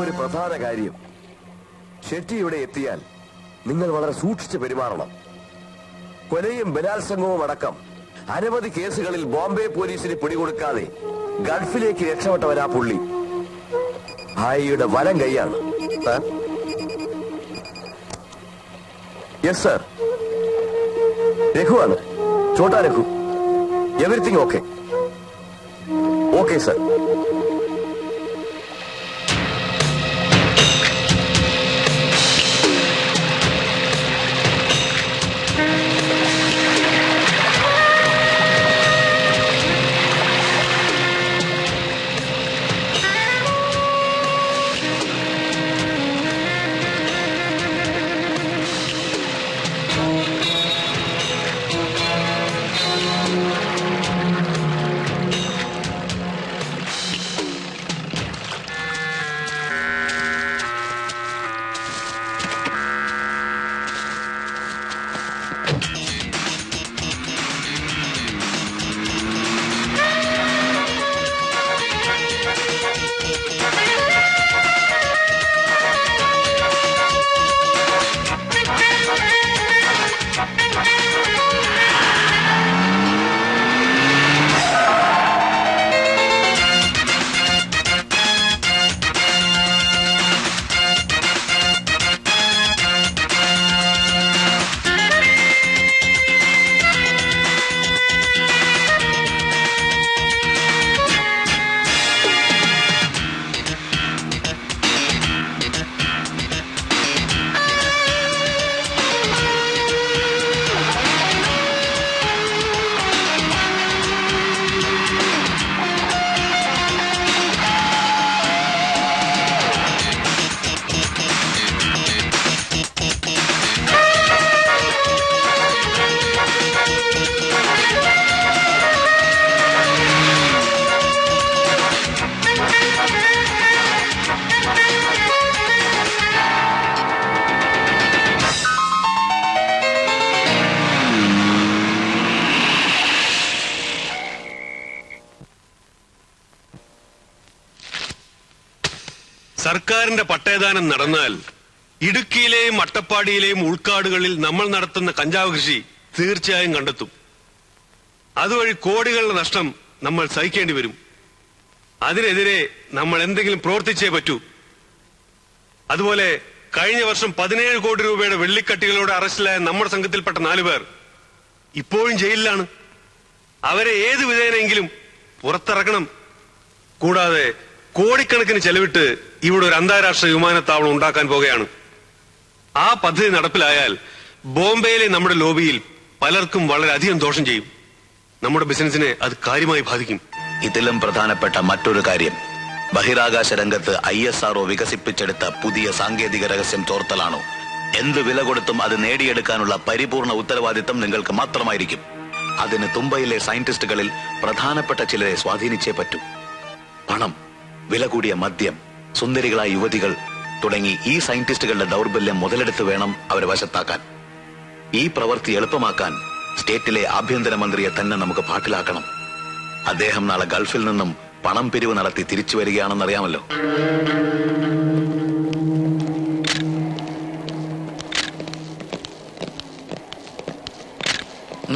ഒരു പ്രധാന കാര്യം, ഷെട്ടി ഇവിടെ എത്തിയാൽ നിങ്ങൾ വളരെ സൂക്ഷിച്ച് പെരുമാറണം. കൊലയും ബലാത്സംഗവും അടക്കം അനവധി കേസുകളിൽ ബോംബെ പോലീസിന് പിടികൊടുക്കാതെ ഗൾഫിലേക്ക് രക്ഷപ്പെട്ടവനാ പുള്ളി. ഭായിയുടെ വലം കൈയാണ്. Yes sir. രഘുവാണ്, Chhota Raghu. Everything okay? Okay sir. സർക്കാരിന്റെ പട്ടയദാനം നടന്നാൽ ഇടുക്കിയിലെയും അട്ടപ്പാടിയിലെയും ഉൾക്കാടുകളിൽ നമ്മൾ നടത്തുന്ന കഞ്ചാവ് കൃഷി തീർച്ചയായും കണ്ടെത്തും. അതുവഴി കോടികളുടെ നഷ്ടം നമ്മൾ സഹിക്കേണ്ടി വരും. അതിനെതിരെ നമ്മൾ എന്തെങ്കിലും പ്രവർത്തിച്ചേ പറ്റൂ. അതുപോലെ കഴിഞ്ഞ വർഷം 17 കോടി രൂപയുടെ വെള്ളിക്കട്ടികളോട് അറസ്റ്റിലായ നമ്മുടെ സംഘത്തിൽപ്പെട്ട 4 പേർ ഇപ്പോഴും ജയിലിലാണ്. അവരെ ഏത് വിധേനയെങ്കിലും പുറത്തിറക്കണം. കൂടാതെ കോടിക്കണക്കിന് ചെലവിട്ട് ഇവിടെ ഒരു അന്താരാഷ്ട്ര വിമാനത്താവളം ഉണ്ടാക്കാൻ പോകുകയാണ്. ആ പദ്ധതി നടപ്പിലായാൽ ബോംബെയിലെ നമ്മുടെ ലോബിയിൽ പലർക്കും വളരെയധികം ദോഷം ചെയ്യും. നമ്മുടെ ബിസിനസിനെ അത് കാര്യമായി ബാധിക്കും. ഇതിലും പ്രധാനപ്പെട്ട മറ്റൊരു കാര്യം, ബഹിരാകാശ രംഗത്ത് ISRO വികസിപ്പിച്ചെടുത്ത പുതിയ സാങ്കേതിക രഹസ്യം ചോർത്തലാണോ? എന്ത് വില കൊടുത്തും അത് നേടിയെടുക്കാനുള്ള പരിപൂർണ ഉത്തരവാദിത്തം നിങ്ങൾക്ക് മാത്രമായിരിക്കും. അതിന് തുമ്പയിലെ സയന്റിസ്റ്റുകളിൽ പ്രധാനപ്പെട്ട ചിലരെ സ്വാധീനിച്ചേ പറ്റൂ. പണം, വില കൂടിയ മദ്യം, സുന്ദരികളായ യുവതികൾ തുടങ്ങി ഈ സയന്റിസ്റ്റുകളുടെ ദൗർബല്യം മുതലെടുത്ത് വേണം അവരെ വശത്താക്കാൻ. ഈ പ്രവൃത്തി എളുപ്പമാക്കാൻ സ്റ്റേറ്റിലെ ആഭ്യന്തരമന്ത്രിയെ തന്നെ നമുക്ക് പാട്ടിലാക്കണം. അദ്ദേഹം നാളെ ഗൾഫിൽ നിന്നും പണം പിരിവ് നടത്തി തിരിച്ചു വരികയാണെന്നറിയാമല്ലോ.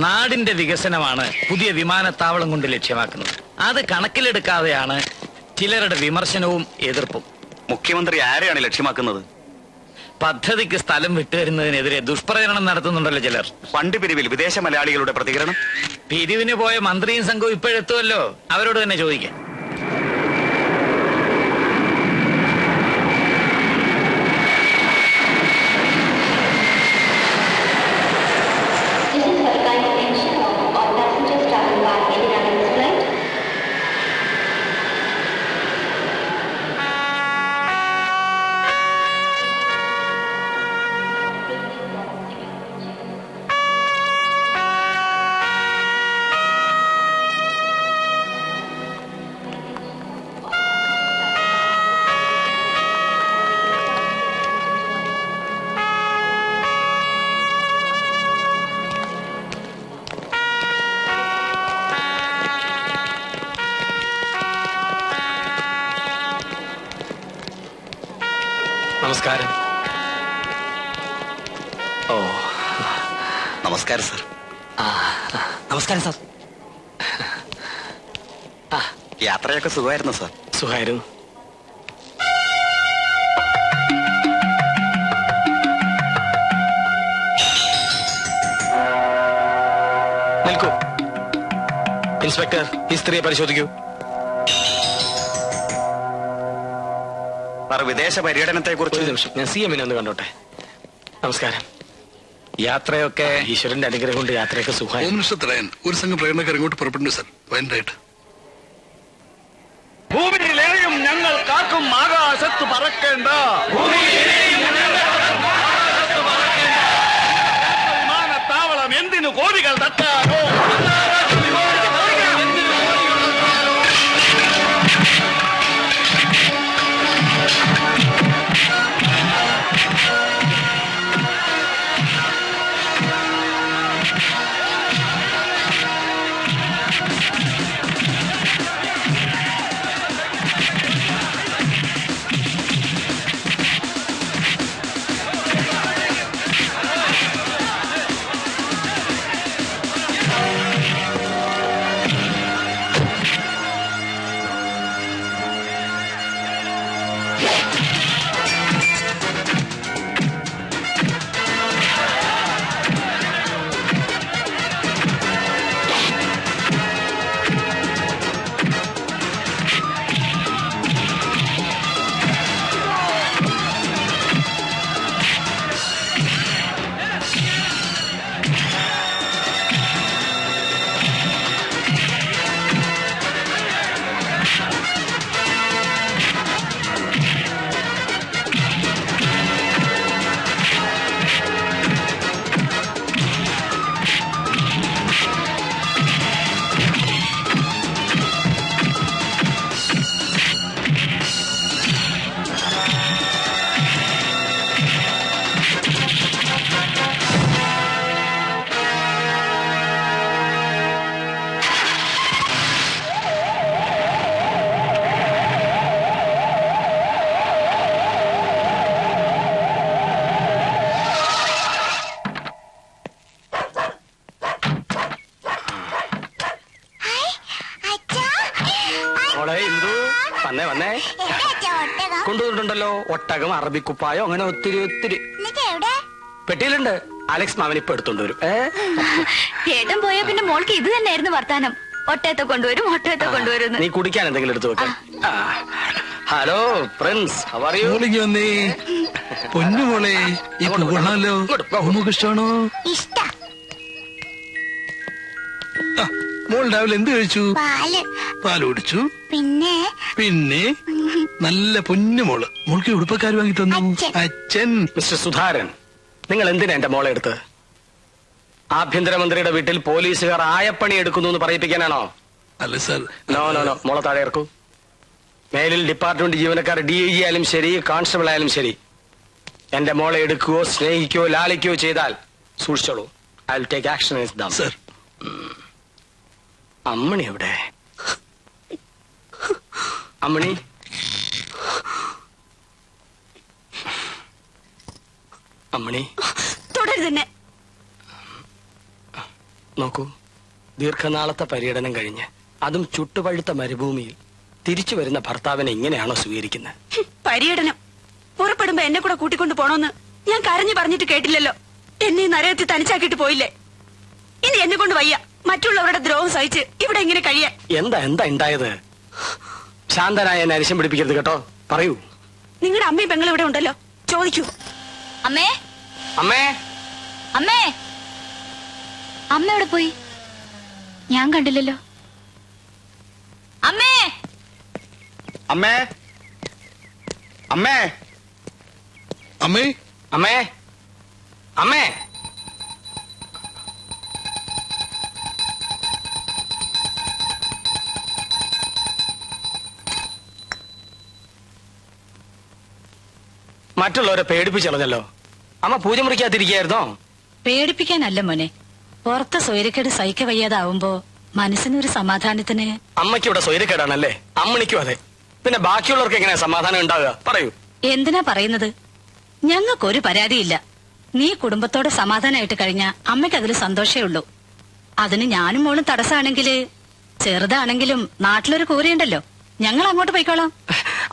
നാടിന്റെ വികസനമാണ് പുതിയ വിമാനത്താവളം കൊണ്ട് ലക്ഷ്യമാക്കുന്നത്. അത് കണക്കിലെടുക്കാതെയാണ് ചിലരുടെ വിമർശനവും എതിർപ്പും. മുഖ്യമന്ത്രി ആരെയാണ് ലക്ഷ്യമാക്കുന്നത്? പദ്ധതിക്ക് സ്ഥലം വിട്ടുതരുന്നതിനെതിരെ ദുഷ്പ്രചരണം നടത്തുന്നുണ്ടല്ലോ ചിലർ. ഫണ്ട് പിരിവിൽ വിദേശ മലയാളികളുടെ പ്രതികരണം? പിരിവിന് പോയ മന്ത്രിയും സംഘവും ഇപ്പോഴെത്തുമല്ലോ, അവരോട് തന്നെ ചോദിക്കാം. നമസ്കാരം. ഓ, നമസ്കാരം സർ. നമസ്കാരം സാർ. യാത്രയൊക്കെ സുഖമായിരുന്നു സർ. സുഖായിരുന്നു. നിൽക്കൂ. ഇൻസ്പെക്ടർ, ഈ സ്ത്രീയെ പരിശോധിക്കൂ. സർ, വിദേശ പര്യടനത്തെ ഒരു കുറിച്ച് നിമിഷം, ഞാൻ CM ഒന്ന് കണ്ടോട്ടെ. നമസ്കാരം. യാത്രയൊക്കെ ഈശ്വരന്റെ അനുഗ്രഹം കൊണ്ട് യാത്രയൊക്കെ സുഖമായി. ഹോം മിനിസ്റ്റർ തടയാൻ ഒരു സംഘം പ്രകടനക്കാർ ഇങ്ങോട്ട് പുറപ്പെടുന്നു സർ. വയനായിട്ട് ഭൂമിയിലെയും ഞങ്ങൾ കാക്കും ആകാശത്ത് പറക്കേണ്ട വിമാനത്താവളം എന്തിനു കോടികൾ തട്ടാനോ? മോളെ ഇന്ദു, വന്നേ വന്നേ. കൊണ്ടുവന്നിട്ടുണ്ടല്ലോ ഒട്ടകം, അറബിക്കുപ്പായോ, അങ്ങനെ ഒത്തിരി ഒത്തിരി. പെട്ടിയിലുണ്ട്. അലക്സ് മാമൻ ഇപ്പൊ എടുത്തോണ്ട് വരും. ഏട്ടൻ പോയാ പിന്നെ മോൾക്ക് ഇത് തന്നെയായിരുന്നു വർത്താനം. ഒട്ടയത്തെ കൊണ്ടുവരും, ഒട്ടയത്തെ കൊണ്ടുവരും. നീ കുടിക്കാൻ എന്തെങ്കിലും എടുത്തു വെക്കാം. Hello Prince, how are you? മോളിക്ക് വന്നേ. പൊന്നുമോളെ, ഈ പൂവണല്ലോ. നമുക്ക് ഇഷ്ടമാണോ? മോൾ രാവിലെ എന്ത് കഴിച്ചു? പാൽ കുടിച്ചു. പിന്നെ നല്ല പൊന്നുമോള്. മോൾക്ക് ഉടുപ്പക്കാർ വാങ്ങി തന്നു അച്ഛൻ. മിസ്റ്റർ സുധാരൻ, നിങ്ങൾ എന്തിനാ എന്റെ മോളെ എടുത്ത്? ആഭ്യന്തരമന്ത്രിയുടെ വീട്ടിൽ പോലീസുകാർ ആയപ്പണി എടുക്കുന്നു എന്ന് പറയിപ്പിക്കാനാണോ? അല്ല സാർ. നോ നോ നോ, മോളെ താഴെ ഇറക്കൂ. മേലിൽ ഡിപ്പാർട്ട്മെന്റ് ജീവനക്കാർ DIG ആയാലും ശരി, കോൺസ്റ്റബിൾ ആയാലും ശരി, എന്റെ മോളെ എടുക്കുകയോ സ്നേഹിക്കുകയോ ലാളിക്കുകയോ ചെയ്താൽ സൂക്ഷിച്ചോളൂ. I will take action. Sir, അമ്മണി എവിടെ? അമ്മണി, അമ്മണി തുടരുതന്നെ. നോക്കൂ, ദീർഘനാളത്തെ പര്യടനം കഴിഞ്ഞ് അതും ചുട്ടുപഴുത്ത മരുഭൂമിയിൽ തിരിച്ചു വരുന്ന ഭർത്താവിനെ ഇങ്ങനെയാണോ സ്വീകരിക്കുന്നത്? പര്യടനം പുറപ്പെടുമ്പോ എന്നെ കൂടെ കൂട്ടിക്കൊണ്ട് പോണോന്ന് ഞാൻ കരഞ്ഞു പറഞ്ഞിട്ട് കേട്ടില്ലല്ലോ. എന്നെ ഈ നരകത്തിൽ തനിച്ചാക്കിയിട്ട് പോയില്ലേ. ഇനി എന്നെ കൊണ്ട് വയ്യ മറ്റുള്ളവരുടെ ദ്രോഹം സഹിച്ച് ഇവിടെ എങ്ങനെ കഴിയാൻ. എന്താ എന്താ ഉണ്ടായത്? ശാന്തനായ എന്നെ അരിശം പിടിപ്പിക്കരുത് കേട്ടോ. പറയൂ. നിങ്ങളുടെ അമ്മയും പെങ്ങളും ഇവിടെ ഉണ്ടല്ലോ, ചോദിക്കൂ. അമ്മേ, അമ്മേ, അമ്മേ. അമ്മ എവിടെ പോയി? ഞാൻ കണ്ടില്ലല്ലോ. അമ്മേ, അമ്മേ, അമ്മേ, അമ്മേ, അമ്മേ, അമ്മേ. മറ്റുള്ളവരെ പേടിപ്പിച്ചളഞ്ഞല്ലോ. അമ്മ പൂജ മുറിക്കാതിരിക്കായിരുന്നോ? പേടിപ്പിക്കാനല്ല മോനെ, പുറത്തെ സ്വൈരക്കേട് സഹിക്ക വയ്യാതാവുമ്പോ മനസ്സിനൊരു സമാധാനത്തിന്. അമ്മയ്ക്ക് ഇവിടെ സ്വൈരക്കേടാണല്ലേ? അമ്മണിക്കും അതെ. പിന്നെ ബാക്കിയുള്ളവർക്ക് എങ്ങനെയാ സമാധാനം ഉണ്ടാവുക? പറയൂ. എന്തിനാ പറയുന്നത്? ഞങ്ങൾക്കൊരു പരാതിയില്ല. നീ കുടുംബത്തോടെ സമാധാനമായിട്ട് കഴിഞ്ഞാ അമ്മയ്ക്ക് അതിൽ സന്തോഷേ ഉള്ളൂ. അതിന് ഞാനും മോളും തടസ്സാണെങ്കില് ചെറുതാണെങ്കിലും നാട്ടിലൊരു കൂരയുണ്ടല്ലോ, ഞങ്ങൾ അങ്ങോട്ട് പോയിക്കോളാം.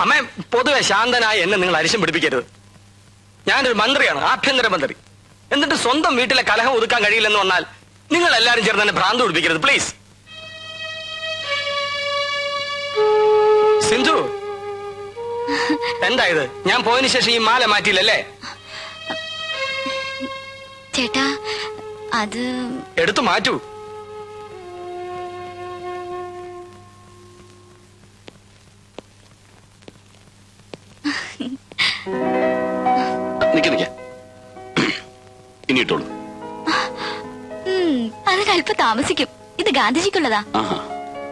അമ്മ പൊതുവെ ശാന്തനായ എന്നെ നിങ്ങൾ അരിശം പിടിപ്പിക്കരുത്. ഞാനൊരു മന്ത്രിയാണ്, ആഭ്യന്തരമന്ത്രി. എന്നിട്ട് സ്വന്തം വീട്ടിലെ കലഹം ഒതുക്കാൻ കഴിയില്ലെന്ന് വന്നാൽ നിങ്ങൾ എല്ലാരും ചേർന്ന് എന്നെ ഭ്രാന്ത് പിടിപ്പിക്കരുത് പ്ലീസ്. സിന്ധു, എന്താ ഇത്? ഞാൻ പോയതിനു ശേഷം ഈ മാല മാറ്റിയില്ലല്ലേ? ചേട്ടാ അത് എടുത്തു മാറ്റൂ. നിക്ക ഇനി ഇട്ടോളൂ. അതിനല്പം താമസിക്കും. ഇത് ഗാന്ധിജിക്കുള്ളതാ.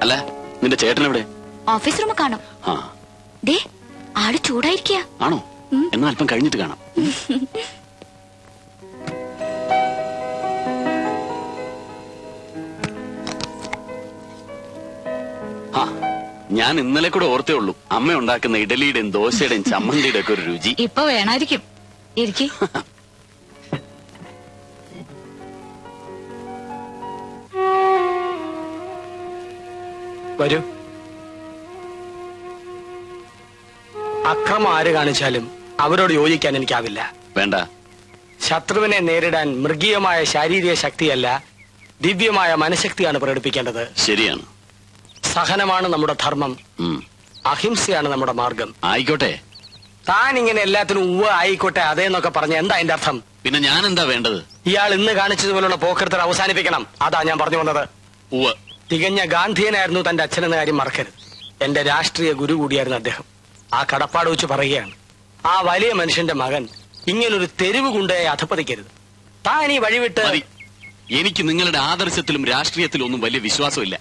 അല്ല, നിന്റെ ചേട്ടൻ എവിടെ? ഓഫീസ് റൂം കാണും. ദേ ആള് ചൂടായിരിക്കുക. ആണോ? എന്നാ അല്പം കഴിഞ്ഞിട്ട് കാണാം. ഞാൻ ഇന്നലെ കൂടെ ഓർത്തേ ഉള്ളൂ അമ്മ ഉണ്ടാക്കുന്ന ഇഡലിയുടെയും ദോശയുടെയും ചമ്മന്തിയുടെ ഒക്കെ ഒരു രുചി. ഇപ്പൊ വേണായിരിക്കും. ഇരിക്കി. വരൂ. അക്രമം ആര് കാണിച്ചാലും അവരോട് യോജിക്കാൻ എനിക്കാവില്ല. വേണ്ട. ശത്രുവിനെ നേരിടാൻ മൃഗീയമായ ശാരീരിക ശക്തിയല്ല, ദിവ്യമായ മനഃശക്തിയാണ് പ്രകടിപ്പിക്കേണ്ടത്. ശരിയാണ്. സഹനമാണ് നമ്മുടെ ധർമ്മം, അഹിംസയാണ് നമ്മുടെ മാർഗം. ആയിക്കോട്ടെ. താൻ ഇങ്ങനെ എല്ലാത്തിനും ഉവ്വ ആയിക്കോട്ടെ അതേന്നൊക്കെ പറഞ്ഞ എന്താ അതിന്റെ അർത്ഥം? പിന്നെ ഞാൻ എന്താ വേണ്ടത്? ഇയാൾ ഇന്ന് കാണിച്ചതുപോലുള്ള പോക്കരുത്തൽ അവസാനിപ്പിക്കണം. അതാ ഞാൻ പറഞ്ഞു വന്നത്. ഉവ്വ്. തികഞ്ഞ ഗാന്ധിയനായിരുന്നു തന്റെ അച്ഛനെന്ന കാര്യം മറക്കരുത്. എന്റെ രാഷ്ട്രീയ ഗുരു കൂടിയായിരുന്നു അദ്ദേഹം. ആ കടപ്പാട് വെച്ച് പറയുകയാണ്, ആ വലിയ മനുഷ്യന്റെ മകൻ ഇങ്ങനൊരു തെരുവ് ഗുണ്ടയെ അധപ്പതിക്കരുത്. താൻ ഈ വഴിവിട്ട്. എനിക്ക് നിങ്ങളുടെ ആദർശത്തിലും രാഷ്ട്രീയത്തിലും ഒന്നും വലിയ വിശ്വാസമില്ല.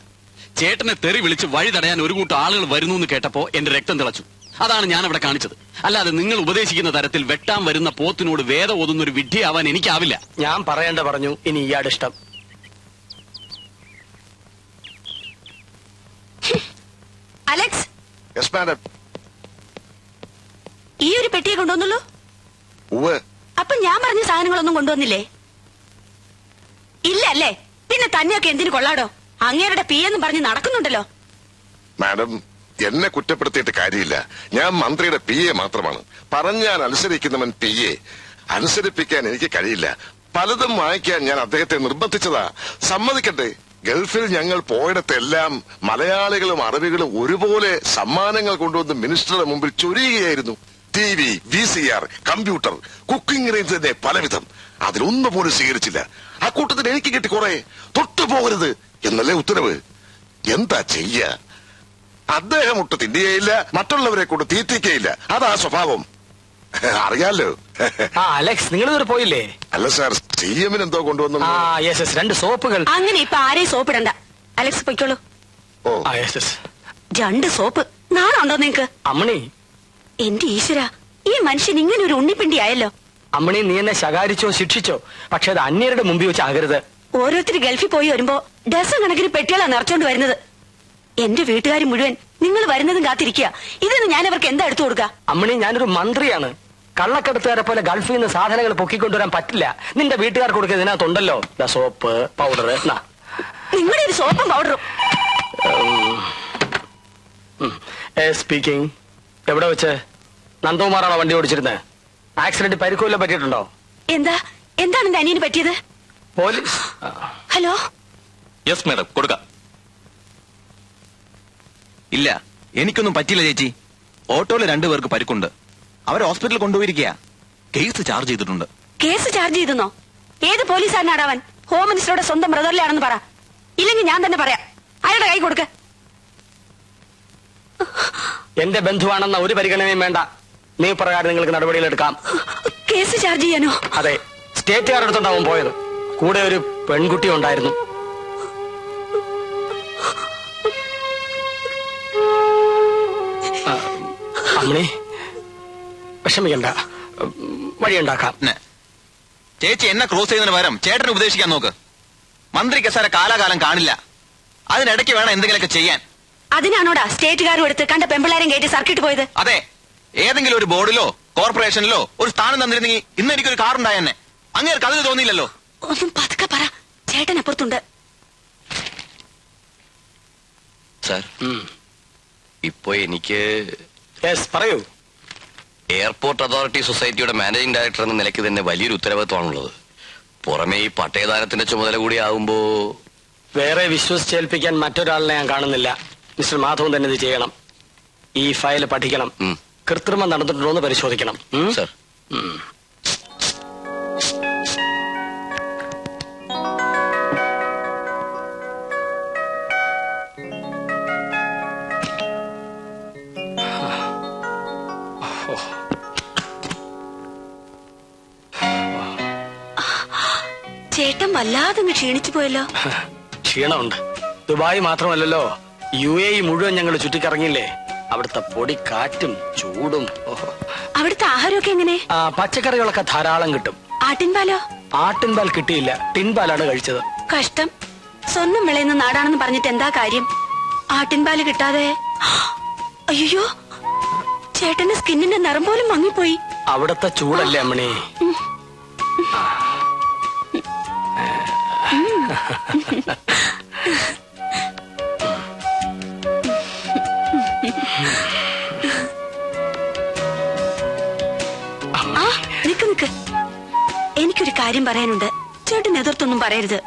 ചേട്ടനെ തെറി വിളിച്ച് വഴി തടയാൻ ഒരു കൂട്ടം ആളുകൾ വരുന്നു എന്ന് കേട്ടപ്പോ എന്റെ രക്തം തിളച്ചു. അതാണ് ഞാൻ അവിടെ കാണിച്ചത്. അല്ലാതെ നിങ്ങൾ ഉപദേശിക്കുന്ന തരത്തിൽ വെട്ടാൻ വരുന്ന പോത്തിനോട് വേദം ഓതുന്ന ഒരു വിഡ്ഢിയാവാൻ എനിക്കാവില്ല. ഞാൻ പറയേണ്ട പറഞ്ഞു. ഇനി ഇയാളുടെ ഇഷ്ടം. Alex, yes madam. ഈ ഒരു പെട്ടിയെ കൊണ്ടുവന്നുള്ളൂ? ഉവ്വ്. അപ്പൊ ഞാൻ പറഞ്ഞ സാധനങ്ങളൊന്നും കൊണ്ടുവന്നില്ലേ? ഇല്ല അല്ലേ? പിന്നെ തന്നെയൊക്കെ എന്തിനു കൊള്ളാടോ? അങ്ങേരുടെ പി എന്ന് പറഞ്ഞ് നടക്കുന്നുണ്ടല്ലോ. മാഡം, എന്നെ കുറ്റപ്പെടുത്തിയിട്ട് കാര്യമില്ല. ഞാൻ മന്ത്രിയുടെ പി എ മാത്രമാണ്. പറഞ്ഞാൽ അനുസരിക്കുന്നവൻ പി എ. അനുസരിപ്പിക്കാൻ എനിക്ക് കഴിയില്ല. പലതും വാങ്ങിക്കാൻ ഞാൻ അദ്ദേഹത്തെ നിർബന്ധിച്ചതാ. സമ്മതിക്കട്ടെ, ഗൾഫിൽ ഞങ്ങൾ പോയിടത്തെല്ലാം മലയാളികളും അറബികളും ഒരുപോലെ സമ്മാനങ്ങൾ കൊണ്ടുവന്ന് മിനിസ്റ്ററുടെ മുമ്പിൽ ചൊരിയുകയായിരുന്നു. TV, VCR, computer, cooking range തന്നെ പലവിധം. അതിലൊന്നും പോലും സ്വീകരിച്ചില്ല. ആ കൂട്ടത്തിൽ എനിക്ക് കിട്ടി കുറെ. തൊട്ടു പോകരുത് എന്നല്ലേ ഉത്തരവ്. എന്താ ചെയ്യ? അദ്ദേഹം ഒട്ട് തിന്നുകയില്ല, മറ്റുള്ളവരെ കൊണ്ട് തീറ്റിക്കയില്ല. അതാ സ്വഭാവം. അറിയാലോ. അലക്സ്, നിങ്ങൾ ഇതുവരെ പോയില്ലേ? അല്ല സാർ, CM എന്തോ കൊണ്ടുവന്നു. 2 സോപ്പുകൾ. അങ്ങനെ ഇപ്പൊ ആരെയും സോപ്പിടണ്ട. അലക്സ് പൊയ്ക്കോളൂ. 2 സോപ്പ്. നാണുണ്ടോ നിങ്ങക്ക്? അമ്മണി, എന്റെ ഈശ്വര, ഈ മനുഷ്യൻ ഇങ്ങനെ ഒരു ഉണ്ണിപ്പിണ്ടി ആയല്ലോ. അമ്മണി, നീ എന്നെ ശകാരിച്ചോ ശിക്ഷിച്ചോ, പക്ഷെ അത് അന്യരുടെ മുമ്പിൽ വെച്ച് ആകരുത്. ഓരോരുത്തർ ഗൾഫിൽ പോയി വരുമ്പോ ഡസൻ കണക്കിന് പെട്ടികളാ നിറച്ചോണ്ട് വരുന്നത്. എന്റെ വീട്ടുകാർ മുഴുവൻ നിങ്ങൾ വരുന്നതും കാത്തിരിക്കുക. ഇതിന് ഞാൻ അവർക്ക് എന്താ എടുത്തു കൊടുക്ക? അമ്മണി, ഞാനൊരു മന്ത്രിയാണ്. കള്ളക്കടത്തുകാരെ പോലെ ഗൾഫിൽ നിന്ന് സാധനങ്ങൾ പൊക്കിക്കൊണ്ടുവരാൻ പറ്റില്ല. നിന്റെ വീട്ടുകാർക്ക് കൊടുക്കുക ഇതിനകത്തുണ്ടല്ലോ. Soap, powder. നിങ്ങളുടെ ഒരു സോപ്പും പൗഡറും. സ്പീക്കിംഗ്. എവിടെ വെച്ച്? നന്ദകുമാറാണോ വണ്ടി ഓടിച്ചിരുന്നത്? ആക്സിഡന്റ് പരിക്കുവല്ല പറ്റിയിട്ടുണ്ടോ? എന്താണ് എന്റെ അനിയന് പറ്റിയത്? പോലീസ്. ഹലോ. യെസ് മാഡം, കൊടുക്കാം. ഇല്ല, എനിക്കൊന്നും പറ്റില്ല ചേച്ചി. ഓട്ടോയില് 2 പേർക്ക് പരിക്കുണ്ട്. അവർ ഹോസ്പിറ്റലിൽ കൊണ്ടുപോയിരിക്കുക. കേസ് ചാർജ് ചെയ്തിട്ടുണ്ട്. കേസ് ചാർജ് ചെയ്തെന്നോ? ഏത് പോലീസുകാരനാടാവൻ? ഹോം മിനിസ്റ്ററുടെ സ്വന്തം ബ്രദറിലാണെന്ന് പറ. ഇല്ലെങ്കിൽ ഞാൻ തന്നെ പറയാം. അയാളുടെ കൈ കൊടുക്ക. എന്റെ ബന്ധുവാണെന്ന ഒരു പരിഗണനയും വേണ്ട. നീ പ്രകാരം നിങ്ങൾക്ക് നടപടികളെടുക്കാം. കേസ് ചാർജ് ചെയ്യാനോ? അതെ, സ്റ്റേറ്റുകാരുടെ അടുത്തുണ്ടാവും പോയത്. കൂടെ ഒരു പെൺകുട്ടി ഉണ്ടായിരുന്നു. അമ്മണി, വിഷമിക്കണ്ട, വഴിയുണ്ടാക്കാം. ചേച്ചി എന്നെ ക്രോസ് ചെയ്യുന്നതിന് പകരം ചേട്ടനെ ഉപദേശിക്കാൻ നോക്ക്. മന്ത്രി കസേര കാലാകാലം കാണില്ല. അതിനിടയ്ക്ക് വേണം എന്തെങ്കിലുമൊക്കെ ചെയ്യാൻ. അതിനാണോടാ സ്റ്റേറ്റുകാരും എടുത്ത് കണ്ട പെമ്പിളാരും കയറ്റി സർക്കിട്ട് പോയത്? അതെ, ഏതെങ്കിലും ഒരു ബോർഡിലോ കോർപ്പറേഷനിലോ ഒരു സ്ഥാനം തന്നിരുന്നെങ്കിൽ ഇന്ന് എനിക്കൊരു കാറുണ്ടായ എന്നെ. അങ്ങേർക്ക് അതിന് തോന്നിയില്ലല്ലോ. ഒന്നും പതുക്കെ പറ, ചേട്ടൻ അപ്പുറത്തുണ്ട്. സാർ, ഇപ്പൊ എനിക്ക് പറയൂ. എയർപോർട്ട് അതോറിറ്റി സൊസൈറ്റിയുടെ മാനേജിംഗ് ഡയറക്ടർ എന്ന നിലയ്ക്ക് തന്നെ വലിയൊരു ഉത്തരവാദിത്വമാണുള്ളത്. പുറമെ ഈ പട്ടയദാനത്തിന്റെ ചുമതല കൂടി ആവുമ്പോ വേറെ വിശ്വസിച്ചേൽപ്പിക്കാൻ മറ്റൊരാളിനെ ഞാൻ കാണുന്നില്ല. മിസ്റ്റർ മാധവൻ തന്നെ ഇത് ചെയ്യണം. ഈ ഫയൽ പഠിക്കണം, കൃത്രിമം നടന്നിട്ടുണ്ടോ എന്ന് പരിശോധിക്കണം. സാർ, ചേട്ടൻ വല്ലാതെ ക്ഷീണിച്ചു പോയല്ലോ. ക്ഷീണമുണ്ട്. ദുബായ് മാത്രമല്ലല്ലോ, UAE മുഴുവൻ ഞങ്ങൾ ചുറ്റിക്കറങ്ങില്ലേ. അവിടുത്തെ പൊടി കാറ്റും ചൂടും. അവിടുത്തെ ആഹാരമൊക്കെ എങ്ങനെ? പച്ചക്കറികളൊക്കെ ധാരാളം കിട്ടും. ആട്ടിൻപാലോ? ആട്ടിൻപാൽ കിട്ടിയില്ല, ടിൻപാലാണ് കഴിച്ചത്. കഷ്ടം. സ്വന്തം വിളയുന്ന നാടാണെന്ന് പറഞ്ഞിട്ട് എന്താ കാര്യം? ആട്ടിൻപാല് കിട്ടാതെ. അയ്യോ, ചേട്ടന്റെ സ്കിന്നിന്റെ നിറം പോലും മങ്ങിപ്പോയി. അവിടുത്തെ ചൂടല്ലേ അമ്മണി. നിക്ക്, എനിക്കൊരു കാര്യം പറയാനുണ്ട്. ചേട്ടൻ എതിർത്തൊന്നും പറയരുത്.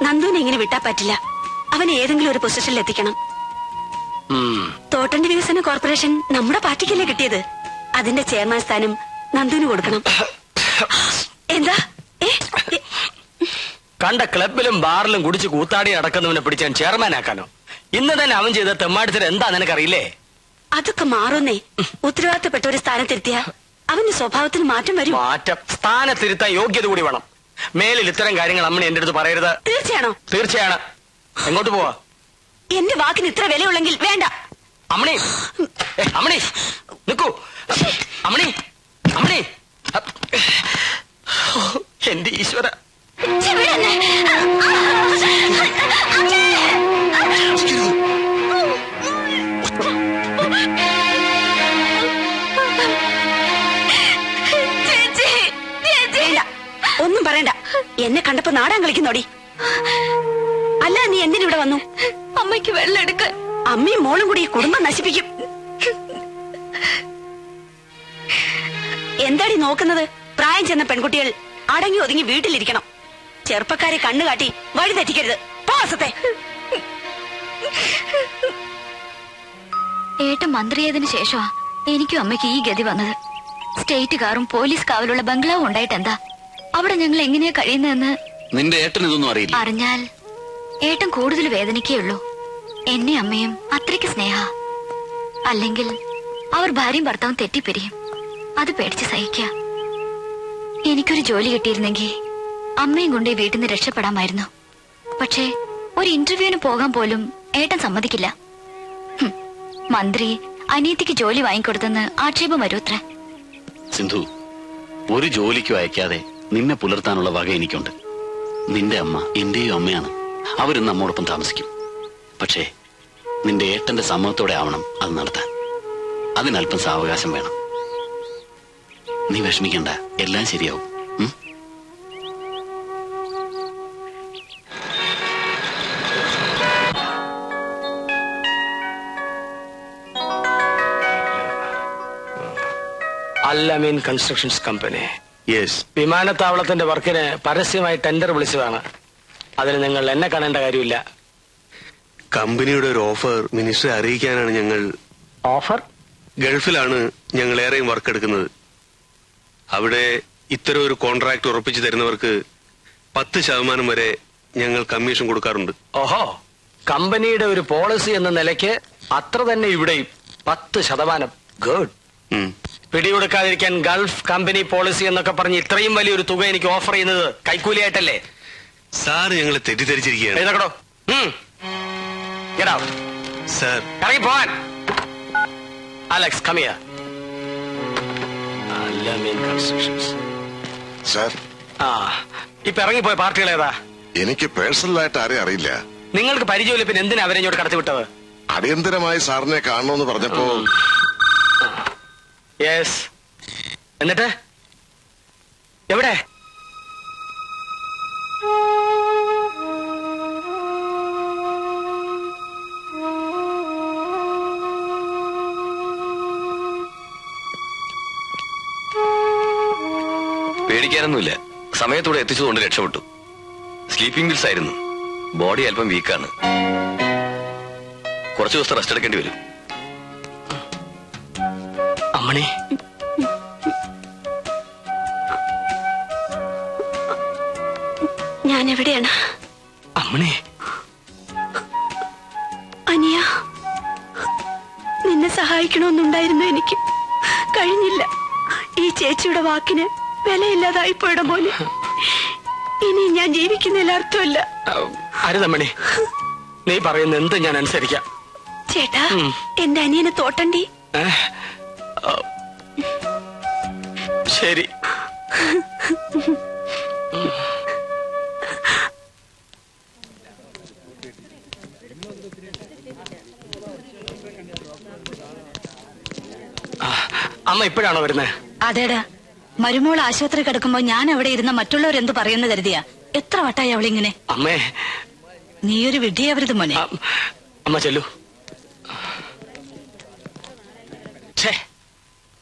നന്ദുവിനെ ഇങ്ങനെ വിട്ടാ പറ്റില്ല. അവനെ ഏതെങ്കിലും ഒരു പൊസിഷനിൽ എത്തിക്കണം. തോട്ടണ്ടി വികസന കോർപ്പറേഷൻ നമ്മുടെ പാർട്ടിക്കല്ലേ കിട്ടിയത്. അതിന്റെ ചെയർമാൻ സ്ഥാനം നന്ദുവിന് കൊടുക്കണം. എന്താ? കണ്ട ക്ലബിലും ബാറിലും കുടിച്ച് കൂത്താടി നടക്കുന്നവനെ പിടിച്ചാൻ ചെയർമാൻ ആക്കാനോ? ഇന്ന് തന്നെ അവൻ ചെയ്ത തെമ്മാടിത്തരം എന്താ നിനക്കറിയില്ലേ? അതൊക്കെ മാറുന്നേ. ഉത്തരവാദിത്തപ്പെട്ട ഒരു സ്ഥാനത്തിരുത്തിയ അവന്റെ സ്വഭാവത്തിന് മാറ്റം വരും. മാറ്റം സ്ഥാനത്തിരുത്താൻ യോഗ്യത കൂടി വേണം. മേലിൽ ഇത്തരം കാര്യങ്ങൾ അമ്മണി എന്റെ അടുത്ത് പറയരുത്. തീർച്ചയാണോ? തീർച്ചയാണ്. എങ്ങോട്ട് പോവാ? എന്റെ വാക്കിന് ഇത്ര വിലയുള്ളെങ്കിൽ വേണ്ട. അമ്മണി, അമ്മണി നിക്കൂ. അമ്മണി, അമ്മണി, എന്റെ ഈശ്വര. ഒന്നും പറയണ്ട. എന്നെ കണ്ടപ്പോ നാടാൻ കളിക്കുന്നോടി. അല്ല, നീ എന്തിനിവിടെ വന്നു? അമ്മയ്ക്ക് വെള്ളം എടുക്കാൻ. അമ്മയും മോളും കൂടി ഈ കുടുംബം നശിപ്പിക്കും. എന്താടി നോക്കുന്നത്? പ്രായം ചെന്ന പെൺകുട്ടികൾ അടങ്ങി ഒതുങ്ങി വീട്ടിലിരിക്കണം. ചെറുപ്പക്കാരെ കണ്ണുകാട്ടി വഴി തെറ്റിക്കരുത്. പാസത്തെ ഏട്ടൻ മന്ത്രിയായതിനു ശേഷമാ എനിക്കും അമ്മയ്ക്ക് ഈ ഗതി വന്നത്. സ്റ്റേറ്റ് കാറും പോലീസ് കാവലുള്ള ബംഗ്ലാവും ഉണ്ടായിട്ടെന്താ? അവിടെ ഞങ്ങൾ എങ്ങനെയാ കഴിയുന്നതെന്ന് നിന്റെ ഏട്ടൻ ഇതൊന്നും അറിയില്ല. അറിഞ്ഞാൽ ഏട്ടൻ കൂടുതൽ വേദനിക്കേയുള്ളൂ. എന്നെ അമ്മയും അത്രയ്ക്ക് സ്നേഹ. അല്ലെങ്കിൽ അവർ ഭാര്യയും ഭർത്താവും തെറ്റിപ്പിരിയും. അത് പേടിച്ച് സഹിക്കുക. എനിക്കൊരു ജോലി കിട്ടിയിരുന്നെങ്കിൽ അമ്മയും കൊണ്ട് ഈ വീട്ടിൽ നിന്ന് രക്ഷപ്പെടാമായിരുന്നു. പക്ഷേ ഒരു ഇന്റർവ്യൂവിന് പോകാൻ പോലും ഏട്ടൻ സമ്മതിക്കില്ല. മന്ത്രി അനിയത്തിക്ക് ജോലി വാങ്ങിക്കൊടുത്തെന്ന് ആക്ഷേപം വരൂത്രേ. സിന്ധു, ഒരു ജോലിക്കും അയക്കാതെ നിന്നെ പുലർത്താനുള്ള വക എനിക്കുണ്ട്. നിന്റെ അമ്മ എന്റെയും അമ്മയാണ്. അവരും നമ്മോടൊപ്പം താമസിക്കും. പക്ഷേ നിന്റെ ഏട്ടന്റെ സമ്മതത്തോടെ ആവണം അത് നടത്താൻ. അതിനല്പം സാവകാശം വേണം. നീ വിഷമിക്കണ്ട, എല്ലാം ശരിയാവും. Al Ameen constructions company. യെസ്. വിമാനത്താവളത്തിന്റെ വർക്കിന് പരസ്യമായി ടെൻഡർ വിളിച്ചതാണ്. അതിന് നിങ്ങൾ എന്നെ കാണേണ്ട കാര്യമില്ല. കമ്പനിയുടെ ഒരു ഓഫർ മിനിസ്റ്ററെ അറിയിക്കാനാണ് ഞങ്ങൾ. ഓഫർ? ഗൾഫിലാണ് ഞങ്ങൾ ഏറെയും വർക്ക് എടുക്കുന്നത്. അവിടെ ഇത്തരം ഒരു കോൺട്രാക്ട് ഉറപ്പിച്ചു തരുന്നവർക്ക് 10% വരെ ഞങ്ങൾ കമ്മീഷൻ കൊടുക്കാറുണ്ട്. ഓഹോ, കമ്പനിയുടെ ഒരു പോളിസി എന്ന നിലയ്ക്ക് അത്ര തന്നെ ഇവിടെയും 10%. ഗുഡ്. പിടികൊടുക്കാതിരിക്കാൻ ഗൾഫ് കമ്പനി പോളിസി എന്നൊക്കെ പറഞ്ഞ് ഇത്രയും വലിയൊരു തുക എനിക്ക് ഓഫർ ചെയ്യുന്നത് കൈക്കൂലിയായിട്ടല്ലേ? സാറ് ഞങ്ങളെ തെറ്റിദ്ധരിച്ചിരിക്കുകയാണ്. എഴുതക്കടോ. സാർ, ഇറങ്ങി പോവാൻ. Alex, come here. Al-Amin Constructions. Sir, ഇപ്പൊ ഇറങ്ങിപ്പോയ പാർട്ടികൾ ഏതാ? എനിക്ക് പേഴ്സണലായിട്ട് ആരെയും അറിയില്ല. നിങ്ങൾക്ക് പരിചയമില്ല, പിന്നെ എന്തിനാ അവരെ ഇങ്ങോട്ട് കടത്തിവിട്ടത്? അടിയന്തരമായി സാറിനെ കാണണമെന്ന് പറഞ്ഞപ്പോ യെസ്. എന്നിട്ട് എവിടെ? പേടിക്കാനൊന്നുമില്ല. സമയത്തോടെ എത്തിച്ചതുകൊണ്ട് രക്ഷപ്പെട്ടു. സ്ലീപ്പിംഗ് പിൽസ് ആയിരുന്നു. ബോഡി അല്പം വീക്കാണ്. കുറച്ചു ദിവസം റെസ്റ്റ് എടുക്കേണ്ടി വരും. അമ്മണി, ഞാൻ എവിടെയാണ്? അമ്മണി, അനിയ, നിന്നെ സഹായിക്കണമെന്നുണ്ടായിരുന്നു എനിക്ക്. കഴിഞ്ഞില്ല. ഈ ചേച്ചിയുടെ വാക്കിന് വിലയില്ലാതായി പോയിട മോനെ. ഇനി ഞാൻ ജീവിക്കുന്നതിൽ അർത്ഥമില്ല. അരുതമ്മണി, നീ പറയുന്ന എന്ത് ഞാൻ അനുസരിക്കാം. ചേട്ടാ, എന്റെ അനിയനെ തോട്ടണ്ടി. ശരി. അമ്മ ഇപ്പോഴാണോ വരുന്നത്? അതേടാ, മരുമോൾ ആശുപത്രി കിടക്കുമ്പോ ഞാൻ അവിടെ ഇരുന്ന മറ്റുള്ളവരെന്ത് പറയുന്നു കരുതിയാ. എത്ര വട്ടായി അവളിങ്ങനെ. അമ്മേ, നീയൊരു വിഡ്ഢിയാവരുത് മോനെ. അമ്മ ചെല്ലു.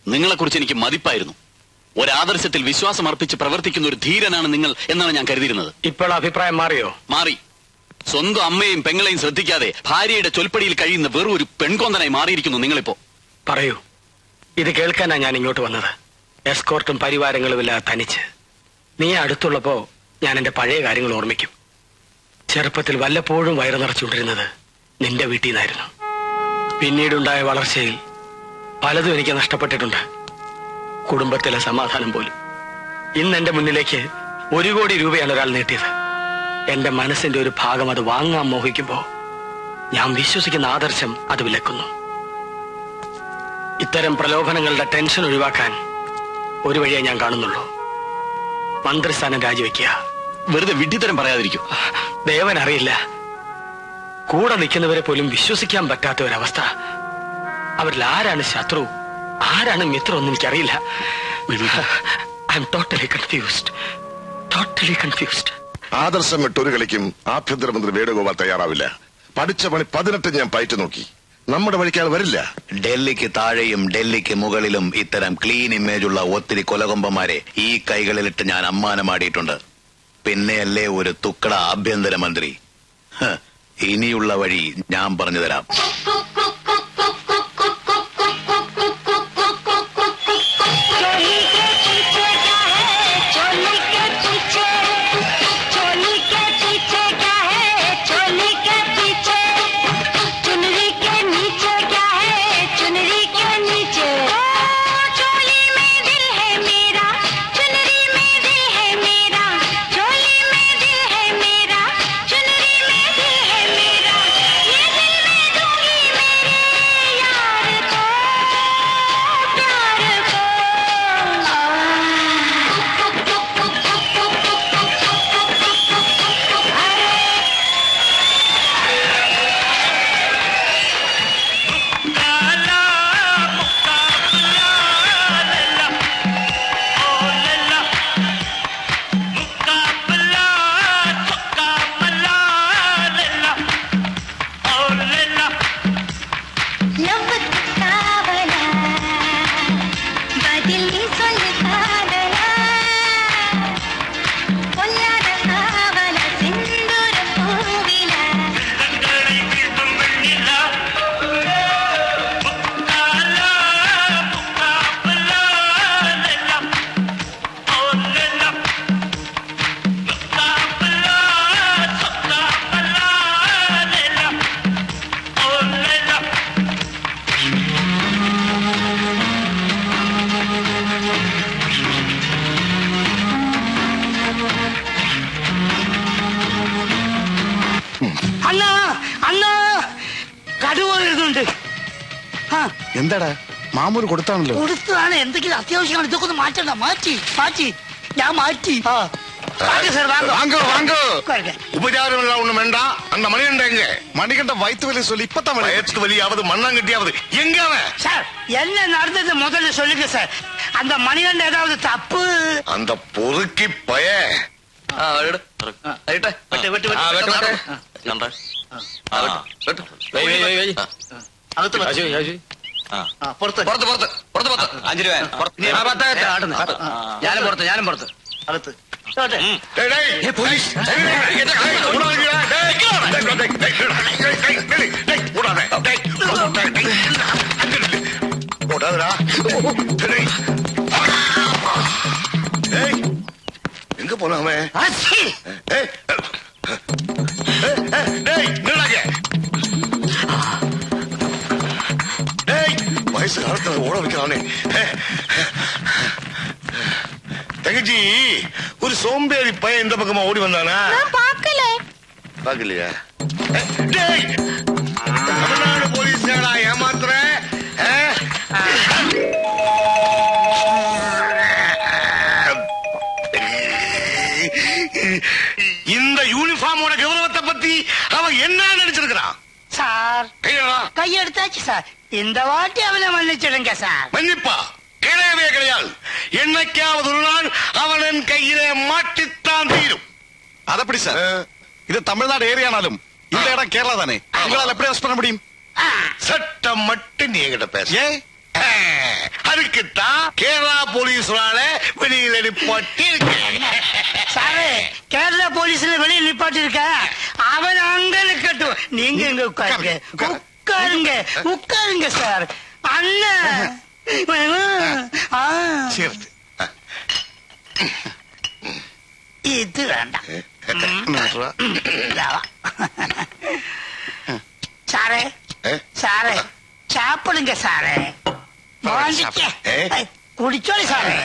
നിങ്ങളെ കുറിച്ച് എനിക്ക് മതിപ്പായിരുന്നു. ഒരാദർശത്തിൽ വിശ്വാസം അർപ്പിച്ച് പ്രവർത്തിക്കുന്ന ഒരു ധീരനാണ് നിങ്ങൾ എന്നാണ് ഞാൻ കരുതിയിരുന്നത്. ഇപ്പോൾ അഭിപ്രായം മാറിയോ? മാറി. സ്വന്തം അമ്മയും പെങ്ങളെയും ശ്രദ്ധിക്കാതെ ഭാര്യയുടെ ചൊൽപ്പടിയിൽ കഴിയുന്ന വെറും ഒരു പെൺകൊന്തനായി മാറിയിരിക്കുന്നു നിങ്ങളിപ്പോ. പറയൂ. ഇത് കേൾക്കാനാ ഞാൻ ഇങ്ങോട്ട് വന്നത്. എസ്കോർട്ടും പരിവാരങ്ങളുമില്ലാതെ തനിച്ച്. നീ അടുത്തുള്ളപ്പോ ഞാൻ എന്റെ പഴയ കാര്യങ്ങൾ ഓർമ്മിക്കും. ചെറുപ്പത്തിൽ വല്ലപ്പോഴും വയറു നിറച്ചുകൊണ്ടിരുന്നത് നിന്റെ വീട്ടിൽ നിന്നായിരുന്നു. പിന്നീടുണ്ടായ വളർച്ചയിൽ പലതും എനിക്ക് നഷ്ടപ്പെട്ടിട്ടുണ്ട്. കുടുംബത്തിലെ സമാധാനം പോലും. ഇന്ന് എന്റെ മുന്നിലേക്ക് 1 കോടി രൂപയാണ് ഒരാൾ നീട്ടിയത്. എന്റെ മനസ്സിന്റെ ഒരു ഭാഗം അത് വാങ്ങാൻ മോഹിക്കുമ്പോ ഞാൻ വിശ്വസിക്കുന്ന ആദർശം അത് വിലക്കുന്നു. ഇത്തരം പ്രലോഭനങ്ങളുടെ ടെൻഷൻ ഒഴിവാക്കാൻ ഒരു വഴിയെ ഞാൻ കാണുന്നുള്ളൂ. മന്ത്രിസ്ഥാനം രാജിവെക്കുക. വെറുതെ വിഡ്ഢിത്തരം പറയാതിരിക്കും. ദേവൻ അറിയില്ല, കൂടെ നിൽക്കുന്നവരെ പോലും വിശ്വസിക്കാൻ പറ്റാത്ത ഒരവസ്ഥ. അവരിൽ ആരാണ് ശത്രു, ആരാണ് മിത്രം എന്ന് എനിക്കറിയില്ല. I am totally confused. ആദർശം വിട്ടൊരു കളിക്കും ആഭ്യന്തരമന്ത്രി വേണുഗോപാൽ തയ്യാറാവില്ല. പഠിച്ച പണി 18 ഞാൻ പയറ്റു നോക്കി. നമ്മുടെ വഴിക്കാൾ വരില്ല. ഡൽഹിക്ക് താഴെയും ഡൽഹിക്ക് മുകളിലും ഇത്തരം ക്ലീൻ ഇമേജുള്ള ഒത്തിരി കൊലകൊമ്പന്മാരെ ഈ കൈകളിലിട്ട് ഞാൻ അമ്മാനമാടിയിട്ടുണ്ട്. പിന്നെയല്ലേ ഒരു തുക്കട ആഭ്യന്തരമന്ത്രി. ഇനിയുള്ള വഴി ഞാൻ പറഞ്ഞു തരാം. എന്താടാ മാമൂര് കൊടുത്താണല്ലോ. കൊടുത്തതാണ്. എന്തെങ്കിലും അത്യാവശ്യമാണ്. ഇതൊക്കെ ഒന്ന് മാറ്റണ്ട. മാറ്റി ഞാൻ മാറ്റി. வாங்க வாங்க உபச்சாரம் எல்லாம் ஒண்ணும் வேண்டாம். அந்த மணிகண்ட எங்க? மணிகண்ட வயிற்று வலி சொல்லி இப்பதான் வயிற்று வலியாவது மண்ணாங்கட்டியாவது எங்க அவன்? சார் என்ன நடந்தது முதல்ல சொல்லுங்க சார். அந்த மணிகண்ட ஏதாவது தப்பு? அந்த பொறுக்கி பய ഞാനും പുറത്ത് അകത്ത് எங்க போனாமே? வயசு காலத்துல ஓட வைக்கிறானே. தங்கச்சி, ஒரு சோம்பேறி பையன் இந்த பக்கமா ஓடி வந்தானா? பாக்கலையா? தமிழ்நாடு போலீஸ் ஏமாத்துற? இந்த யூனிஃபார்மோட கௌரவத்தை பத்தி அவன் என்ன நினைச்சிருக்கிறான்? Sir கையெடுத்தாச்சு sir. இந்த வாட்டி அவனை மன்னிச்சிடுங்க சார். மன்னிப்பா? கிடையவே கிடையாது. என்னைக்காவது ஒரு நாள் அவன் கையிலே மாட்டித்தான் தீரும். அதப்படி சார், இது தமிழ்நாடு ஏரியானாலும் இந்த இடம் கேரளா தானே, உங்களால் எப்படி அரெஸ்ட் பண்ண முடியும்? சட்டம் மட்டும் நீ என்கிட்ட பேச. அதுக்குத்தான் கேரளா போலீஸால வெளியில நிப்பாட்டி இருக்கேன். சாரு, கேரளா போலீஸ்ல வெளியே நிப்பாட்டி இருக்க. அவன் அங்க நிக்கட்டும், நீங்க இங்க உட்காருங்க. உட்காருங்க உட்காருங்க சார். அண்ணன் இது வேண்டாம். சாரே சாரே சாப்பிடுங்க சாரே. குடிச்சோடி சாரே.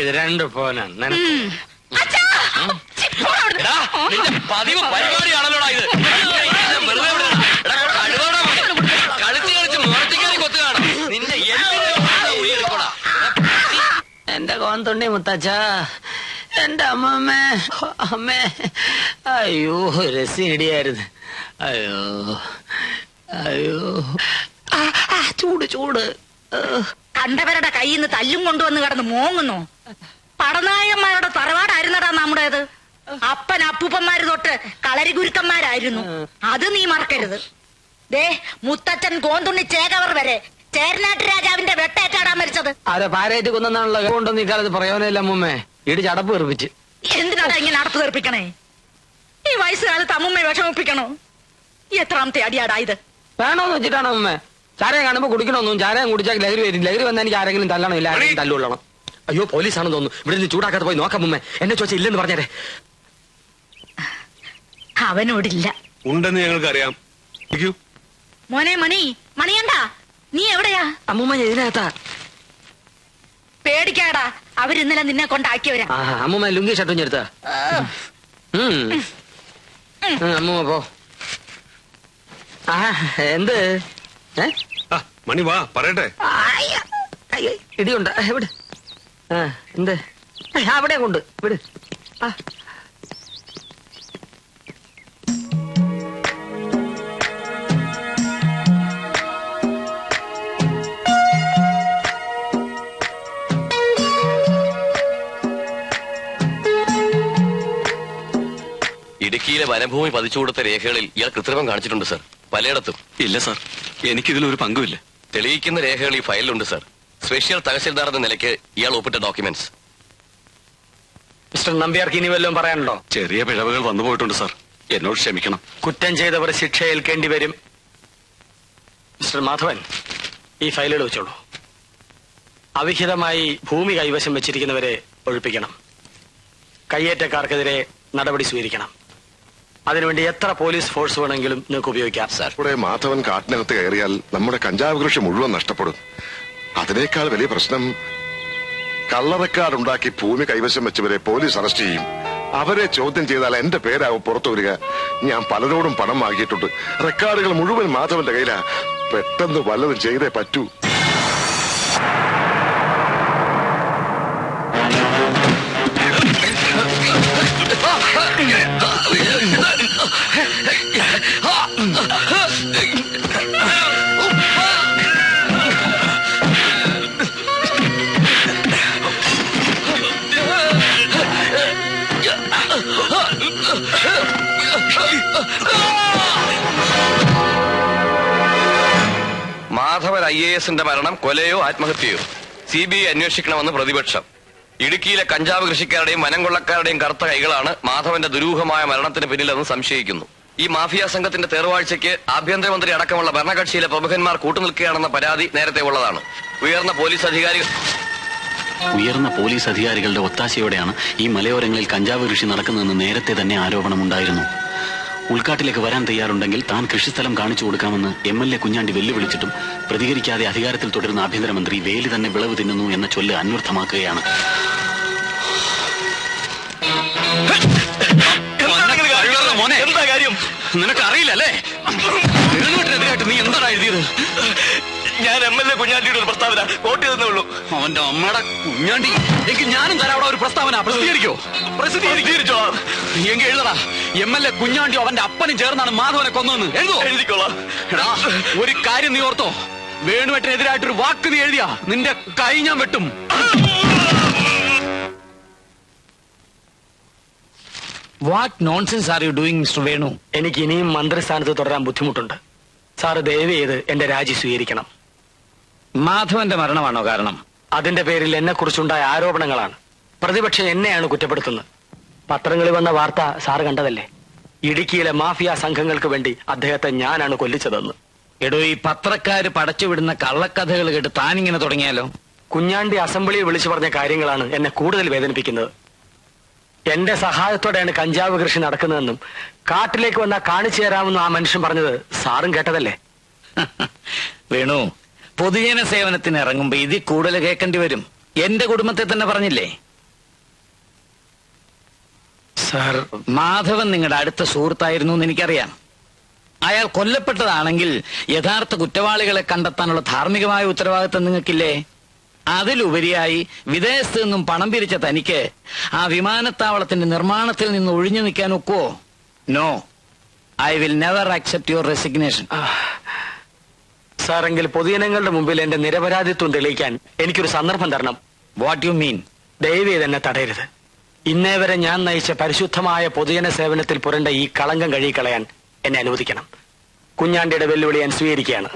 ഇത് രണ്ട് പോനാ പതിവ് പരിപാടിയാണല്ലോടാ ഇത്. കളിച്ച് കളിച്ച് മുറത്തിക്കാരി കൊത്തു കാണും. നിന്റെ എന്റെ കോന്തൊണ്ടി മുത്തച്ഛ, എന്റെ അമ്മമ്മേ, അമ്മേ, അയ്യോ രസിടിയായിരുന്നു. അയ്യോ അയ്യോ ചൂട് ചൂട്. കണ്ടവരുടെ കയ്യിൽ നിന്ന് തല്ലും കൊണ്ടുവന്ന് കിടന്ന് മോങ്ങുന്നു. പടനായകന്മാരുടെ തറവാടായിരുന്നടാ നമ്മുടേത്. അപ്പൻ അപ്പൂപ്പന്മാര് തൊട്ട് കളരി ഗുരുക്കന്മാരായിരുന്നു. അത് നീ മറക്കരുത്. ദേ, മുത്തച്ഛൻ കോന്തുണ്ണി ചേകവർ വരെ ചേരനാട്ട് രാജാവിന്റെ വെട്ടേറ്റാടാൻ മരിച്ചത്. ആരെ പാരേറ്റ് കൊന്നാണല്ലോ കൊണ്ടൊന്നും ഇക്കാലത്ത് പറയാനില്ല അമ്മൂമ്മേ. ഇടി ചടപ്പ് തെറിപ്പിച്ച്. എന്തിനാടാ ഇങ്ങനെ അടപ്പ് തെറിപ്പിക്കണേ? ഈ വയസ്സുകാലത്ത് അമ്മുമ്മയെ വിഷമിപ്പിക്കണോ? എത്രാമത്തെ അടിയാടാ ഇത്? വേണോന്ന് വെച്ചിട്ടാണ് അമ്മൂമ്മേ. ചാരയം കാണുമ്പോ കുടിക്കണമെന്നും ചാരയം കുടിച്ചാൽ ലഹരി വരും. ലഹരി വന്നാൽ എനിക്ക് ആരെങ്കിലും തല്ലണം, ഇല്ല ആരെങ്കിലും തല്ലുകൊള്ളണം. അയ്യോ പോലീസാണെന്ന് തോന്നുന്നു. ഇവിടെ നിന്ന് ചൂടാക്കാതെ പോയി നോക്കാം മുമ്മേ. എന്നെ ചോദിച്ചാൽ ഇല്ലെന്ന് പറഞ്ഞേരെ. അവനോടില്ല. ഉണ്ടെന്ന് ഞങ്ങൾക്ക് അറിയാം. മോനെ മണി, മണിയണ്ടാ, നീ എവിടെയാ? അമ്മൂമ്മ ഇതിനകത്താ. പേടിക്കാടാ, അവരിന്നലെ നിന്നെ കൊണ്ടാക്കിയവരാ. അമ്മൂമ്മ ലുങ്കി ഷർട്ടും ചെറുത്താ. അമ്മൂമ്മ പോ. എന്ത് മണി വാ പറയട്ടെ. ഇടിയുണ്ട്. എവിടെ? എന്ത്? അവിടെ കൊണ്ട് വിട്. ഇടുക്കിയിലെ വനഭൂമി പതിച്ചു കൊടുത്ത രേഖകളിൽ ഇയാൾ കൃത്രിമം കാണിച്ചിട്ടുണ്ട് സർ. പലയിടത്തും. ഇല്ല സാർ, എനിക്കിതിലൊരു പങ്കുമില്ല. തെളിയിക്കുന്ന രേഖകൾ ഈ ഫയലിലുണ്ട് സർ. സ്പെഷ്യൽ തഹസിൽദാർ എന്ന നിലയ്ക്ക് ഇയാൾ ഒപ്പിട്ട ഡോക്യുമെന്റ്സ്. മിസ്റ്റർ നമ്പ്യാർക്ക് ഇനി വല്ലതും പറയാനുണ്ടോ? ചെറിയ പിഴവുകൾ വന്നു പോയിട്ടുണ്ട് സാർ, എന്നോട് ക്ഷമിക്കണം. കുറ്റം ചെയ്തവർ ശിക്ഷ ഏൽക്കേണ്ടി വരും. മിസ്റ്റർ മാധവൻ, ഈ ഫയലുകൾ വെച്ചോളൂ. അവിഹിതമായി ഭൂമി കൈവശം വെച്ചിരിക്കുന്നവരെ ഒഴിപ്പിക്കണം. കയ്യേറ്റക്കാർക്കെതിരെ നടപടി സ്വീകരിക്കണം. അതിനുവേണ്ടി എത്ര പോലീസ് ഫോഴ്സ് വേണമെങ്കിലും നിങ്ങൾക്ക് ഉപയോഗിക്കാം. ഇവിടെ മാധവൻ കാട്ടിനകത്ത് കയറിയാൽ നമ്മുടെ കഞ്ചാവ് കൃഷി മുഴുവൻ നഷ്ടപ്പെടും. അതിനേക്കാൾ വലിയ പ്രശ്നം, കള്ളറക്കാടുണ്ടാക്കി ഭൂമി കൈവശം വെച്ചവരെ പോലീസ് അറസ്റ്റ് ചെയ്യും. അവരെ ചോദ്യം ചെയ്താൽ എന്റെ പേരാവും പുറത്തു വരിക. ഞാൻ പലരോടും പണം വാങ്ങിയിട്ടുണ്ട്. റെക്കോർഡുകൾ മുഴുവൻ മാധവന്റെ കയ്യിലാ. പെട്ടെന്ന് വല്ലതും ചെയ്തേ പറ്റൂ. മാധവൻ IASന്റെ മരണം കൊലയോ ആത്മഹത്യയോ CBI അന്വേഷിക്കണമെന്ന് പ്രതിപക്ഷം. ഇടുക്കിയിലെ കഞ്ചാവ് കൃഷിക്കാരുടെയും വനം കൊള്ളക്കാരുടെയും കറുത്ത കൈകളാണ് മാധവന്റെ ദുരൂഹമായ മരണത്തിന് പിന്നിലെന്ന് സംശയിക്കുന്നു. ഈ മാഫിയ സംഘത്തിന്റെ തേർവാഴ്ചയ്ക്ക് ആഭ്യന്തരമന്ത്രി അടക്കമുള്ള ഭരണകക്ഷിയിലെ പ്രമുഖന്മാർ കൂട്ടുനിൽക്കുകയാണെന്ന പരാതി നേരത്തെ ഉള്ളതാണ്. ഉയർന്ന പോലീസ് അധികാരികളുടെ ഒത്താശയോടെയാണ് ഈ മലയോരങ്ങളിൽ കഞ്ചാവ് കൃഷി നടക്കുന്നതെന്ന് നേരത്തെ തന്നെ ആരോപണമുണ്ടായിരുന്നു. ഉൾക്കാട്ടിലേക്ക് വരാൻ തയ്യാറുണ്ടെങ്കിൽ താൻ കൃഷിസ്ഥലം കാണിച്ചു കൊടുക്കാമെന്ന് MLA കുഞ്ഞാണ്ടി വെല്ലുവിളിച്ചിട്ടും പ്രതികരിക്കാതെ അധികാരത്തിൽ തുടരുന്ന ആഭ്യന്തരമന്ത്രി വേലി തന്നെ വിളവ് തിന്നുന്നു എന്ന ചൊല്ല് അന്വർത്ഥമാക്കുകയാണ്. എന്താ കാര്യം? നിനക്കറിയില്ലല്ലേ? എതിരായിട്ട് നീ എന്താണ് എഴുതിയത്? ഞാൻ MLA കുഞ്ഞാണ്ടിയുടെ ഒരു പ്രസ്താവന കോട്ട് ചെയ്തേ ഉള്ളൂ. അവന്റെ അമ്മയുടെ കുഞ്ഞാണ്ടി. എങ്കിൽ ഞാനും തരാം അവിടെ ഒരു പ്രസ്താവന. പ്രസിദ്ധീകരിച്ചോ? എങ്കിൽ എഴുതടാ, MLA കുഞ്ഞാണ്ടി അവന്റെ അപ്പനും ചേർന്നാണ് മാധവനെ കൊന്നതെന്ന് എഴുതിക്കോളാം. എടാ, ഒരു കാര്യം നീ ഓർത്തോ, വേണുവേട്ടനെതിരായിട്ടൊരു വാക്ക് നീ എഴുതിയാ നിന്റെ കൈ ഞാൻ വെട്ടും. What nonsense are you doing mister Venu? എനിക്ക് ഇനിയും മന്ത്രിസ്ഥാനത്ത് തുടരാൻ ബുദ്ധിമുട്ടുണ്ട്. സാറ് ദയവ് ചെയ്ത് എന്റെ രാജി സ്വീകരിക്കണം. മാധവന്റെ മരണമാണോ കാരണം? അതിന്റെ പേരിൽ എന്നെ കുറിച്ചുണ്ടായ ആരോപണങ്ങളാണ്. പ്രതിപക്ഷം എന്നെയാണ് കുറ്റപ്പെടുത്തുന്നത്. പത്രങ്ങളിൽ വന്ന വാർത്ത സാറ് കണ്ടതല്ലേ? ഇടുക്കിയിലെ മാഫിയ സംഘങ്ങൾക്ക് വേണ്ടി അദ്ദേഹത്തെ ഞാനാണ് കൊല്ലിച്ചതെന്ന്. എടോ, ഈ പത്രക്കാര് പടച്ചുവിടുന്ന കള്ളക്കഥകൾ കേട്ട് താനിങ്ങനെ തുടങ്ങിയാലോ? കുഞ്ഞാണ്ടി അസംബ്ലിയിൽ വിളിച്ചു പറഞ്ഞ കാര്യങ്ങളാണ് എന്നെ കൂടുതൽ വേദനിപ്പിക്കുന്നത്. എന്റെ സഹായത്തോടെയാണ് കഞ്ചാവ് കൃഷി നടക്കുന്നതെന്നും കാട്ടിലേക്ക് വന്നാൽ കാണിച്ചു തരാമെന്നും ആ മനുഷ്യൻ പറഞ്ഞത് സാറും കേട്ടതല്ലേ? വേണു, പൊതുജന സേവനത്തിന് ഇറങ്ങുമ്പോ ഇതിൽ കൂടുതൽ കേൾക്കേണ്ടി വരും. എന്റെ കുടുംബത്തെ തന്നെ പറഞ്ഞില്ലേ സാർ? മാധവൻ നിങ്ങളുടെ അടുത്ത സുഹൃത്തായിരുന്നു എന്ന് എനിക്കറിയാം. അയാൾ കൊല്ലപ്പെട്ടതാണെങ്കിൽ യഥാർത്ഥ കുറ്റവാളികളെ കണ്ടെത്താനുള്ള ധാർമ്മികമായ ഉത്തരവാദിത്തം നിങ്ങൾക്കില്ലേ? അതിലുപരിയായി വിദേശത്ത് നിന്നും പണം പിരിച്ച തനിക്ക് ആ വിമാനത്താവളത്തിന്റെ നിർമ്മാണത്തിൽ നിന്ന് ഒഴിഞ്ഞു നിൽക്കാൻ ഒക്കുവോ? No, I will never accept your resignation. സാറെങ്കിൽ പൊതുജനങ്ങളുടെ മുമ്പിൽ എന്റെ നിരപരാധിത്വം തെളിയിക്കാൻ എനിക്കൊരു സന്ദർഭം തരണം. What you mean? ദയവ് തന്നെ തടയരുത്. ഇന്നേ വരെ ഞാൻ നയിച്ച പരിശുദ്ധമായ പൊതുജന സേവനത്തിൽ പുരണ്ട ഈ കളങ്കം കഴുകിക്കളയാൻ എന്നെ അനുവദിക്കണം. കുഞ്ഞാണ്ടിയുടെ വെല്ലുവിളി ഞാൻ സ്വീകരിക്കുകയാണ്.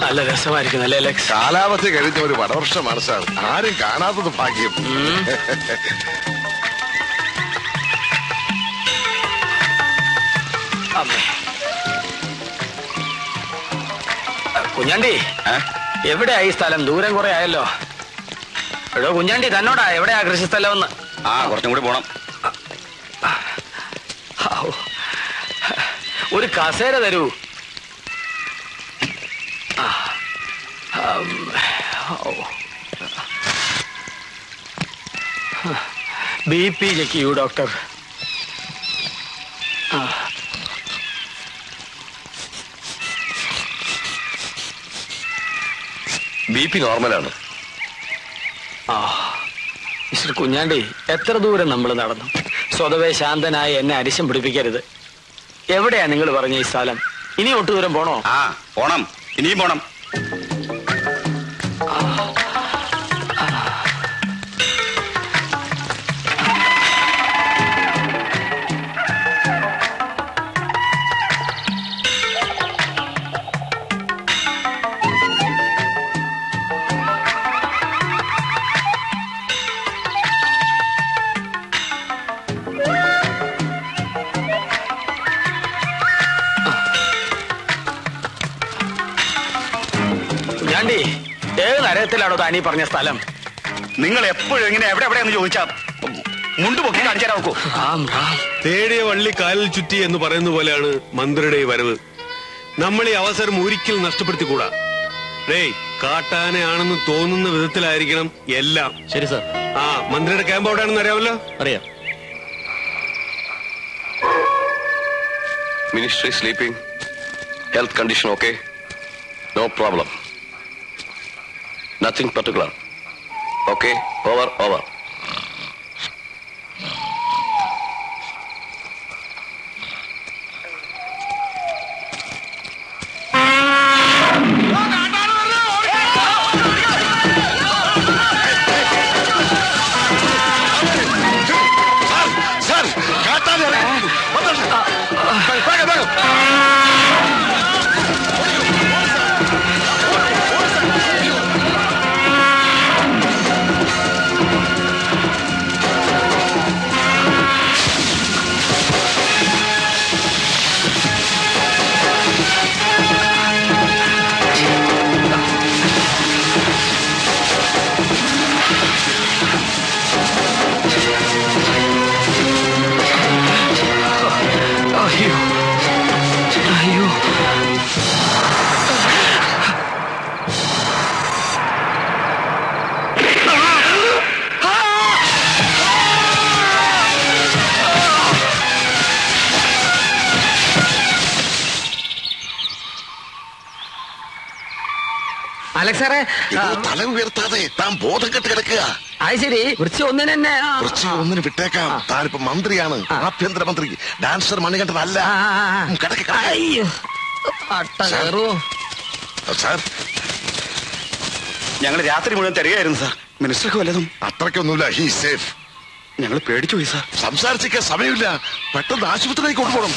നല്ല രസമായിരിക്കും അല്ലേ അലക്സ്? കാലാവധി കഴിഞ്ഞ ഒരു വടവർഷമാണ് സാർ. ആരും കാണാത്തത് ഭാഗ്യം. കുഞ്ഞാണ്ടി, എവിടെയായി സ്ഥലം? ദൂരം കുറെ ആയല്ലോ. എടോ കുഞ്ഞാണ്ടി തന്നോടാ എവിടെയാ കൃഷിസ്ഥലമെന്ന്? ആ കുറച്ചും കൂടി പോണം. ഒരു കസേര തരൂ. BP ചെക്ക് ചെയ്യൂ ഡോക്ടർ. BP നോർമലാണ്. മിസ്റ്റർ കുഞ്ഞാണ്ടി, എത്ര ദൂരം നമ്മൾ നടന്നു? സ്വതവേ ശാന്തനായി എന്നെ അരിശം പിടിപ്പിക്കരുത്. എവിടെയാ നിങ്ങൾ പറഞ്ഞ ഈ സ്ഥലം? ഇനി ഒട്ടു ദൂരം പോണോ? ആ പോണം, ഇനിയും പോണം. കുഞ്ഞാണ്ടി, ഏത് നരകത്തിലാണോ താനീ പറഞ്ഞ സ്ഥലം? നിങ്ങൾ എപ്പോഴും ഇങ്ങനെ എവിടെയാന്ന് ചോദിച്ചാ മുണ്ട് പൊക്കി കാണിച്ചു തരാൻ നോക്കൂ. തേടിയ വള്ളി കാലിൽ ചുറ്റി എന്ന് പറയുന്ന പോലെയാണ് മന്ത്രിയുടെ ഈ വരവ്. നമ്മൾ ഈ അവസരം ഒരിക്കലും നഷ്ടപ്പെടുത്തിക്കൂടാ. കാട്ടാനയാണെന്ന് തോന്നുന്ന വിധത്തിലായിരിക്കണം എല്ലാം. ശരി സാർ. ആ മന്ത്രിയുടെ ക്യാമ്പ് എവിടെയാണെന്ന് അറിയാമല്ലോ? അറിയാം. Ministry sleeping. Health condition okay? No problem. Nothing particular. Okay, over over. അലക്സാറേ, തല ഉയർത്താതെ താൻ ബോധം കെട്ട് കിടക്കുക. അത് ശരി. വൃശ്ചി ഒന്നിന് തന്നെ. വൃശ്ചി ഒന്നിന് വിട്ടേക്കാം. താനിപ്പോ മന്ത്രിയാണ്, ആഭ്യന്തരമന്ത്രി. ഡാൻസർ മണികണ്ഠനല്ല. സാർ, ഞങ്ങൾ രാത്രി മുഴുവൻ തരികയായിരുന്നു സാർ. മിനിസ്റ്റർക്ക് വല്ലതും? അത്രയ്ക്കൊന്നുമില്ല. He safe. ഞങ്ങൾ പേടിച്ചു പോയി സാർ. സംസാരിച്ചിരിക്കാൻ സമയമില്ല. പെട്ടെന്ന് ആശുപത്രിയിലേക്ക് കൊണ്ടുപോകണം.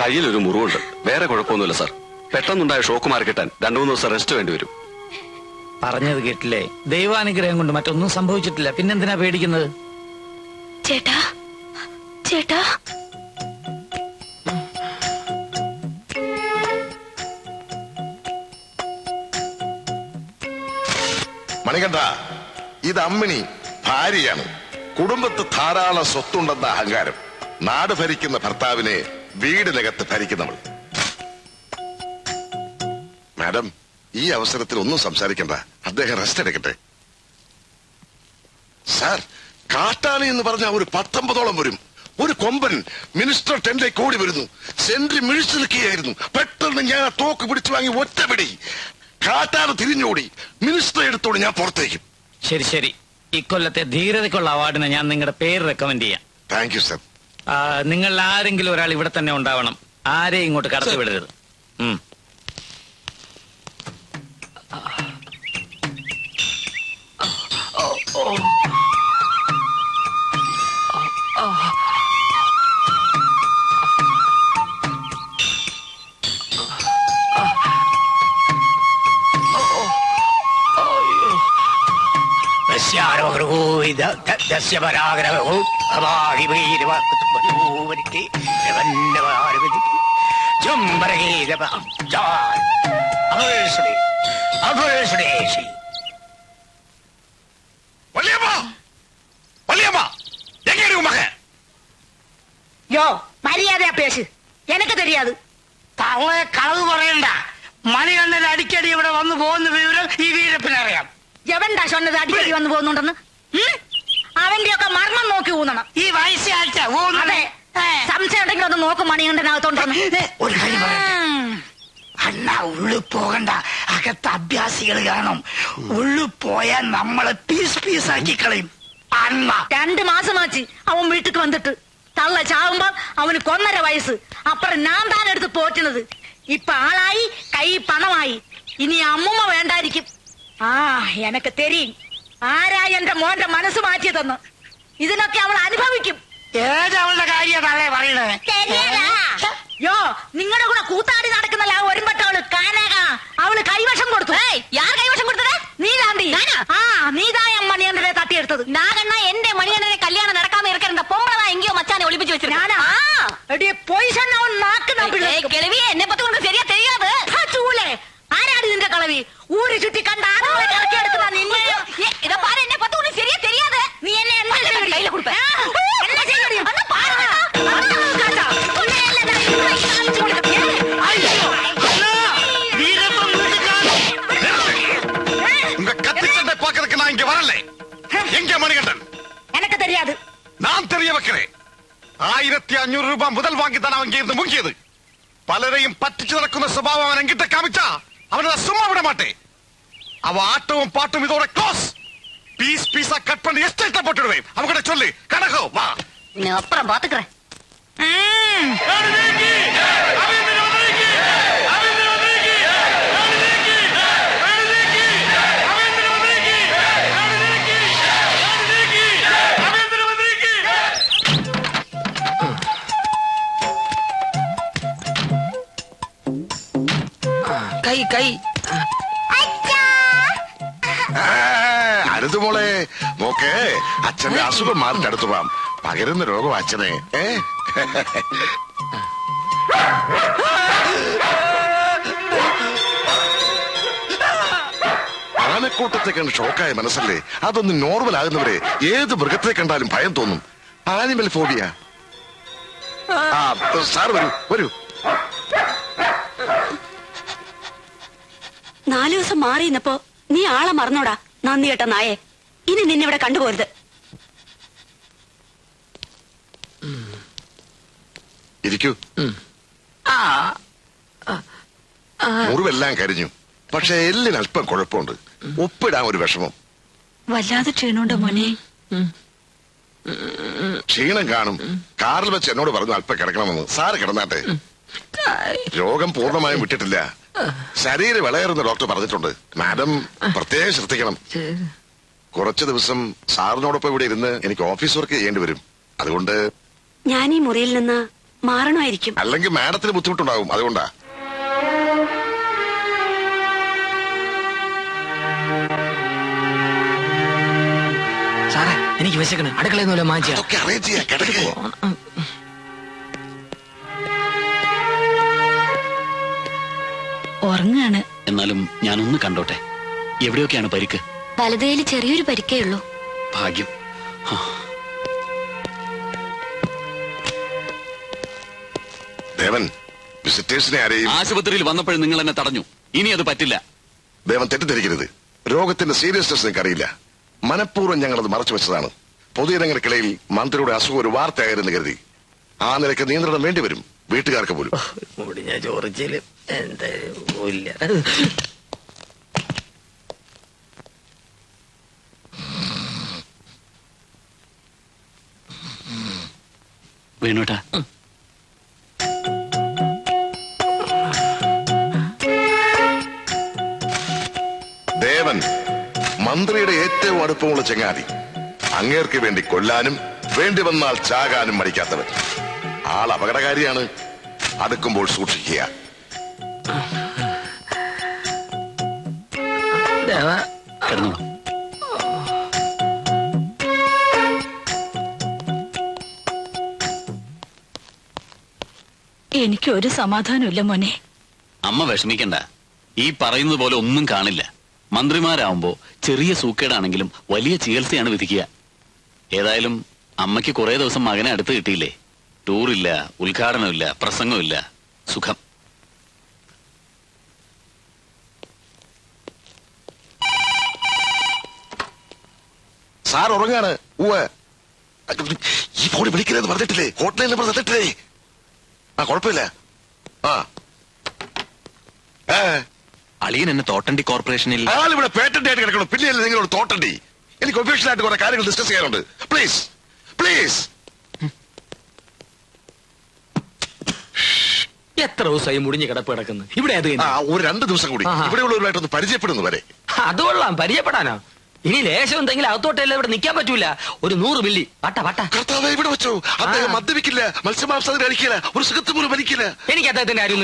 കയ്യിലൊരു മുറിവുണ്ട്. വേറെ കുഴപ്പമൊന്നുമില്ല സാർ. പെട്ടെന്നുണ്ടായ ഷോക്ക് മാറി കിട്ടാൻ 2-3 ദിവസം റെസ്റ്റ് വേണ്ടിവരും. പറഞ്ഞത് കേട്ടില്ലേ? ദൈവാനുഗ്രഹം കൊണ്ട് മറ്റൊന്നും സംഭവിച്ചിട്ടില്ല. പിന്നെന്തിനാ പേടിക്കുന്നത്? ചേട്ടാ, ചേട്ടാ, മണികണ്ഠ, ഇത് അമ്മിണി ഭാര്യയാണ്. കുടുംബത്ത് ധാരാളം സ്വത്തുണ്ടെന്ന അഹങ്കാരം. നാട് ഭരിക്കുന്ന ഭർത്താവിനെ വീടിനകത്ത് ഭരിക്കുന്നവൾ. മാഡം, ഈ അവസരത്തിൽ ഒന്നും സംസാരിക്കണ്ട. അദ്ദേഹം റെസ്റ്റ് എടുക്കട്ടെ. സാർ, കാട്ടാളി എന്ന് പറഞ്ഞാൽ ഒരു 19ഓളം വരും. ഒരു കൊമ്പൻ മിനിസ്റ്റർ ടെന്റിലേക്ക് ഓടി വരുന്നു. സെന്റി മിഴിച്ചു നിൽക്കുകയായിരുന്നു. പെട്ടെന്ന് ഞാൻ ആ തോക്ക് പിടിച്ചു വാങ്ങി ഒറ്റപിടി. കാട്ടാളി തിരിഞ്ഞോടി. മിനിസ്റ്റർ എടുത്തോടി ഞാൻ പുറത്തേക്കും. ശരി ശരി. ഇക്കൊല്ലത്തെ ധീരതയ്ക്കുള്ള അവാർഡിന് ഞാൻ നിങ്ങളുടെ പേര് റെക്കമെൻഡ് ചെയ്യാം. Thank you sir. നിങ്ങൾ ആരെങ്കിലും ഒരാൾ ഇവിടെ തന്നെ ഉണ്ടാവണം. ആരെയും ഇങ്ങോട്ട് കടത്തി വിടരുത്. ധർമ്മസ്യ പരാഗ്രഹോ യോ മര്യാദയാ പേശ് എനക്ക് தெரியாது തവളെ കളവ് പറയണ്ട മണികണ്ഠൻ അടിക്കടി ഇവിടെ വന്നു പോകുന്ന വിവരം ഈ വീരപ്പനറിയാം എവൻടാ சொன்னது അടിക്കടി വന്നു പോകുന്നുണ്ടെന്ന് അവന്റെ ഒക്കെ മർമ്മം നോക്കി ഊന്നണം ഈ വയസ്സാഴ്ച സംശയം ഉണ്ടെങ്കിൽ ഒന്ന് നോക്കും മണികണ്ഠനകത്തോണ്ടെന്ന് ഒരു കാര്യം പറയട്ടെ അണ്ണാ ഉള്ളു പോകണ്ട അകത്ത് അഭ്യാസികൾ കാണും ഉള്ളു പോയാൽ നമ്മളെ പീസാക്കി കളയും അണ്ണ 2 മാസമാச்சு അവൻ വീട്ടിക്ക് വന്നിട്ട് തള്ള ചാവുമ്പോ അവന് 1.5 വയസ്സ് അപ്പുറം ഞാൻ താൻ എടുത്ത് പോറ്റുന്നത് ഇപ്പൊ ആളായി കൈ പണമായി ഇനി അമ്മുമ്മ വേണ്ടായിരിക്കും ആ എനക്ക് തെരിയും ആരാ എന്റെ മോന്റെ മനസ്സ് മാറ്റിയതെന്ന് ഇതിനൊക്കെ അവൾ അനുഭവിക്കും ഏതവളുടെ കാര്യമാണ് പറയണേ യോ നിങ്ങളുടെ കൂടെ കൂത്താടി നടക്കുന്നല്ല ആ ഒരുമ്പട്ടവള് കാനക അവള് കൈവശം കൊടുത്തു യാർ കൈവശം കൊടുത്തത് നീ താണ്ടി ആ നീതായ മണിയണ്ണനെ തട്ടിയെടുത്തത് നാഗണ്ണ എന്റെ മണിയണ്ണനെ കല്യാണം നടക്കാതെ ഇറക്കണ്ട പൊമ്പളതാ എങ്കിയോ മച്ചാനെ ഒളിപ്പിച്ചു വെച്ചു ഞാനാ പോയി അവൻ നാക്കിനെ എന്നെ പറ്റി കൊണ്ട് ശരിയാ தெரியாது ചൂലേ ആരാടി നിന്റെ കളവി ഊര് ചുറ്റി കണ്ട ആളുകളെ ഇറക്കിയെടുത്തതാ നിന്നെ ഇതാ പാര എന്നെ പറ്റി കൊണ്ട് ശരിയാ தெரியாது നീ എന്നെ എന്താ കയ്യില കൊടുപ്പ എന്നാ ചെയ്യടി അന്ന് പാരുക எனக்கு தெரியாது நான் தெரிய வைக்கிறேன் 1500 ரூபாய் முதல் வாங்கித்தான் அவன் இருந்து முங்கியது பலரையும் பற்றிச்சு நடക്കുന്ന സ്വഭാവം അവൻ എങ്കിട്ട് കാമിച്ചാ അവനെ சும்மா விட மாட்டேன் அவ ஆட்டவும் பாட்டும் இதோட க்ளோஸ் பீஸா கட் பண்ணி எஸ்டேட்ல போட்டுடுவேன் அவங்கிட்ட சொல்லு கணக்கோ வா நான் அப்புறம் பாத்துக்கிறேன் കൈ അടുത്ത് മോളെ നോക്കേ അച്ഛന്റെ അസുഖം മാറിന്റെ അടുത്ത് പോവാം പകരുന്ന രോഗം അച്ഛനെ ആനക്കൂട്ടത്തെ കണ്ട് ഷോക്കായ മനസ്സല്ലേ അതൊന്ന് നോർമൽ ആകുന്നവരെ ഏത് മൃഗത്തെ കണ്ടാലും ഭയം തോന്നും ആനിമൽ ഫോബിയ ആ സാർ വരൂ 4 ദിവസം മാറി നിന്നപ്പോ നീ ആളെ മറന്നോടാ നന്ദി കേട്ട നായെ ഇനി നിന്നെ ഇവിടെ കണ്ടുപോരുത് ഇരിക്കൂ മുറിവെല്ലാം കരിഞ്ഞു പക്ഷെ എല്ലിന് അല്പം കുഴപ്പമുണ്ട് ഒപ്പിടാൻ ഒരു വിഷമം വല്ലാതെ ക്ഷീണുണ്ടോ മോനെ ക്ഷീണം കാണും കാറിൽ വെച്ച് എന്നോട് പറഞ്ഞു അല്പം കിടക്കണമെന്ന് സാറ് കിടന്നാട്ടെ രോഗം പൂർണ്ണമായും വിട്ടിട്ടില്ല ശരീരം വിളയേറുന്ന ഡോക്ടർ പറഞ്ഞിട്ടുണ്ട് മാഡം പ്രത്യേകം ശ്രദ്ധിക്കണം കുറച്ചു ദിവസം സാറിനോടൊപ്പം ഇവിടെ ഇരുന്ന് എനിക്ക് ഓഫീസ് വർക്ക് ചെയ്യേണ്ടി വരും അതുകൊണ്ട് ഞാൻ ഈ മുറിയിൽ നിന്ന് മാറണമായിരിക്കും അല്ലെങ്കിൽ മാഡത്തിന് ബുദ്ധിമുട്ടുണ്ടാകും അതുകൊണ്ടാ സാറേ എനിക്ക് വിശക്കണ് അടുക്കളയിൽ മാറ്റിയാ അതൊക്കെ അറേഞ്ച് ചെയ്യാം കിടക്കേ ഉറങ്ങാണ് എന്നാലും ഞാനൊന്ന് കണ്ടോട്ടെ എവിടെയൊക്കെയാണ് പരിക്ക് വലതയിൽ ചെറിയൊരു പരിക്കേ ഉള്ളൂ ഭാഗ്യം ദേവൻ വിസിറ്റേഴ്സിനെ ആരെയും ആശുപത്രിയിൽ വന്നപ്പോഴും നിങ്ങൾ എന്നെ തടഞ്ഞു ഇനി അത് പറ്റില്ല ദേവൻ തെറ്റിദ്ധരിക്കരുത് രോഗത്തിന്റെ സീരിയസ്നെസ് നിങ്ങൾക്ക് അറിയില്ല മനഃപൂർവ്വം ഞങ്ങളത് മറച്ചു വെച്ചതാണ് പൊതുജനങ്ങൾക്കിടയിൽ മന്ത്രിയുടെ അസുഖം ഒരു വാർത്തയായിരുന്നു കരുതി ആ നിലയ്ക്ക് നിയന്ത്രണം വേണ്ടിവരും വീട്ടുകാർക്ക് പോലും ഞാൻ ചോറിച്ചില് എന്താ വേണോട്ടാ ദേവൻ മന്ത്രിയുടെ ഏറ്റവും അടുപ്പമുള്ള ചങ്ങാതി അങ്ങേർക്ക് വേണ്ടി കൊല്ലാനും വേണ്ടി വന്നാൽ ചാകാനും മടിക്കാത്തവൻ ആൾ അപകടകാരിയാണ് അടുക്കുമ്പോൾ സൂക്ഷിക്കുക കിടന്നോ എനിക്കൊരു സമാധാനമില്ല മോനെ. അമ്മ വിഷമിക്കണ്ട. ഈ പറയുന്നത് പോലെ ഒന്നും കാണില്ല. മന്ത്രിമാരാവുമ്പോ ചെറിയ സൂക്കേടാണെങ്കിലും വലിയ ചികിത്സയാണ് വിധിക്കുക. ഏതായാലും അമ്മയ്ക്ക് കുറെ ദിവസം മകനെ അടുത്ത് കിട്ടിയില്ലേ. ടൂറില്ല, ഉദ്ഘാടനമില്ല, പ്രസംഗമില്ല, സുഖം. സാർ ഉറങ്ങാണ്. ഈ ഫോണിൽ വിളിക്കരുത് പറഞ്ഞിട്ടില്ലേ? ഹോട്ട്ലൈൻ നമ്പർ തന്നിട്ടില്ലേ? ആ കുഴപ്പമില്ല. ആ അളിയൻ എന്നെ തോട്ടണ്ടി കോർപ്പറേഷനിൽ ആളിവിടെ പേറ്റന്റ് ആയിട്ട് കിടക്കണം. പിന്നെയല്ലേ നിങ്ങളോട് തോട്ടണ്ടി? എനിക്ക് ഒഫീഷ്യൽ ആയിട്ട് കുറെ കാര്യങ്ങൾ ഡിസ്കസ് ചെയ്യാനുണ്ട്. Please please. എത്ര ദിവസമായി മുടിഞ്ഞ് കിടപ്പ് കിടക്കുന്നു ഇവിടെ? ഒരു 2 ദിവസം കൂടി ഇവിടെ ഉള്ളവരുമായിട്ടൊന്ന് പരിചയപ്പെടുന്നു വരെ. അത് കൊള്ളാം, പരിചയപ്പെടാനോ? ഇനി ലേശം എന്തെങ്കിലും അകത്തോട്ടല്ല ഇവിടെ നിൽക്കാൻ പറ്റൂല. ഒരു 100 മില്ലി കർത്താവേ ഇവിടെ വെച്ചോ. അദ്ദേഹം മദ്യപിക്കില്ല, മത്സ്യമാംസം കഴിക്കില്ല, ഒരു സുഖത്ത് പോലും വലിക്കില്ല. എനിക്ക് അദ്ദേഹത്തിന്റെ കാര്യം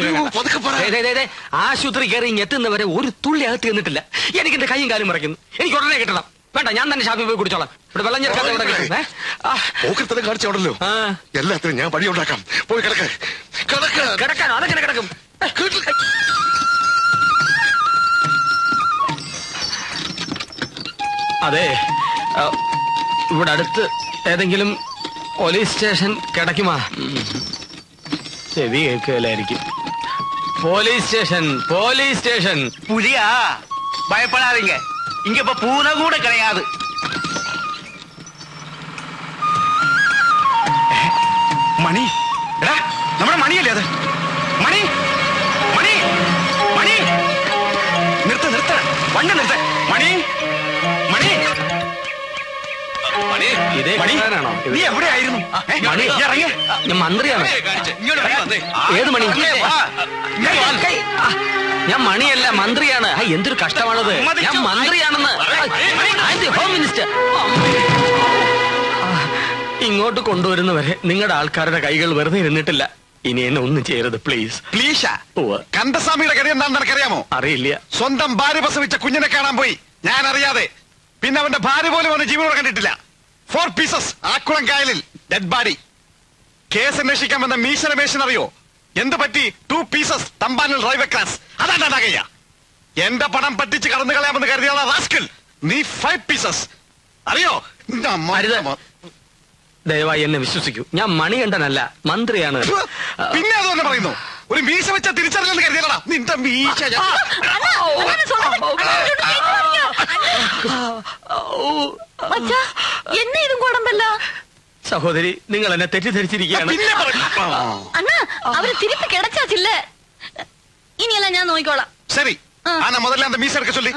ആശുപത്രി കയറി എത്തുന്നവരെ ഒരു തുള്ളി അകത്ത് ചെന്നിട്ടില്ല. എനിക്ക് എന്റെ കൈയും കാലും മറക്കുന്നു. എനിക്ക് ഉടനെ കിട്ടണം. വേണ്ട, ഞാൻ തന്നെ ഷാപ്പിൽ പോയി കുടിച്ചോളാം. ഇവിടെ വെള്ളം ചേർക്കാതെ കാണിച്ചോടല്ലോ. എല്ലാത്തിനും ഞാൻ വഴി ഉണ്ടാക്കാം. പോയി കിടക്കാനോ? അതെങ്ങനെ കിടക്കും? അതെ, ഇവിടെ അടുത്ത് ഏതെങ്കിലും പോലീസ് സ്റ്റേഷൻ കിടക്കുമാ? ചെവി കേൾക്കുകയില്ലായിരിക്കും. Police station പുലിയാ, ഭയപ്പെടാതിങ്ക. ഇങ്ങ ഇപ്പൊ പൂന കൂടെ കിടയാത്. മണി, എടാ നമ്മുടെ മണിയല്ലേ അത്? മണി മണി മണി, നിർത്ത വണ്ടി നിർത്ത. മണി മണി ഇതേ മണിയാണോ? നീ എവിടെയായിരുന്നു? മണി ഇറങ്ങി. ഞാൻ മന്ത്രിയാണ്. ഏത് മണി? ഞാൻ മണിയല്ല, മന്ത്രിയാണ്. എന്തൊരു കഷ്ടമാണത്. ഞാൻ മന്ത്രിയാണെന്ന്. Home minister. ഇങ്ങോട്ട് കൊണ്ടുവരുന്നവരെ നിങ്ങളുടെ ആൾക്കാരുടെ കൈകൾ വെറുതെ ഇരുന്നിട്ടില്ല. ഇനി എന്നെ ഒന്നും ചെയ്യരുത് പ്ലീസ്. പ്ലീഷാ? കണ്ടസ്വാമിയുടെ കാര്യം എന്താണെന്ന് നിനക്കറിയാമോ? അറിയില്ല. സ്വന്തം ഭാര്യ പ്രസവിച്ച കുഞ്ഞിനെ കാണാൻ പോയി, ഞാൻ അറിയാതെ. പിന്നെ അവന്റെ ഭാര്യ പോലും അവന്റെ ജീവനോട് കണ്ടിട്ടില്ല. 4 പീസസ് ആക്കുളം കായലിൽ ഡെഡ് ബോഡി. കേസ് അന്വേഷിക്കാൻ വന്ന മീശ രമേശൻ അറിയോ എന്ത് പറ്റി? 2 പീസസ് തമ്പാനിൽ റൈവേ ക്രാസ്. അതാണ്ടാകയ്യ. എന്റെ പണം പറ്റിച്ച് കടന്നു കളയാമെന്ന് കരുതിയാണ് റാസ്കൽ. നീ 5 പീസസ് അറിയോ? ദയവായി എന്നെ വിശ്വസിക്കൂ. ഞാൻ മണികണ്ഠനല്ല, മന്ത്രിയാണ്. പിന്നെ അത് തന്നെ പറയുന്നു. ഒരു മീശ വെച്ച തിരിച്ചറിഞ്ഞെന്ന് കരുതിയല്ലടാ നിന്റെ മീശ. എന്നെ ഇതും കുടമ്പല്ല. സഹോദരി, നിങ്ങൾ എന്നെ തെറ്റിദ്ധരിച്ചിരിക്കുകയാണ്. അവര് തിരിപ്പ് കിടച്ചാച്ചില്ല. ഇനിയല്ല ഞാൻ നോക്കിക്കോളാം. ശരി, ആന മുതലേ അന്ത മീശ എടുക്ക ചൊല്ലി.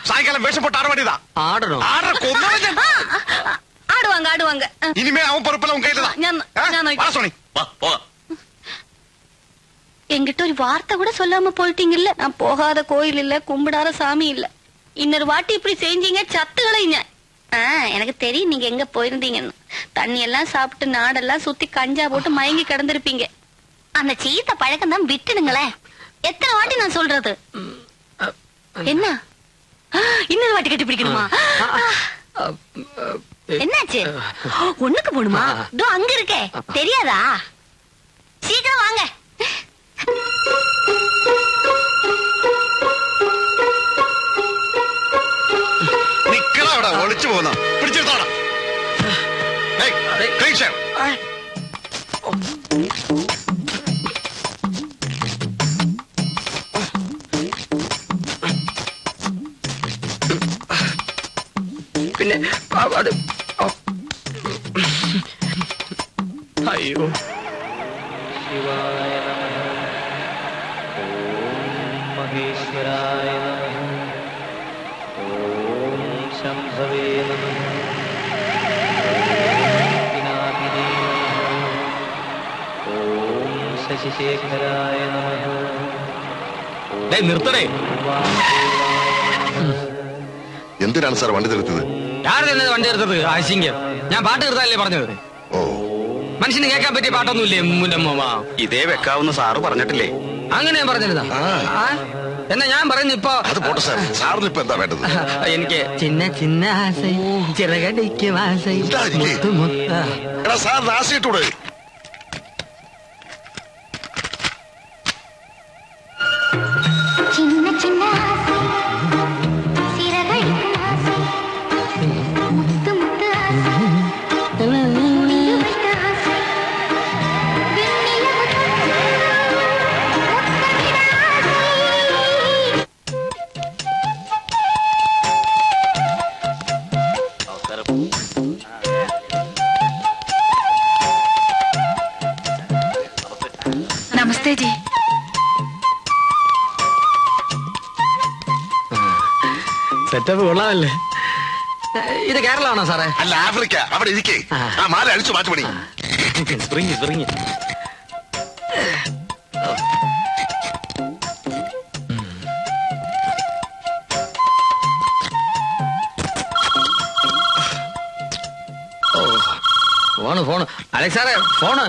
സായങ്കാലം വേഷം പോട്ട് ആടുവാടിയതാ. ആടണോ? ആടുവാങ്ക. ഇനിമേ അവൻ പൊറപ്പല്ല ഉൻ കയ്യിലതാ. സോണി என்கிட்ட ஒரு வார்த்தை கூட சொல்லாம போயிட்டீங்கல்ல. நான் போகாத கோயில் இல்ல, கும்பிடாத சாமி இல்ல. இன்னொரு வாட்டி இப்படி செஞ்சீங்க சத்துக்களைங்க. எனக்கு தெரியும் நீங்க எங்க போயிருந்தீங்கன்னு. தண்ணி எல்லாம் சாப்பிட்டு நாடெல்லாம் சுத்தி கஞ்சா போட்டு மயங்கி கிடந்திருப்பீங்க. அந்த சீத்த பழக்கம் தான் விட்டுடுங்களேன். எத்தனை வாட்டி நான் சொல்றது? என்ன இன்னொரு வாட்டி கட்டி பிடிக்கணுமா? என்னாச்சு? ஒண்ணுக்கு போடுமா? இதோ அங்க இருக்கே, தெரியாதா? சீக்கிரம் வாங்க. നിക്കടാ, ഒളിച്ചു പോന്ന പിടിച്ചെടുത്തോടാ. പിന്നെ അത് അയ്യോ. മഹേശ്വരായ നമഃ. ഓം ശംഭവേ നമഃ. ഓം പിനാകിനേ നമഃ. ഓം ശശിശേഖരായ നമഃ. നിർത്തണേ. എന്തിനാണ് സാർ വണ്ടി നിർത്തിയത്? ഞാനെന്നെ വണ്ടി നിർത്തത് ആശിങ്കം. ഞാൻ പാട്ട് നിർത്താനല്ലേ പറഞ്ഞത്? മനുഷ്യന് കേൾക്കാൻ പറ്റിയ പാട്ടൊന്നുമില്ലേ? ഇതേ വെക്കാവുന്ന സാറ് പറഞ്ഞിട്ടില്ലേ? അങ്ങനെ ഞാൻ പറഞ്ഞിരുന്നാ? എന്നാ ഞാൻ പറയുന്നു ഇപ്പൊ. അത് പോട്ടെ സാർ, സാറിന് ഇപ്പൊ എന്താ വേണ്ടത്? എനിക്ക് ചിന്ന ചിന്ന ആസൈ ചിറകടിക്കും ആസൈ മുത്തു മുത്ത. സാറിന് ആശയിട്ടൂടെ? സെറ്റപ്പ് കൊള്ളാമല്ലേ? ഇത് കേരളമാണോ സാറേ? അല്ല, ആഫ്രിക്ക. അവിടെ ഇരിക്കേ. ആ മാല അടിച്ചു മാറ്റുപണി. Spring spring. ഫോണ് അലക്സ് സാറേ, ഫോണ്.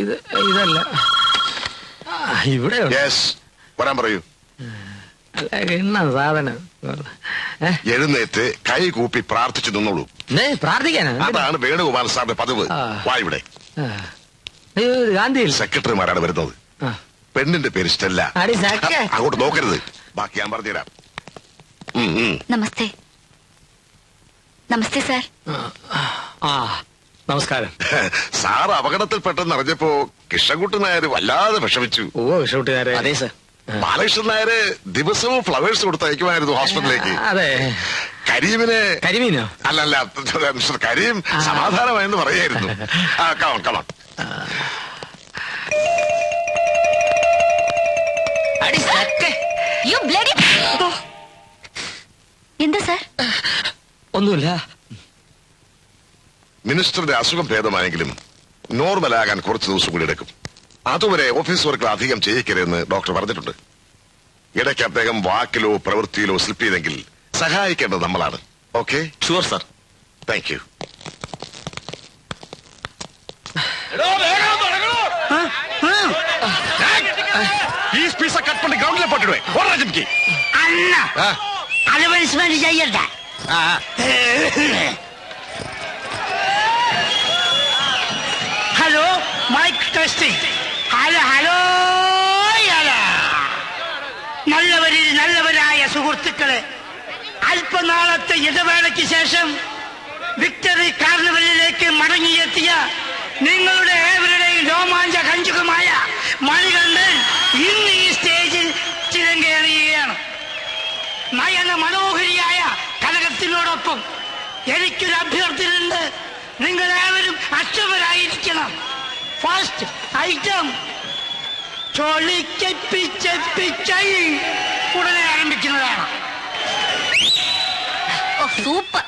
ഇതല്ല, ഇവിടെ വരാൻ പറയൂ. എന്നാ സാധനം? എഴുന്നേറ്റ് കൈ കൂപ്പി പ്രാർത്ഥിച്ചു നിന്നോളൂ. പ്രാർത്ഥിക്കാനാ? അതാണ് വേണുഗോപാൽ സാറിന്റെ പതിവ്. വാ ഇവിടെ. ഗാന്ധിയിൽ സെക്രട്ടറിമാരാണ് വരുന്നത്. പെണ്ണിന്റെ പേര് സ്റ്റെല്ല. അങ്ങോട്ട് നോക്കരുത്. ബാക്കി ഞാൻ പറഞ്ഞുതരാം. നമസ്തേ. നമസ്തേ സാർ. നമസ്കാരം. സാർ അപകടത്തിൽപ്പെട്ടെന്ന് അറിഞ്ഞപ്പോ കൃഷ്ണൻകുട്ടി നായർ വല്ലാതെ വിഷമിച്ചു. ഓ, കൃഷ്ണൻകുട്ടി നായർ. അതെ സാർ. ബാലകൃഷ്ണൻ നായര് ദിവസവും ഫ്ലവേഴ്സ് കൊടുത്തയക്കുമായിരുന്നു ഹോസ്പിറ്റലിലേക്ക്. അതെ. കരിമീനോ? അല്ലല്ല, മിസ്റ്റർ കരീം സമാധാനമായെന്ന് പറയായിരുന്നു. Come on come on. എന്താ സാർ? ഒന്നുമില്ല. മിനിസ്റ്ററുടെ അസുഖം ഭേദമായെങ്കിലും നോർമലാകാൻ കുറച്ച് ദിവസം കൂടി എടുക്കും. അതുവരെ ഓഫീസ് വർക്കുകൾ അധികം ചെയ്യിക്കരുതെന്ന് ഡോക്ടർ പറഞ്ഞിട്ടുണ്ട്. ഇടയ്ക്ക് അദ്ദേഹം വാക്കിലോ പ്രവൃത്തിയിലോ സ്ലിപ്പ് ചെയ്തെങ്കിൽ സഹായിക്കേണ്ടത് നമ്മളാണ്. Okay? Sure sir. Thank you. Cut பண்ணி கிரவுண்ட்ல போட்டுடுவேன். ஓடுறா ஜிம்கி. அண்ணா அது பனிஷ்மெண்ட் செய்யறதா? Hello, mic testing. Hello hello. നല്ലവരായ സുഹൃത്തുക്കളെ, അല്പനാളത്തെ ഇടവേളയ്ക്ക് ശേഷം വിക്ടറി കാർണിവലിലേക്ക് മടങ്ങിയെത്തിയ നിങ്ങളുടെ ഏവരുടെയും രോമാഞ്ച കഞ്ചുകമായ മണികണ്ഠൻ ഇന്ന് ഈ സ്റ്റേജിൽ ചിരങ്കേറിയുകയാണ്. നയന മനോഹരിയായ കനകത്തിനോടൊപ്പം എനിക്കൊരു അഭ്യർത്ഥനയുണ്ട്. നിങ്ങളേവരും അക്ഷമരായിരിക്കണം. ഫസ്റ്റ് ഐറ്റം ചൊളിക്കപ്പിച്ചപ്പിച്ചൈ ഉടനെ ആരംഭിക്കുന്നതാണ്. സൂപ്പർ.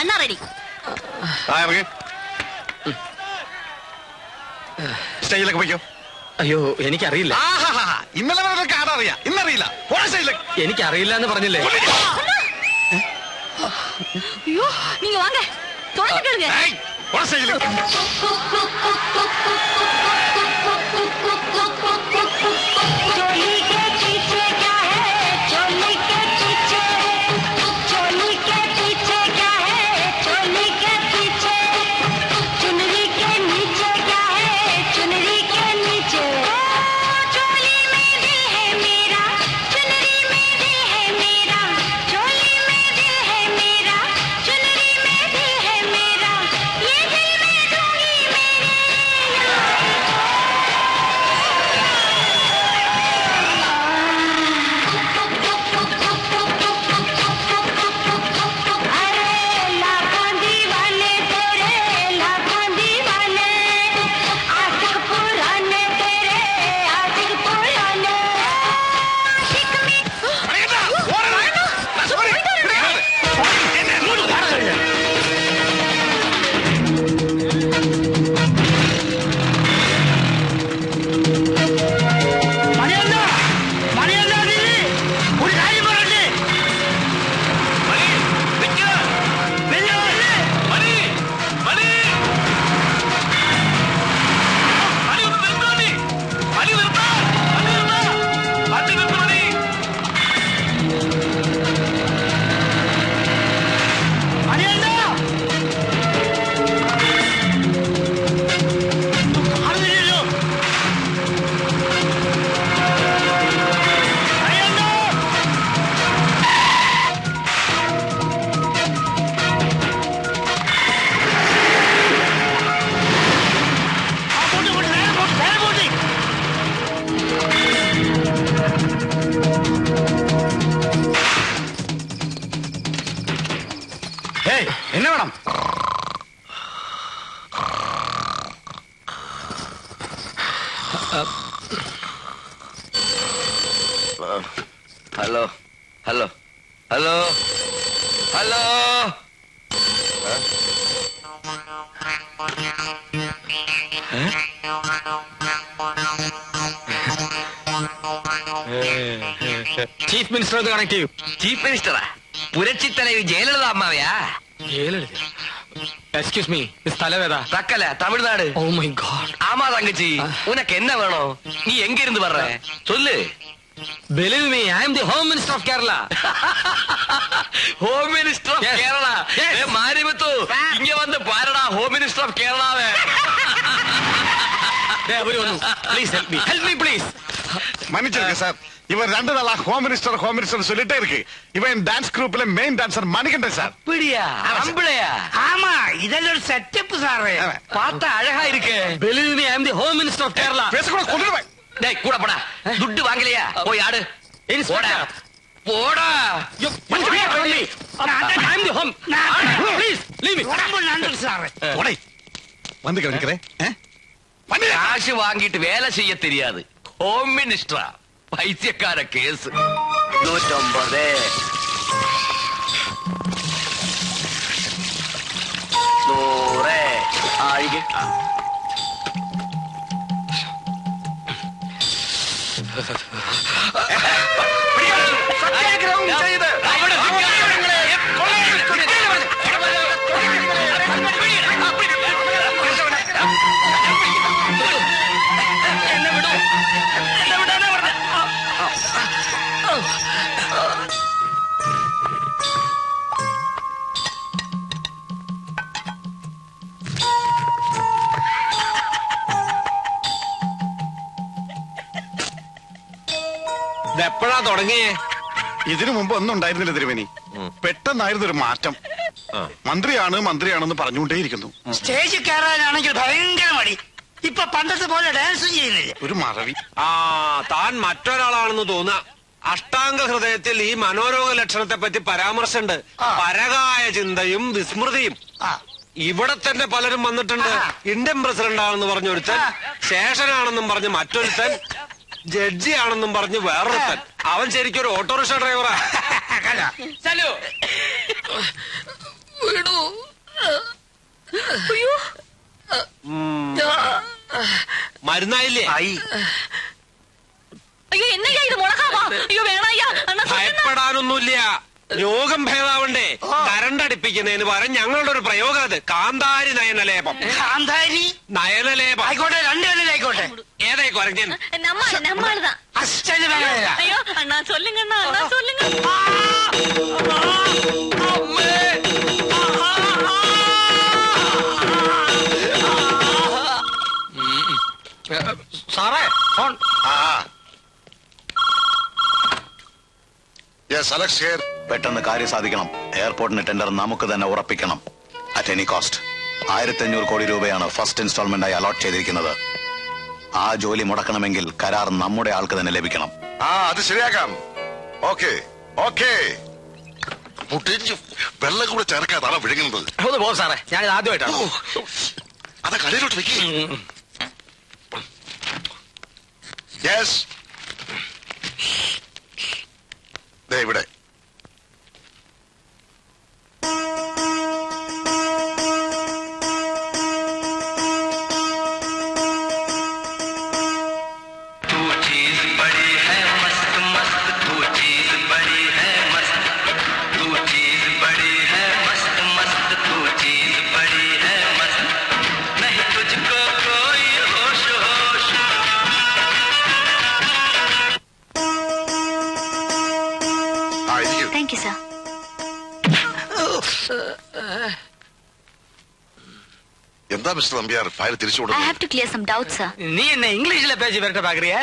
അണ്ണാ റെഡി. സ്റ്റേജിലേക്ക് പോയിക്കോ. അയ്യോ, എനിക്കറിയില്ല. ഇന്നലെ വരെ ആടറിയാം, ഇന്നറിയില്ല. എനിക്കറിയില്ല എന്ന് പറഞ്ഞില്ലേ? അയ്യോ, നീங்க வாங்க. தொடர்ந்துங்க. என்ன வேணும்? Hello hello hello hello chief minister ഒന്ന് കണക്ട് ചെയ്യൂ. ചീഫ് മിനിസ്റ്ററാ? പുരച്ചിത്തലയിൽ ജയലളിത അമ്മാവയാ? എക്സ്ക്യൂസ് മീ, സ്ഥലവേദ? Thakkala, Tamil Nadu. Oh my god. ஆமா தங்கச்சி, உனக்கு என்ன வேணும்? நீ எங்க இருந்து வர்ற சொல்லு. Believe me, I am the Home Minister of Kerala. Home minister of Kerala? Marimuthu, இங்க வந்து பாருடா ஹோம் மினிஸ்டர் ஆஃப் கேரளாவே. Please help me. Help me, please. மன்னிச்சிருக்க சார், இவன் 2 நாளா ஹோம் மினிஸ்டர் சொல்லிட்டே இருக்கு. இவன் டான்ஸ் குரூப்ல மெயின் டான்சர் மணிகண்டன் சார். அப்படியா? அம்பளையா? ஆமா, இதெல்லாம் ஒரு செட்டப் சார். பார்த்தா அழகா இருக்கு. Believe me, I am the Home Minister of Kerala. பேசக்கூட கொண்டுடுவேன். டேய் கூட போடா. துட்டு வாங்கலையா? போய் ஆடு. போடா போடா. I am the Home. Please leave me. ரொம்ப நன்றி சார். உடை வந்து கவனிக்கிறேன். காசு வாங்கிட்டு வேலை செய்ய தெரியாது. ஹோம் மினிஸ்டரா? பைத்தியக்கார கேஸ். 150 100 ആയിരം. സത്യാഗ്രഹം ചെയ്ത് എപ്പോഴാ തുടങ്ങിയേ? ഇതിനു മുമ്പ് ഒന്നും ഉണ്ടായിരുന്നില്ല തിരുമേനി. പെട്ടെന്നായിരുന്നു ഒരു മാറ്റം. മന്ത്രിയാണെന്ന് പറഞ്ഞുകൊണ്ടേയിരിക്കുന്നു. സ്റ്റേജിൽ കയറാനാണെങ്കിൽ ഭയങ്കര മടി. ഇപ്പൊ പണ്ടത്തെ പോലെ ഡാൻസും ചെയ്യുന്നില്ല. ഒരു മറവി. താൻ മറ്റൊരാളാണെന്ന് തോന്നുക. അഷ്ടാംഗ ഹൃദയത്തിൽ ഈ മനോരോഗ ലക്ഷണത്തെ പറ്റി പരാമർശമുണ്ട്. പരകായ ചിന്തയും വിസ്മൃതിയും. ഇവിടെ തന്നെ പലരും വന്നിട്ടുണ്ട്. ഇന്ത്യൻ പ്രസിഡന്റ് ആണെന്ന് പറഞ്ഞൊരുത്തൻ, ശേഷനാണെന്നും പറഞ്ഞ് മറ്റൊരുത്തൻ, ജഡ്ജിയാണെന്നും പറഞ്ഞ് വേറൊരുത്തൻ. അവൻ ശരിക്കും ഒരു ഓട്ടോറിക്ഷ ഡ്രൈവറാ. മരുന്നായില്ലേ? അയ്യോ എന്നയ്യാ ഇത് മുളകാവാ? അയ്യോ വേണയ്യാ. ഭയപ്പെടാനൊന്നുമില്ല. രോഗം ഭേദാവണ്ടേ? കരണ്ടടിപ്പിക്കുന്നതിന് പകരം ഞങ്ങളുടെ ഒരു പ്രയോഗം അത്. കാന്താരി നയനലേപം. കാന്താരി നയനലേപം ആയിക്കോട്ടെ, 2 ആയിക്കോട്ടെ. ഏതായി കുരങ്ങൻ? நம்மளுதான். അച്ഛന് വേണമില്ല. ஐயோ அண்ணா சொல்லுங்க அண்ணா, அண்ணா சொல்லுங்க. സാറേ ഫോൺ. പെട്ടെന്ന് കാര്യം സാധിക്കണം. എയർപോർട്ടിന് ടെൻഡർ നമുക്ക് തന്നെ ഉറപ്പിക്കണം. At any cost. 1500 കോടി രൂപയാണ് ഫസ്റ്റ് ഇൻസ്റ്റാൾമെന്റായി അലോട്ട് ചെയ്തിരിക്കുന്നത്. ആ ജോലി മുടക്കണമെങ്കിൽ കരാർ നമ്മുടെ ആൾക്ക് തന്നെ ലഭിക്കണം. അത് ശരിയാക്കാം. Okay okay. വെള്ളം കൂടെ ചേർക്കാതാണ് വിഴുങ്ങുന്നത്. ഒന്ന് പോ സാറേ, ഞാനിത് ആദ്യമായിട്ടാണ്. അതാ കടയിലോട്ട് വെക്കേ. യെസ്, ഇവിടെ. Thank you sir. എന്താ മിസ്റ്റർ നമ്പ്യാർ ഫയൽ തിരിച്ചു I have to clear some doubts, sir. നീ എന്നെ ഇംഗ്ലീഷിലെ പേജ് വരട്ടെ പാക്രിയേ.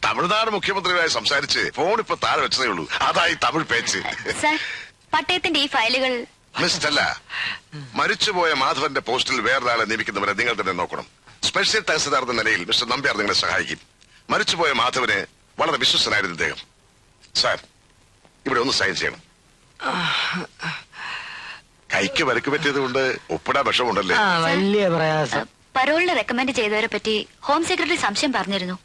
തമിഴ്നാട് മുഖ്യമന്ത്രിയുമായി സംസാരിച്ച് ഫോൺ ഇപ്പൊ താഴെ വെച്ചതേ ഉള്ളൂ. അതായി തമിഴ് പേച്ച്. സർ, പട്ടയത്തിന്റെ ഈ ഫയലുകൾ. മിസ്റ്റല്ല, മരിച്ചുപോയ മാധവന്റെ പോസ്റ്റിൽ വേറൊരാളെ നിയമിക്കുന്നവരെ നിങ്ങൾ തന്നെ നോക്കണം. സ്പെഷ്യൽ തഹസിൽദാർ എന്ന നിലയിൽ മിസ്റ്റർ നമ്പ്യാർ നിങ്ങളെ സഹായിക്കും. മരിച്ചുപോയ മാധവന് വളരെ വിശ്വസ്തനായിരുന്നു ഇദ്ദേഹം. സാർ, ഇവിടെ ഒന്ന് സൈൻ ചെയ്യണം. കൈക്ക് വരക്ക് പറ്റിയത് കൊണ്ട് ഒപ്പിടാൻ വിഷമുണ്ടല്ലേ? വലിയ പ്രയാസം. പരോളിന് റെക്കമെൻഡ് ചെയ്തവരെ പറ്റി ഹോം സെക്രട്ടറി സംശയം പറഞ്ഞിരുന്നു.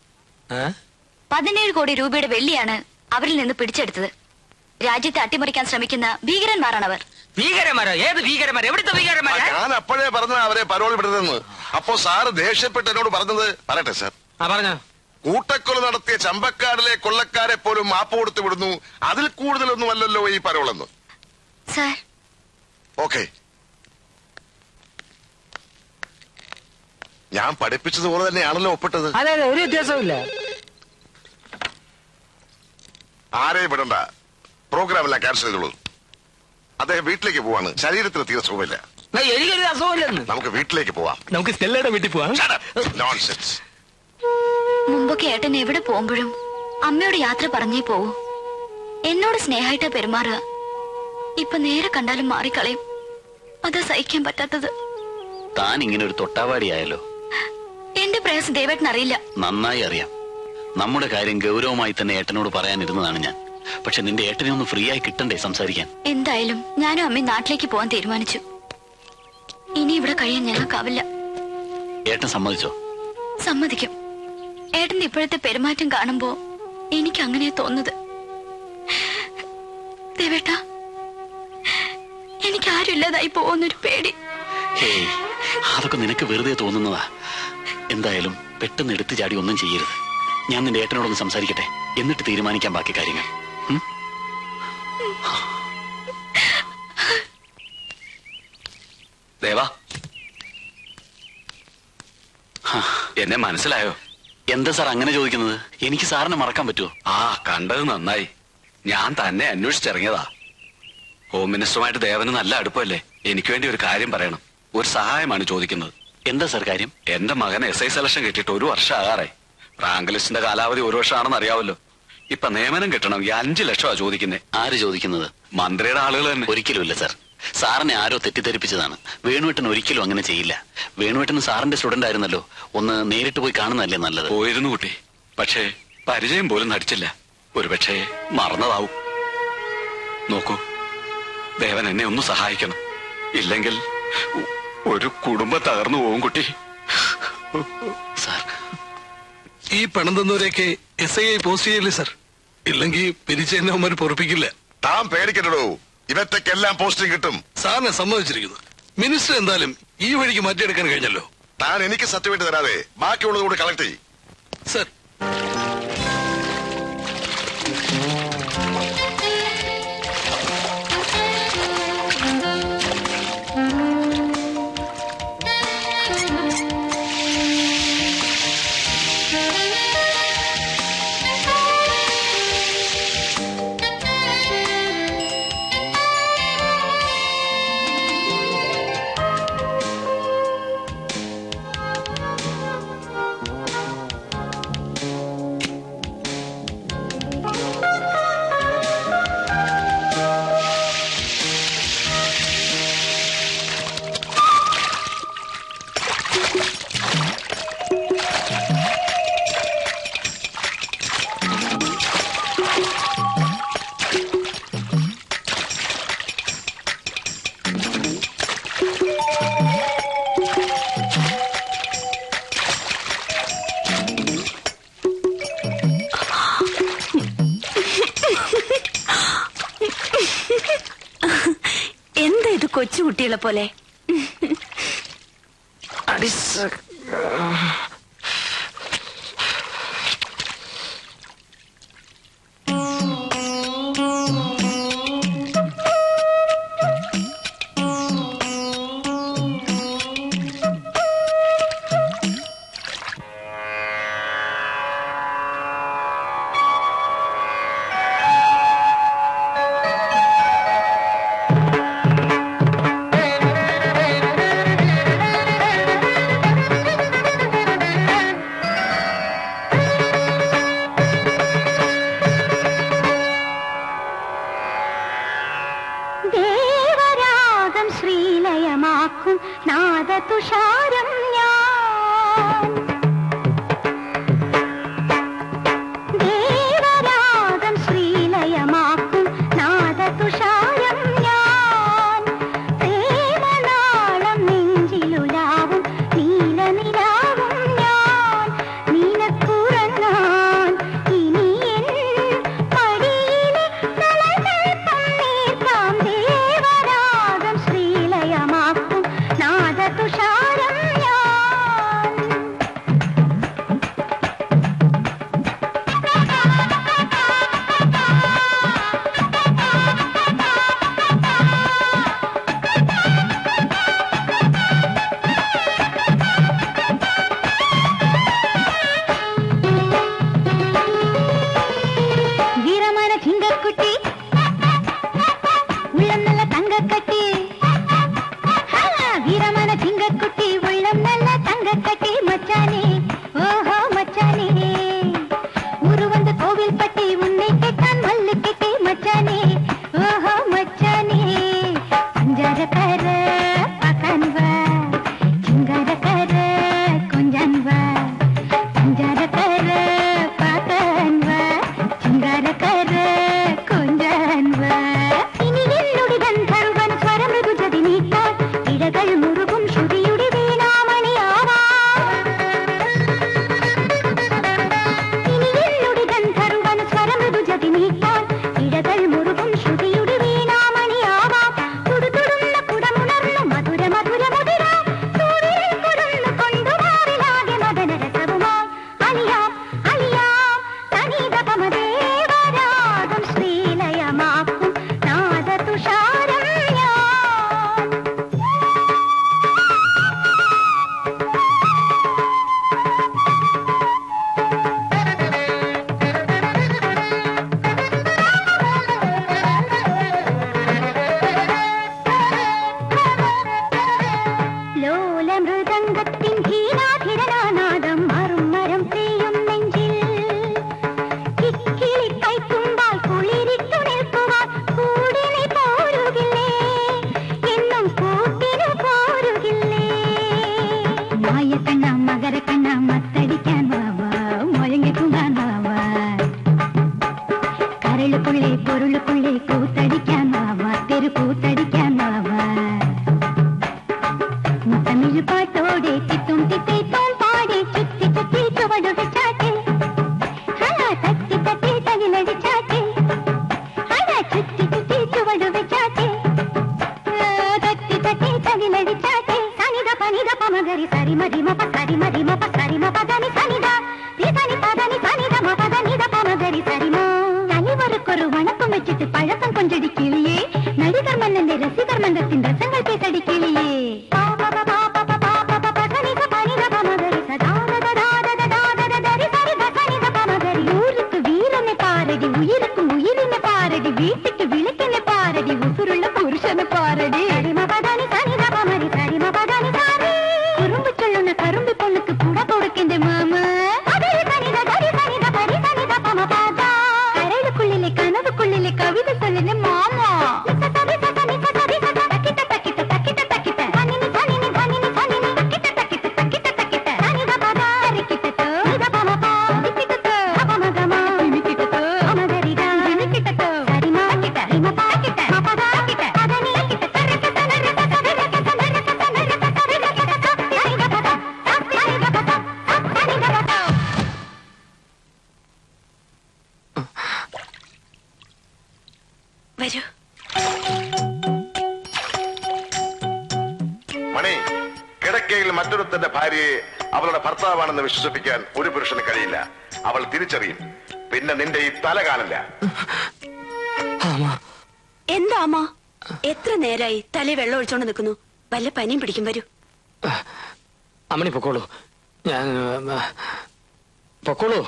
17 കോടി രൂപയുടെ വെള്ളിയാണ് അവരിൽ നിന്ന് പിടിച്ചെടുത്തത്. രാജ്യത്തെ അട്ടിമറിക്കാൻ ശ്രമിക്കുന്ന ഭീകരന്മാരാണവർ. ഭീകരന്മാരോ? ഏത് ഭീകരന്മാർ? എവിടുത്തെ ഭീകരന്മാരാ? ഞാൻ അപ്പോഴേ പറഞ്ഞ അവരെ പരോൾ വിടരുതെന്ന്. അപ്പോ സാറ് ദേഷ്യപ്പെട്ട് എന്നോട് പറഞ്ഞത് പറയട്ടെ സാർ. പറഞ്ഞോ. കൂട്ടക്കൊല നടത്തിയ ചമ്പക്കാടിലെ കൊള്ളക്കാരെ പോലും മാപ്പ് കൊടുത്തു വിടുന്നു, അതിൽ കൂടുതലൊന്നും അല്ലല്ലോ ഈ പരോളെന്ന്. സാർ, ഓക്കെ, ഞാൻ പഠിപ്പിച്ചതുപോലെ തന്നെയാണല്ലോ ഒപ്പിട്ടത്. അതെ അതെ, ഒരു വ്യത്യാസമില്ല. ആരെയും വിടണ്ട, പ്രോഗ്രാം എല്ലാം ക്യാൻസൽ ചെയ്തോളൂ. അദ്ദേഹം വീട്ടിലേക്ക് പോവാണ്, ശരീരത്തിന് തീരെ സുഖമില്ല. എനിക്കൊരു അസുഖമില്ലെന്ന്. നമുക്ക് വീട്ടിലേക്ക് പോവാം. നമുക്ക് സ്റ്റെല്ലയുടെ വീട്ടിൽ പോവാം. നോൺസെൻസ്. മുമ്പൊക്കെ ഏട്ടൻ എവിടെ പോകുമ്പോഴും അമ്മയോട് യാത്ര പറഞ്ഞേ പോവൂ. എന്നോട് സ്നേഹമായിട്ടാ പെരുമാറുക. ഇപ്പൊ നേരെ കണ്ടാലും മാറിക്കളയും. അതാ സഹിക്കാൻ പറ്റാത്തത്. താൻ ഇങ്ങനെ ഒരു തൊട്ടാവാടിയായല്ലോ. എന്റെ പ്രയാസം ദേവേട്ടൻ അറിയില്ല. നന്നായി അറിയാം. നമ്മുടെ കാര്യം ഗൗരവമായി തന്നെ ഏട്ടനോട് പറയാനിരുന്നതാണ് ഞാൻ. പക്ഷെ നിന്റെ ഏട്ടനെ ഒന്ന് ഫ്രീ ആയി കിട്ടണ്ടേ സംസാരിക്കാൻ? എന്തായാലും ഞാനും അമ്മയും നാട്ടിലേക്ക് പോകാൻ തീരുമാനിച്ചു. ഇനി ഇവിടെ കഴിയാൻ ഞങ്ങൾക്കാവില്ല. ഏട്ടൻ സമ്മതിച്ചോ? സമ്മതിക്കും. ഏട്ടന്റെ ഇപ്പോഴത്തെ പെരുമാറ്റം കാണുമ്പോ എനിക്ക് അങ്ങനെ തോന്നുന്നത്. ദേവേട്ട, എനിക്ക് ആരും ഇല്ലാതായി പോകുന്നൊരു പേടി. ഹേയ്, അതൊക്കെ നിനക്ക് വെറുതെ തോന്നുന്നതാ. എന്തായാലും പെട്ടെന്ന് എടുത്തു ചാടി ഒന്നും ചെയ്യരുത്. ഞാൻ നിന്റെ ഏട്ടനോടൊന്ന് സംസാരിക്കട്ടെ, എന്നിട്ട് തീരുമാനിക്കാൻ ബാക്കി കാര്യങ്ങൾ. ദേവാ, എന്നെ മനസ്സിലായോ? എന്താ സാർ അങ്ങനെ ചോദിക്കുന്നത്? എനിക്ക് സാറിനെ മറക്കാൻ പറ്റുമോ? ആ, കണ്ടത് നന്നായി. ഞാൻ തന്നെ അന്വേഷിച്ചിറങ്ങിയതാ. ഹോം മിനിസ്റ്ററുമായിട്ട് ദേവന് നല്ല അടുപ്പമല്ലേ? എനിക്ക് വേണ്ടി ഒരു കാര്യം പറയണം. ഒരു സഹായമാണ് ചോദിക്കുന്നത്. എന്താ സാർ കാര്യം? എന്റെ മകൻ SI സെലക്ഷൻ കിട്ടിയിട്ട് 1 വർഷം ആകാറായി. റാങ്ക് ലിസ്റ്റിന്റെ കാലാവധി 1 വർഷമാണെന്ന് അറിയാവല്ലോ. ഇപ്പൊ നിയമനം കിട്ടണമെങ്കിൽ 5 ലക്ഷമാണ് ചോദിക്കുന്നത്. ആര് ചോദിക്കുന്നത്? മന്ത്രിയുടെ ആളുകൾ തന്നെ. ഒരിക്കലുമില്ല സാർ. സാറിനെ ആരോ തെറ്റിദ്ധരിപ്പിച്ചതാണ്. വേണുവേട്ടൻ ഒരിക്കലും അങ്ങനെ ചെയ്യില്ല. വേണുവേട്ടൻ സാറിന്റെ സ്റ്റുഡന്റ് ആയിരുന്നല്ലോ. ഒന്ന് നേരിട്ട് പോയി കാണുന്നതല്ലേ നല്ലത്? പോയിരുന്നു കുട്ടി, പക്ഷേ പരിചയം പോലും നടിച്ചില്ല. ഒരുപക്ഷെ മറന്നതാവും. നോക്കൂ, ദേവൻ എന്നെ ഒന്ന് സഹായിക്കണം. ഇല്ലെങ്കിൽ ഒരു കുടുംബം തകർന്നു പോകും കുട്ടി. സാർ, ഈ പണം തന്നവരെയൊക്കെ SI പോസ്റ്റ് ചെയ്യില്ലേ സാർ? ഇല്ലെങ്കിൽ പിരിച്ച് എന്നെ അവന്മാർ പൊറപ്പിക്കില്ല. താൻ പേടിക്കണ്ടോ, ഇവറ്റക്കെല്ലാം പോസ്റ്റിംഗ് കിട്ടും. സാറിനെ സമ്മതിച്ചിരിക്കുന്നു. മിനിസ്റ്റർ എന്തായാലും ഈ വഴിക്ക് മാറ്റിയെടുക്കാൻ കഴിഞ്ഞല്ലോ. താൻ എനിക്ക് സർട്ടിഫിക്കറ്റ് തരാതെ ബാക്കിയുള്ളത് കൂടി കളക്ട് ചെയ്യും. സർ, എന്താ ഇത് കൊച്ചുകുട്ടികളെ പോലെ? ശ്രീലയമാക്കും നാദതുഷാരം ഞാൻ. ദേവരാഗം ശ്രീലയമാക്കും നാദതുഷാരം ഞാൻ. പ്രേമനാളം നെഞ്ചിലുലാവും നീലനിലാവും ഞാൻ. നിനക്കുറങ്ങാൻ ഇനി എൻ മടിയിലെ തലകൾ മുറുകും ശ്രുതിയുടെ വീണാമണിയാവാം. ഇനി എന്നുടെ ഗന്ധർവൻ സ്വരമൃദുജതി നീക്കാൻ ഇടകൾ മുറുകും ശ്രുതിയുടെ വീണാമണിയാവാം. തുടുതുടുന്ന കുടമുണർന്നു മധുര മധുര മുതിര സൂര്യൻ കുടന്നു കൊണ്ടുമാറിലാകെ മദനരസവുമായി അലിയാം അലിയാം തനിതപമദേവരാഗം ശ്രീലയമാക്കും നാദതുഷാരം ഞാൻ. ലോലമൃദംഗത്തിൻ ധീരാധിരനാദം മറുമരം പെയ്യും നെഞ്ചിൽ കിക്കിളി കൈത്തുമ്പാൽ കുളിരിട്ടു നിൽക്കുവാൻ കൂടിനെ പോരുകില്ലേ എന്നും കൂട്ടിനു പോരുകില്ലേ. മായക്കണ്ണ മകരക്കണ്ണ മത്തടിക്കാൻ വാവാ മുഴങ്ങി തൂങ്ങാൻ വാവാ കരളുക്കുള്ളേ പൊരുളുക്കുള്ളേ കൂത്തടിക്കാൻ വാവാ തെരു കൂത്തടിക്കാൻ വാവാ. തമിഴ് പാട്ടോടെ തിത്തും തിത്തേത്തോം പാടി ചുറ്റി ചുറ്റി ചുവടുക ചാട്ടി തട്ടി തട്ടി തകിലടി ചാട്ടി ചുറ്റി ചുറ്റി ചുവടുക ചാട്ടി തട്ടി തട്ടി തകിലടി ചാട്ടി സനിത പനിത പമഗരി സരി മരിമ പസരി മരിമ പസരി മ പദനി സനിത സനി പദനി സനിത മ പദനിത പമഗരി സരിമ. തനിവറുക്കൊരു വണക്കം വെച്ചിട്ട് പഴക്കം കൊഞ്ചടി കിളിയേ നടികർ മന്നന്റെ രസികർ മന്നത്തിൻ രസങ്ങൾ പേസടി കിളിയേ. ஊருக்கு வீரனை பாரடி உயிருக்கும் உயிரினை பாரடி வீட்டுக்கு விளக்கினை பாரடி உசுருள்ள புருஷனை பாரடி. சரிமபதானி சனிதபமரி சரிமபதானி சாரி குறும்பு சொல்லுன கரும்பு பொண்ணுக்கு கூட கொடுக்கின்ற மாமா கரைகளுக்குள்ளிலே கனவுக்குள்ளிலே கவிதை சொல்லுன மாமா. വരൂ. മണി, കിടക്കയിൽ മറ്റൊരുത്തന്റെ ഭാര്യയെ അവളുടെ ഭർത്താവാണെന്ന് വിശ്വസിപ്പിക്കാൻ ഒരു പുരുഷന് കഴിയില്ല. അവൾ തിരിച്ചറിയും. പിന്നെ നിന്റെ ഈ തല കാണില്ല. എന്താ അമ്മ എത്ര നേരായി തലേ വെള്ളം ഒഴിച്ചോണ്ട് നിൽക്കുന്നു? വല്ല പനിയും പിടിക്കും. വരൂ. അമ്മണി പൊക്കോളൂ. ഞാൻ പൊക്കോളൂ.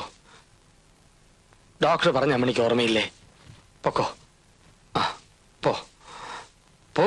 ഡോക്ടർ പറഞ്ഞ അമ്മണിക്ക് ഓർമ്മയില്ലേ? പൊക്കോ. പോ പോ.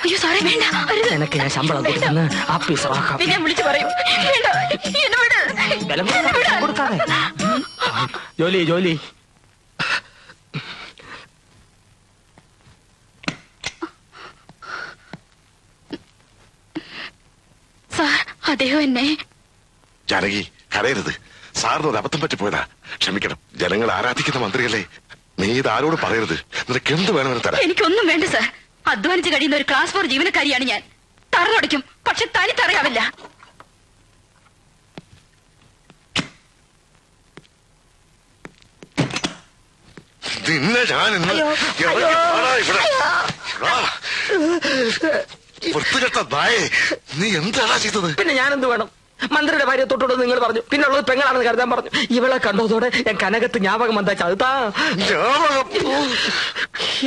അയ്യോ സാറേ വേണ്ട. നിനക്ക് ഞാൻ ശമ്പളം കൊടുക്കുന്ന ആഫീസറാക്കാം. ഞാൻ വിളിച്ചു പറയും. കൊടുക്കാതെ ജോലി ജോലി. സാർ അദ്ദേഹം എന്നെ. ജാനകി, കരയരുത്. സാറിന് ഒരു അബദ്ധം പറ്റിപ്പോയതാ. ക്ഷമിക്കണം. ജനങ്ങൾ ആരാധിക്കുന്ന മന്ത്രിയല്ലേ. നീ ഇത് ആരോട് പറയരുത്. നിനക്ക് എന്ത് വേണമെന്ന് തരാം. എനിക്കൊന്നും വേണ്ട സാർ. അധ്വാനിച്ച് കഴിയുന്ന ഒരു ക്ലാസ് 4 ജീവനക്കാരിയാണ് ഞാൻ. തറലൊടിക്കും, പക്ഷെ തനി തറയാവില്ല. നിന്നെ ഞാൻ ഇന്ന് വൃത്തികെട്ട നായേ, നീ എന്താടാ ചെയ്തത്? പിന്നെ ഞാനെന്ത് വേണം? മന്ത്രിയുടെ ഭാര്യ തൊട്ടോട് നിങ്ങൾ പറഞ്ഞു, പിന്നെ ഉള്ളത് പെങ്ങളാണെന്ന് കരുതാൻ പറഞ്ഞു. ഇവളെ കണ്ടതോടെ ഞാൻ കനകത്ത് ஞாபகம் വന്നാ ചതുതാ.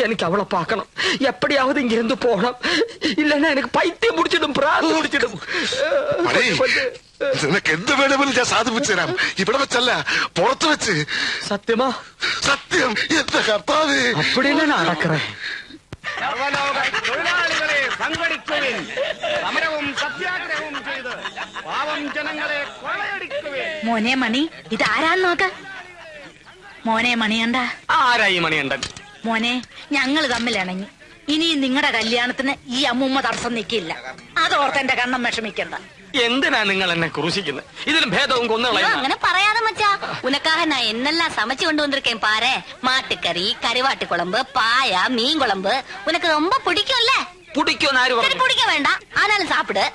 എനിക്ക് അവളെ പാക്കണം. എപ്പടിയാവത് ഇങ്ങിരുന്ന് പോകണം. ഇല്ലെന്നാ എനിക്ക് പൈത്യം പിടിച്ചിടും, പ്രാന്ത് പിടിച്ചിടും. നിനക്ക് എന്ത് വേണമെങ്കിലും ഞാൻ സാധിപ്പിച്ചു തരാം. ഇവിടെ വെച്ചല്ല, പുറത്ത് വെച്ച്. സത്യമാ? സത്യം. എന്റെ കർത്താവേ, അപ്പടിയല്ലേ നടക്കറേ. തൊഴിലാളികളെ സംഘടിക്കുവിൻ, സമരവും സത്യാഗ്രഹവും ചെയ്ത് പാവം ജനങ്ങളെ കൊള്ളയടിക്കുവിൻ. മോനെ മണി, ഇതാരാന്ന് നോക്ക. മോനെ മണിയണ്ട. ആരായി മണിയണ്ടൻ? മോനെ, ഞങ്ങൾ തമ്മിലിണങ്ങി. ഇനിയും നിങ്ങളുടെ കല്യാണത്തിന് ഈ അമ്മൂമ്മ തടസ്സം നിൽക്കില്ല. അതോർത്ത് എന്റെ കണ്ണം വിഷമിക്കണ്ട. എന്തിനാ നിങ്ങൾ എന്നെ ക്രൂശിക്കുന്നത്? ഇതിലും ഭേദവും കൊന്നുകളയും. അങ്ങനെ പറയാതെ മച്ചാ. ഉനക്കാக நான் என்னெல்லாம் சமைச்சு கொண்டு வந்திருக்கேன் பாரு. மாட்டுக்கறி, கருவாட்டு குழம்பு, பாயா, மீன் குழம்பு. உனக்கு ரொம்ப பிடிக்கும்ல? പിടിക്കുമെന്ന് ആര് പറഞ്ഞു? பிடிக்க வேண்டாம், ஆனாலும் சாப்பிடு.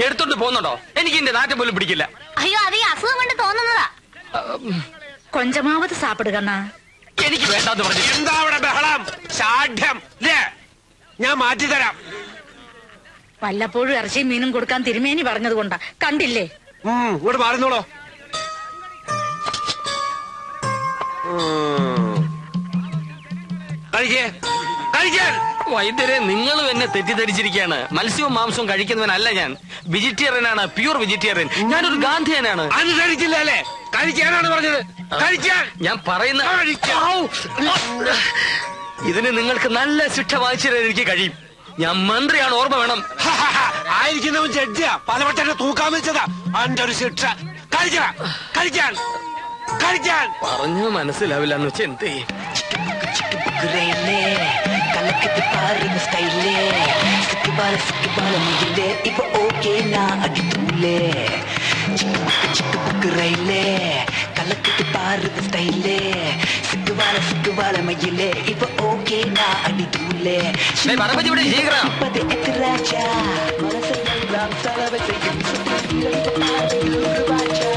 എടുത്തോണ്ട് പോകുന്നുണ്ടോ? എനിക്ക് എന്റെ നാട്ടിൽ പോലും പിടിക്കില്ല. അയ്യോ, അത് ഈ അസുഖം കൊണ്ട് തോന്നുന്നതാ. കൊഞ്ചമാവത് സാപ്പിടുകണ്ണ. എനിക്ക് വേണ്ടാന്ന് പറഞ്ഞു. എന്താ അവിടെ ബഹളം? ശാഠ്യം ഞാൻ മാറ്റിത്തരാം. വല്ലപ്പോഴും ഇറച്ചിയും മീനും കൊടുക്കാൻ തിരുമേനി പറഞ്ഞത് കൊണ്ടാ. കണ്ടില്ലേ? ഇങ്ങോട്ട് മാറുന്നോളോ. കഴിക്കാൻ വൈദ്യരെ, നിങ്ങളും എന്നെ തെറ്റിദ്ധരിച്ചിരിക്കുകയാണ്. മത്സ്യവും മാംസവും കഴിക്കുന്നവനല്ല ഞാൻ. വെജിറ്റേറിയനാണ്, പ്യൂർ വെജിറ്റേറിയൻ. ഞാനൊരു ഗാന്ധിയനാണ്. അനുസരിച്ചില്ല അല്ലേ? കഴിക്കാനാണ് പറഞ്ഞത്. കഴിക്കാൻ ഞാൻ പറയുന്ന ഇതിന് നിങ്ങൾക്ക് നല്ല ശിക്ഷ വാങ്ങിച്ചു തരാൻ എനിക്ക് കഴിയും. ഞാൻ മന്ത്രിയാണ്, ഓർമ്മ വേണം. ആയിരിക്കുന്നവൻ ജഡ്ജിയാ, പലവട്ടം തൂക്കാൻ വെച്ചതാ. അവന്റെ ഒരു ശിക്ഷ. കഴിക്കാൻ കഴിക്കാൻ കഴിക്കാൻ പറഞ്ഞു മനസ്സിലാവില്ല എന്ന് വെച്ചാൽ എന്ത് ചെയ്യും? கலக்குது பாருங்க ஸ்டைலே, சிக்கு பால முகிலே, இப்ப ஓகே நான் அடி தூளே. சிக்கு புக்கு ரயிலே, கலக்குது பாருங்க ஸ்டைலே, சிக்கு பால மயிலே, இப்ப ஓகே நான் அடி தூளே. இப்பது எத்து ராஜா, மனசெல்லாம் சலவை செய்யும் ராஜா.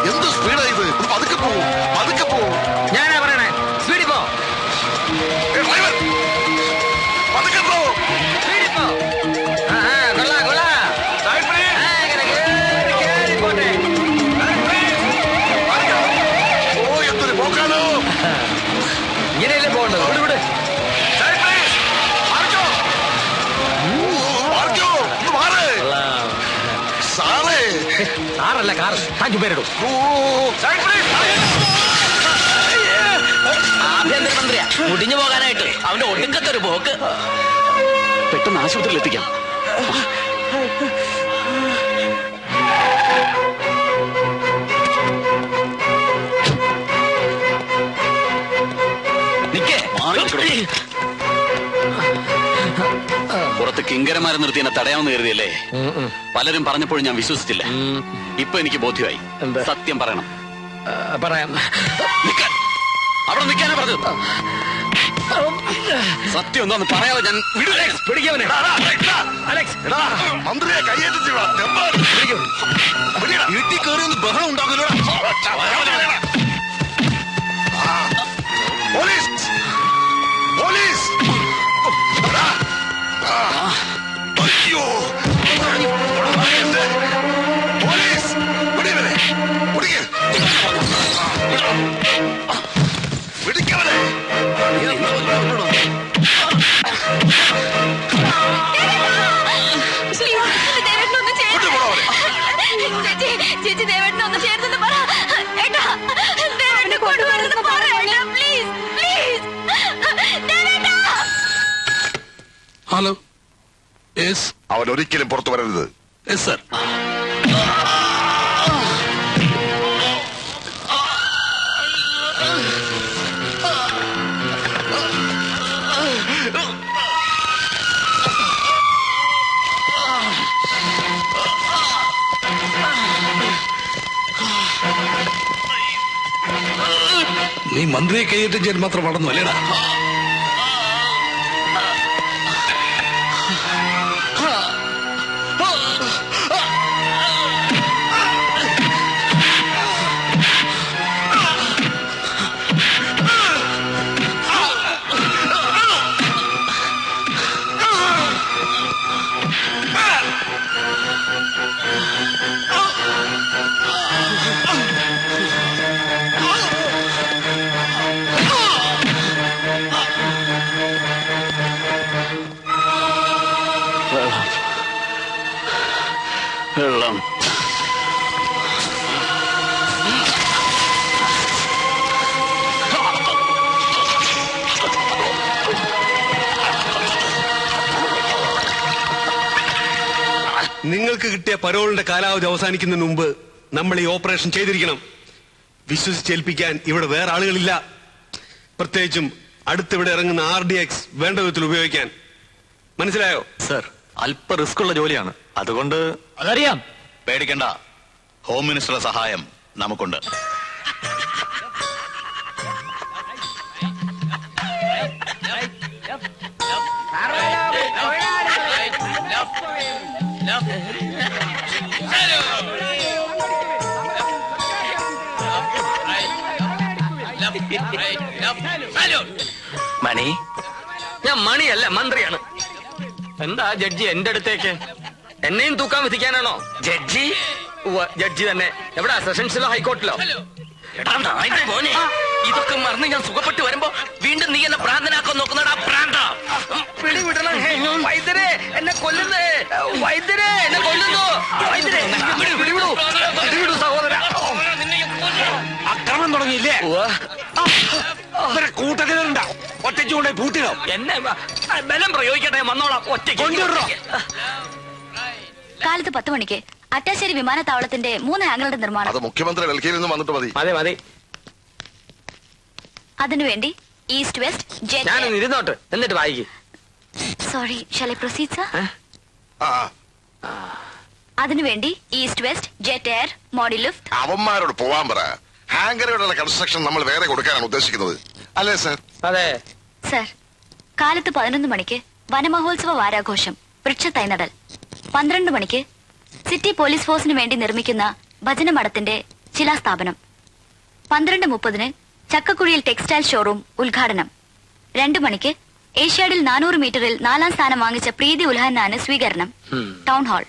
എന്ത് സ്പീഡാ ഇത്? പതുക്കെ പോവും, പതുക്കെ പോവും. ഞാനാ പറയണേ, സ്പീഡിൽ പോ. പതുക്കെ പോ. സ്പീഡിൽ പോ. കൊള്ളാ കൊള്ളാ. പോട്ടെ. ഓ, എന്തൊരു പോക്കാണോ. ഇങ്ങനെയല്ലേ പോകേണ്ടത്? ഇവിടെ സാറല്ല കാർ. അഞ്ചു പേരിടും. ആഭ്യന്തരമന്ത്രിയാ, മുടിഞ്ഞു പോകാനായിട്ട് അവന്റെ ഒടുക്കത്തെ ഒരു പോക്ക്. പെട്ടെന്ന് ആശുപത്രിയിൽ എത്തിക്കാം. പുറത്ത് കിങ്കരന്മാരെ നിർത്തി എന്നെ തടയാമെന്ന് കരുതിയല്ലേ? പലരും പറഞ്ഞപ്പോഴും ഞാൻ വിശ്വസിച്ചില്ല. ഇപ്പൊ എനിക്ക് ബോധ്യമായി. സത്യം പറയണം. പറയാം. അവിടെ നിൽക്കാനാ പറഞ്ഞത്. സത്യം എന്താന്ന് പറയാതെ ഞാൻ പിടിക്കാവനെ. മന്ത്രിയെ വീട്ടിൽ കയറി ഒന്ന് ബഹളം ഉണ്ടാകുമല്ലോ. Police police. അയ്യോ, പോലീസ് പിടിക്കവനെ, പിടിക്കവനെ. ചേച്ചി ദേവേട്ടനൊന്ന് ചേർത്തെന്ന് പറ. ഏട്ടാ, ദേവേട്ടനെ കൊണ്ടുവരുന്നത് പറ. Please please. ഹലോ. യെസ്. അവൻ ഒരിക്കലും പുറത്തു വരരുത്. Yes sir. നീ മന്ത്രിയെ കൈയേറ്റം ചെയ്യാൻ മാത്രം വളർന്നു അല്ലേടാ? നിങ്ങൾക്ക് കിട്ടിയ പരോളിന്റെ കാലാവധി അവസാനിക്കുന്നതിന് മുമ്പ് നമ്മൾ ഈ ഓപ്പറേഷൻ ചെയ്തിരിക്കണം. വിശ്വസിച്ചേൽപ്പിക്കാൻ ഇവിടെ വേറെ ആളുകളില്ല. പ്രത്യേകിച്ചും അടുത്തിവിടെ ഇറങ്ങുന്ന RDX വേണ്ട വിധത്തിൽ ഉപയോഗിക്കാൻ. മനസ്സിലായോ? സർ, അല്പ റിസ്ക് ഉള്ള ജോലിയാണ്. അതുകൊണ്ട് അതറിയാം. പേടിക്കണ്ട, ഹോം മിനിസ്റ്ററുടെ സഹായം നമുക്കുണ്ട്. മണി, ഞാൻ മണിയല്ല, മന്ത്രിയാണ്. എന്താ ജഡ്ജി എന്റെ അടുത്തേക്ക്? എന്നെയും തൂക്കാൻ വിധിക്കാനാണോ? ജഡ്ജി? ജഡ്ജി തന്നെ. എവിടാ, സെഷൻസിലോ ഹൈക്കോർട്ടിലോ? മോനെ, ഇതൊക്കെ മറന്ന് ഞാൻ സുഖപ്പെട്ട് വരുമ്പോ വീണ്ടും നീ എന്നെ ഭ്രാന്തനാക്കാൻ നോക്കുന്നടാ ഭ്രാന്ത. പിടിവിടണം. വൈദ്യരെ, എന്നെ കൊല്ലുന്നേ. വൈദ്യരെ, എന്നെ കൊല്ലുന്നു. വൈദ്യരെ, പിടിവിടൂ. പിടിവിടൂ സഹോദര. അക്രമം തുടങ്ങിയില്ലേ? കൂട്ടത്തിലുണ്ടാ ഒറ്റയ്ക്ക് കൊണ്ടേ പൂട്ടിനോ? എന്നെ ബലം പ്രയോഗിക്കട്ടെ, വന്നോളാം. ഒറ്റയ്ക്ക് കൊണ്ടുവരണോ? കാലത്ത് 10 മണിക്ക് അറ്റാശ്ശേരി വിമാനത്താവളത്തിന്റെ 3 ഹാങ്ങറുടെ നിർമ്മാണം. അത് മുഖ്യമന്ത്രി ഡൽഹിയിൽ നിന്ന് വന്നിട്ട് മതി. മതി മതി. അതിനുവേണ്ടി ഈസ്റ്റ് വെസ്റ്റ് ജെറ്റ്. ഞാനൊന്ന് ഇരുന്നോട്ട്, എന്നിട്ട് വായിക്കും. Sorry, shall I proceed sir? ആ, അതിനുവേണ്ടി east west jet air Modiluft. അവന്മാരോട് പോവാൻ പറ. ഹാങ്കറുകളുടെ കൺസ്ട്രക്ഷൻ നമ്മൾ വേറെ കൊടുക്കാനാണ് ഉദ്ദേശിക്കുന്നത്, അല്ലേ സർ? അതെ സർ. കാലത്ത് 11 മണിക്ക് വനമഹോത്സവ വാരാഘോഷം, വൃക്ഷ തൈനടൽ. 12 മണിക്ക് സിറ്റി പോലീസ് ഫോഴ്സിന് വേണ്ടി നിർമ്മിക്കുന്ന ഭജനമഠത്തിന്റെ ശിലാസ്ഥാപനം. 12:30 ചക്കക്കുഴിയിൽ ടെക്സ്റ്റൈൽ ഷോറൂം ഉദ്ഘാടനം. 2 മണിക്ക് ഏഷ്യാഡിൽ 400 മീറ്ററിൽ 4ാം സ്ഥാനം വാങ്ങിച്ച പ്രീതി ഉൽഹന്നാന് സ്വീകരണം, ടൗൺ ഹാൾ.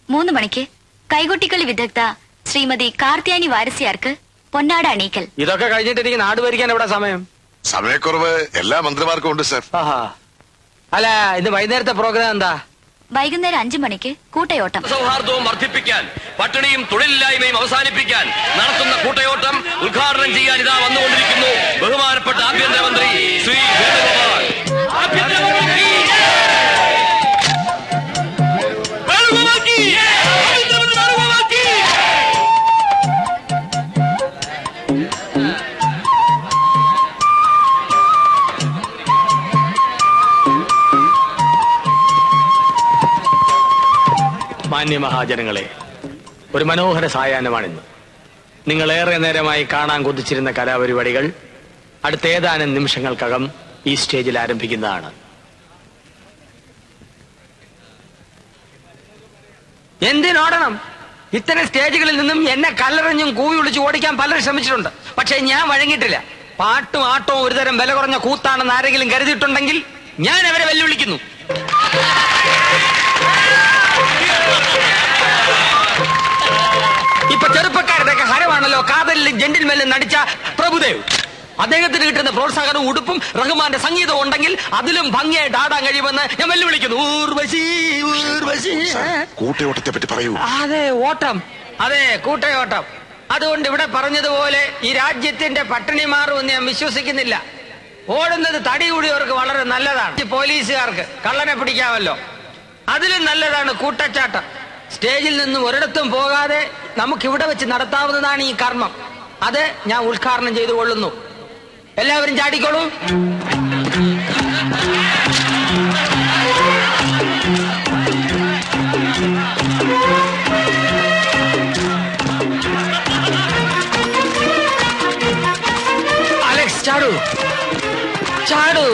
3 മണിക്ക് കൈകൊട്ടിക്കളി വിദഗ്ധ ശ്രീമതി കാർത്തിയാനി വാരസ്യാർക്ക് പൊന്നാട അണീക്കൽ. ഇതൊക്കെ കഴിഞ്ഞിട്ട് എനിക്ക് നാട് ഭരിക്കാൻ എവിടെ സമയം? സമയക്കുറവ് എല്ലാ മന്ത്രിമാർക്കും ഉണ്ട് സർ. അല്ല, ഇത് വൈകുന്നേരത്തെ പ്രോഗ്രാം എന്താ? വൈകുന്നേരം 5 മണിക്ക് കൂട്ടയോട്ടം. സൗഹാർദ്ദവും വർദ്ധിപ്പിക്കാൻ, പട്ടിണിയും തൊഴിലില്ലായ്മയും അവസാനിപ്പിക്കാൻ നടത്തുന്ന കൂട്ടയോട്ടം ഉദ്ഘാടനം ചെയ്യാൻ ഇതാ വന്നുകൊണ്ടിരിക്കുന്നു ബഹുമാനപ്പെട്ട ആഭ്യന്തരമന്ത്രി ശ്രീ വേണുഗോപാൽ. മാന്യമഹാജനങ്ങളെ, ഒരു മനോഹര സായാഹ്നമാണിന്ന്. നിങ്ങൾ ഏറെ നേരമായി കാണാൻ കൊതിച്ചിരുന്ന കലാപരിപാടികൾ അടുത്ത ഏതാനും നിമിഷങ്ങൾക്കകം ഈ സ്റ്റേജിൽ ആരംഭിക്കുന്നതാണ്. എന്തിനോടണം? ഇത്തരം സ്റ്റേജുകളിൽ നിന്നും എന്നെ കല്ലെറിഞ്ഞും കൂവി വിളിച്ച് ഓടിക്കാൻ പലരും ശ്രമിച്ചിട്ടുണ്ട്. പക്ഷെ ഞാൻ വഴങ്ങിയിട്ടില്ല. പാട്ടും ആട്ടവും ഒരുതരം വില കുറഞ്ഞ കൂത്താണെന്ന് ആരെങ്കിലും കരുതിയിട്ടുണ്ടെങ്കിൽ ഞാൻ അവരെ വെല്ലുവിളിക്കുന്നു. ഇപ്പൊ ചെറുപ്പക്കാരുടെയൊക്കെ ഹരമാണല്ലോ കാതലിൽ ജെന്റിൽമെല്ലിൽ നടിച്ച പ്രഭുദേവ്. അദ്ദേഹത്തിന് കിട്ടുന്ന പ്രോത്സാഹനവും ഉടുപ്പും റഹ്മാന്റെ സംഗീതവും ഉണ്ടെങ്കിൽ അതിലും ഭംഗിയായിട്ട് ആടാൻ കഴിയുമെന്ന് ഞാൻ വെല്ലുവിളിക്കുന്നു. ഊർവശി, ഊർവശി. കൂട്ടയോട്ടത്തെ പറ്റി പറയൂ. അതെ, ഓട്ടം. അതെ, കൂട്ടയോട്ടം. അതുകൊണ്ട് ഇവിടെ പറഞ്ഞതുപോലെ ഈ രാജ്യത്തിന്റെ പട്ടിണി മാറുമെന്ന് ഞാൻ വിശ്വസിക്കുന്നില്ല. ഓടുന്നത് തടി കൂടിയവർക്ക് വളരെ നല്ലതാണ്. പോലീസുകാർക്ക് കള്ളനെ പിടിക്കാമല്ലോ. അതിലും നല്ലതാണ് കൂട്ടച്ചാട്ടം. സ്റ്റേജിൽ നിന്നും ഒരിടത്തും പോകാതെ നമുക്കിവിടെ വെച്ച് നടത്താവുന്നതാണ് ഈ കർമ്മം. അത് ഞാൻ ഉദ്ഘാടനം ചെയ്തു കൊള്ളുന്നു. എല്ലാവരും ചാടിക്കോളൂ. അലക്സ്, ചാടൂ ചാടൂ.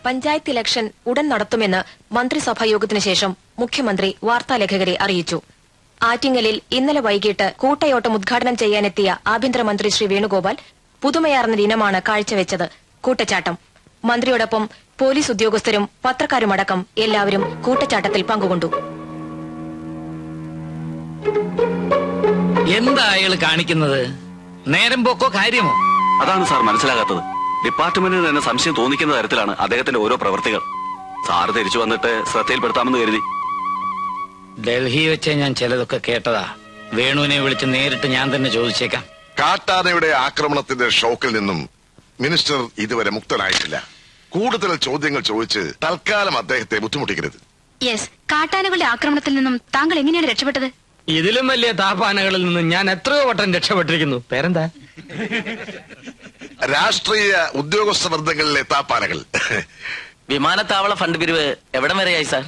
പഞ്ചായത്ത് ഇലക്ഷൻ ഉടൻ നടത്തുമെന്ന് മന്ത്രിസഭാ യോഗത്തിനു ശേഷം മുഖ്യമന്ത്രി വാർത്താലേഖകരെ അറിയിച്ചു. ആറ്റിങ്ങലിൽ ഇന്നലെ വൈകിട്ട് കൂട്ടയോട്ടം ഉദ്ഘാടനം ചെയ്യാനെത്തിയ ആഭ്യന്തരമന്ത്രി ശ്രീ വേണുഗോപാൽ പുതുമയാർന്ന ഇനമാണ് കാഴ്ചവെച്ചത്. കൂട്ടച്ചാട്ടം. മന്ത്രിയോടൊപ്പം പോലീസ് ഉദ്യോഗസ്ഥരും പത്രക്കാരുമടക്കം എല്ലാവരും കൂട്ടച്ചാട്ടത്തിൽ പങ്കുകൊണ്ടു. എന്താ അയാൾ കാണിക്കുന്നത്? നേരം പോക്കോ കാര്യമോ? അതാണ് സാർ മനസ്സിലാകാത്തത്. ഡിപ്പാർട്ട്മെന്റിന് തന്നെ സംശയം തോന്നിക്കുന്ന തരത്തിലാണ് അദ്ദേഹത്തിന്റെ ഓരോ പ്രവർത്തികൾ. സാറ് തിരിച്ചു വന്നിട്ട് ശ്രദ്ധയിൽപ്പെടുത്താമെന്ന് കരുതി. ഡൽഹി വെച്ച് ഞാൻ ചിലതൊക്കെ കേട്ടതാ. വേണുവിനെ വിളിച്ച് നേരിട്ട് ഞാൻ തന്നെ ചോദിച്ചേക്കാം. കാട്ടാനയുടെ ആക്രമണത്തിന്റെ ഷോക്കിൽ നിന്നും മിനിസ്റ്റർ ഇതുവരെ മുക്തനായിട്ടില്ല. കൂടുതൽ ചോദ്യങ്ങൾ ചോദിച്ച് തൽക്കാലം അദ്ദേഹത്തെ ബുദ്ധിമുട്ടിക്കരുത്. യെസ്, കാട്ടാനകളുടെ ആക്രമണത്തിൽ നിന്നും താങ്കൾ എങ്ങനെയാണ് രക്ഷപ്പെട്ടത്? ഇതിലും വലിയ താപാനകളിൽ നിന്നും ഞാൻ എത്രയോ വട്ടം രക്ഷപ്പെട്ടിരിക്കുന്നു. പേരെന്താ? രാഷ്ട്രീയ ഉദ്യോഗസ്ഥ വൃന്ദങ്ങളിലെ താപ്പാനകൾ. വിമാനത്താവള ഫണ്ട് പിരിവ് എവിടം വരെയായി സാർ?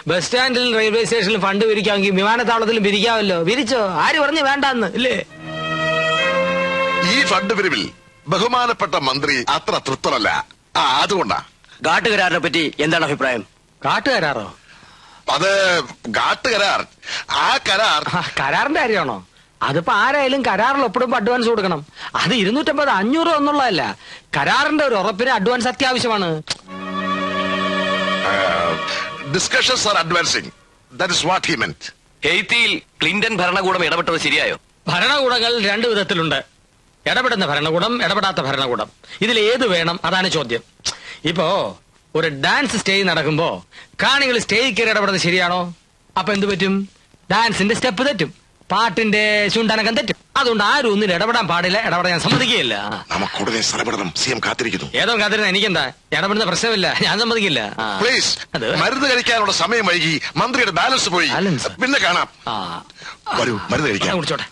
ബസ് സ്റ്റാൻഡിൽ റെയിൽവേ സ്റ്റേഷനിൽ ഫണ്ട് പിരിക്കാമെങ്കിൽ വിമാനത്താവളത്തിലും പിരിക്കാമല്ലോ. പിരിച്ചോ? ആര് പറഞ്ഞു വേണ്ടെന്ന്? ഇല്ലേ? ഈ ഫണ്ട് പിരിവിൽ ബഹുമാനപ്പെട്ട മന്ത്രി അത്ര തൃപ്തമല്ല. അതുകൊണ്ടാ. കാട്ടുകരാറിനെ പറ്റി എന്താണ് അഭിപ്രായം? കാട്ടുകരാറോ? അത് കാട്ടുകരാർ. ആ കരാർ കരാറിന്റെ കാര്യമാണോ? അതിപ്പോ ആരായാലും കരാറിൽ ഒപ്പിടുമ്പോ അഡ്വാൻസ് കൊടുക്കണം. അത് 250, 500 എന്നുള്ളതല്ല. കരാറിന്റെ ഒരു ഉറപ്പിന് അഡ്വാൻസ് അത്യാവശ്യമാണ്. Discussions are advancing. That is what he meant. ഹെയ്ത്തിയിൽ ക്ലിന്റൺ ഭരണകൂടം ഇടപെട്ടത് ശരിയായോ? ഭരണകൂടങ്ങൾ 2 വിധത്തിലുണ്ട്. ഇടപെടുന്ന ഭരണകൂടം, ഇടപെടാത്ത ഭരണകൂടം. ഇതിൽ ഏത് വേണം? അതാണ് ചോദ്യം. ഇപ്പോ ഒരു ഡാൻസ് സ്റ്റേജ് നടക്കുമ്പോ കാണികൾ സ്റ്റേജിൽ കയറി ഇടപെടുന്നത് ശരിയാണോ? അപ്പൊ എന്ത് പറ്റും? ഡാൻസിന്റെ സ്റ്റെപ്പ് തെറ്റും, പാട്ടിന്റെ ചുണ്ടനകം തെറ്റും. അതുകൊണ്ട് ആരും ഒന്നിനും ഇടപെടാൻ പാടില്ല. ഇടപെടാൻ ഞാൻ സമ്മതിക്കുകയില്ല. നമുക്കുടനെ സ്ഥലപ്പെടണം. സിഎം കാത്തിരിക്കുന്നു. ഏതോ കാത്തിരുന്ന എനിക്കെന്താ? ഇടപെടുന്ന പ്രശ്നമില്ല, ഞാൻ സമ്മതിക്കില്ല. പ്ലീസ്. മരുന്ന് കഴിക്കാനുള്ള സമയം വൈകി. മന്ത്രിയുടെ ബാലൻസ് പോയി. പിന്നെ കാണാം. വരൂ, മരുന്ന് കഴിക്കാം. കുടിച്ചോട്ടെ.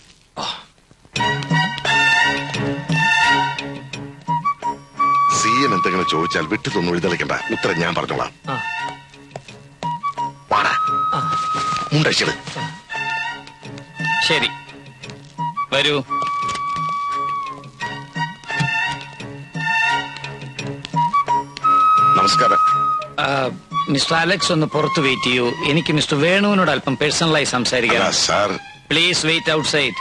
സിഎം എന്തെങ്കിലും ചോദിച്ചാൽ വിട്ടു തൊന്നും എഴുതളിക്കണ്ട. ഉത്തരം ഞാൻ പറഞ്ഞോളാം. വാടാ, മുണ്ടഴിച്ചത്. ശരി, വരൂ. നമസ്കാരം. മിസ്റ്റർ അലക്സ് ഒന്ന് പുറത്ത് വെയിറ്റ് ചെയ്യൂ. എനിക്ക് മിസ്റ്റർ വേണുവിനോട് അല്പം പേഴ്സണലായി സംസാരിക്കാം. Sir, please wait outside.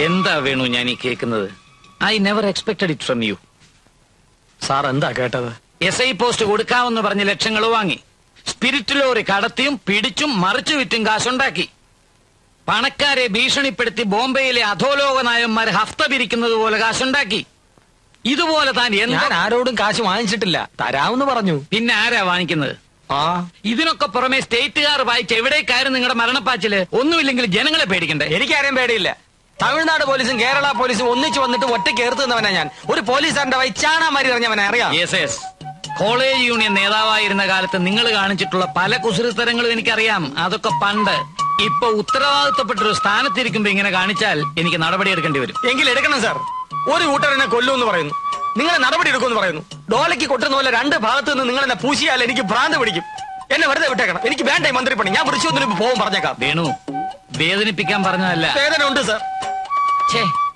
എന്താ വേണു ഞാൻ ഈ കേൾക്കുന്നത്? I never expected it from you. Sir എന്താ കേട്ടത്? SI പോസ്റ്റ് കൊടുക്കാമെന്ന് പറഞ്ഞ് ലക്ഷങ്ങൾ വാങ്ങി. സ്പിരിറ്റ് ലോറി കടത്തിയും പിടിച്ചും മറിച്ചു വിറ്റും കാശുണ്ടാക്കി. പണക്കാരെ ഭീഷണിപ്പെടുത്തി ബോംബെയിലെ അധോലോക നായന്മാർ ഹഫ്ത പിരിക്കുന്നത് പോലെ കാശുണ്ടാക്കി. ഇതുപോലെ താൻ ഞാൻ ആരോടും കാശ് വാങ്ങിച്ചിട്ടില്ല. തരാമെന്ന് പറഞ്ഞു. പിന്നെ ആരാ വാങ്ങിക്കുന്നത്? ഇതിനൊക്കെ പുറമെ സ്റ്റേറ്റുകാർ വായിച്ച് എവിടേക്കായിരുന്നു നിങ്ങളുടെ മരണപ്പാച്ചില്? ഒന്നുമില്ലെങ്കിൽ ജനങ്ങളെ പേടിക്കണ്ടേ? എനിക്കാരെയും പേടിയില്ല. തമിഴ്നാട് പോലീസും കേരള പോലീസും ഒന്നിച്ചു വന്നിട്ട് ഒറ്റയ്ക്ക് ഏർത്തുന്നവനാ ഞാൻ. ഒരു പോലീസുകാരന്റെ വൈച്ചാണാമാരി അറിഞ്ഞവനെ അറിയാം. കോളേജ് യൂണിയൻ നേതാവായിരുന്ന കാലത്ത് നിങ്ങൾ കാണിച്ചിട്ടുള്ള പല കുസൃത്തരങ്ങളും എനിക്കറിയാം. അതൊക്കെ പണ്ട്. ഇപ്പൊ ഉത്തരവാദിത്തപ്പെട്ടൊരു സ്ഥാനത്തിരിക്കുമ്പോ ഇങ്ങനെ കാണിച്ചാൽ എനിക്ക് നടപടി എടുക്കേണ്ടി വരും. എങ്കിൽ എടുക്കണം സാർ. ഒരു കൂട്ടരെന്നെ കൊല്ലുമെന്ന് പറയുന്നു, നിങ്ങൾ നടപടി എടുക്കുമെന്ന് പറയുന്നു. ഡോലയ്ക്ക് കൊട്ടുന്ന പോലെ 2 ഭാഗത്ത് നിന്ന് നിങ്ങൾ എന്നെ പൂശിയാൽ എനിക്ക് ഭ്രാന്ത് പിടിക്കും. എന്നെ വെറുതെ വിട്ടേക്കണം. എനിക്ക് വേണ്ട മന്ത്രിപ്പണി. ഞാൻ വൃശ്ചിയൊന്നിന് പോകും പറഞ്ഞേക്കാം. വേണു, വേദനിപ്പിക്കാൻ പറഞ്ഞതല്ല. വേദന ഉണ്ട് സാർ.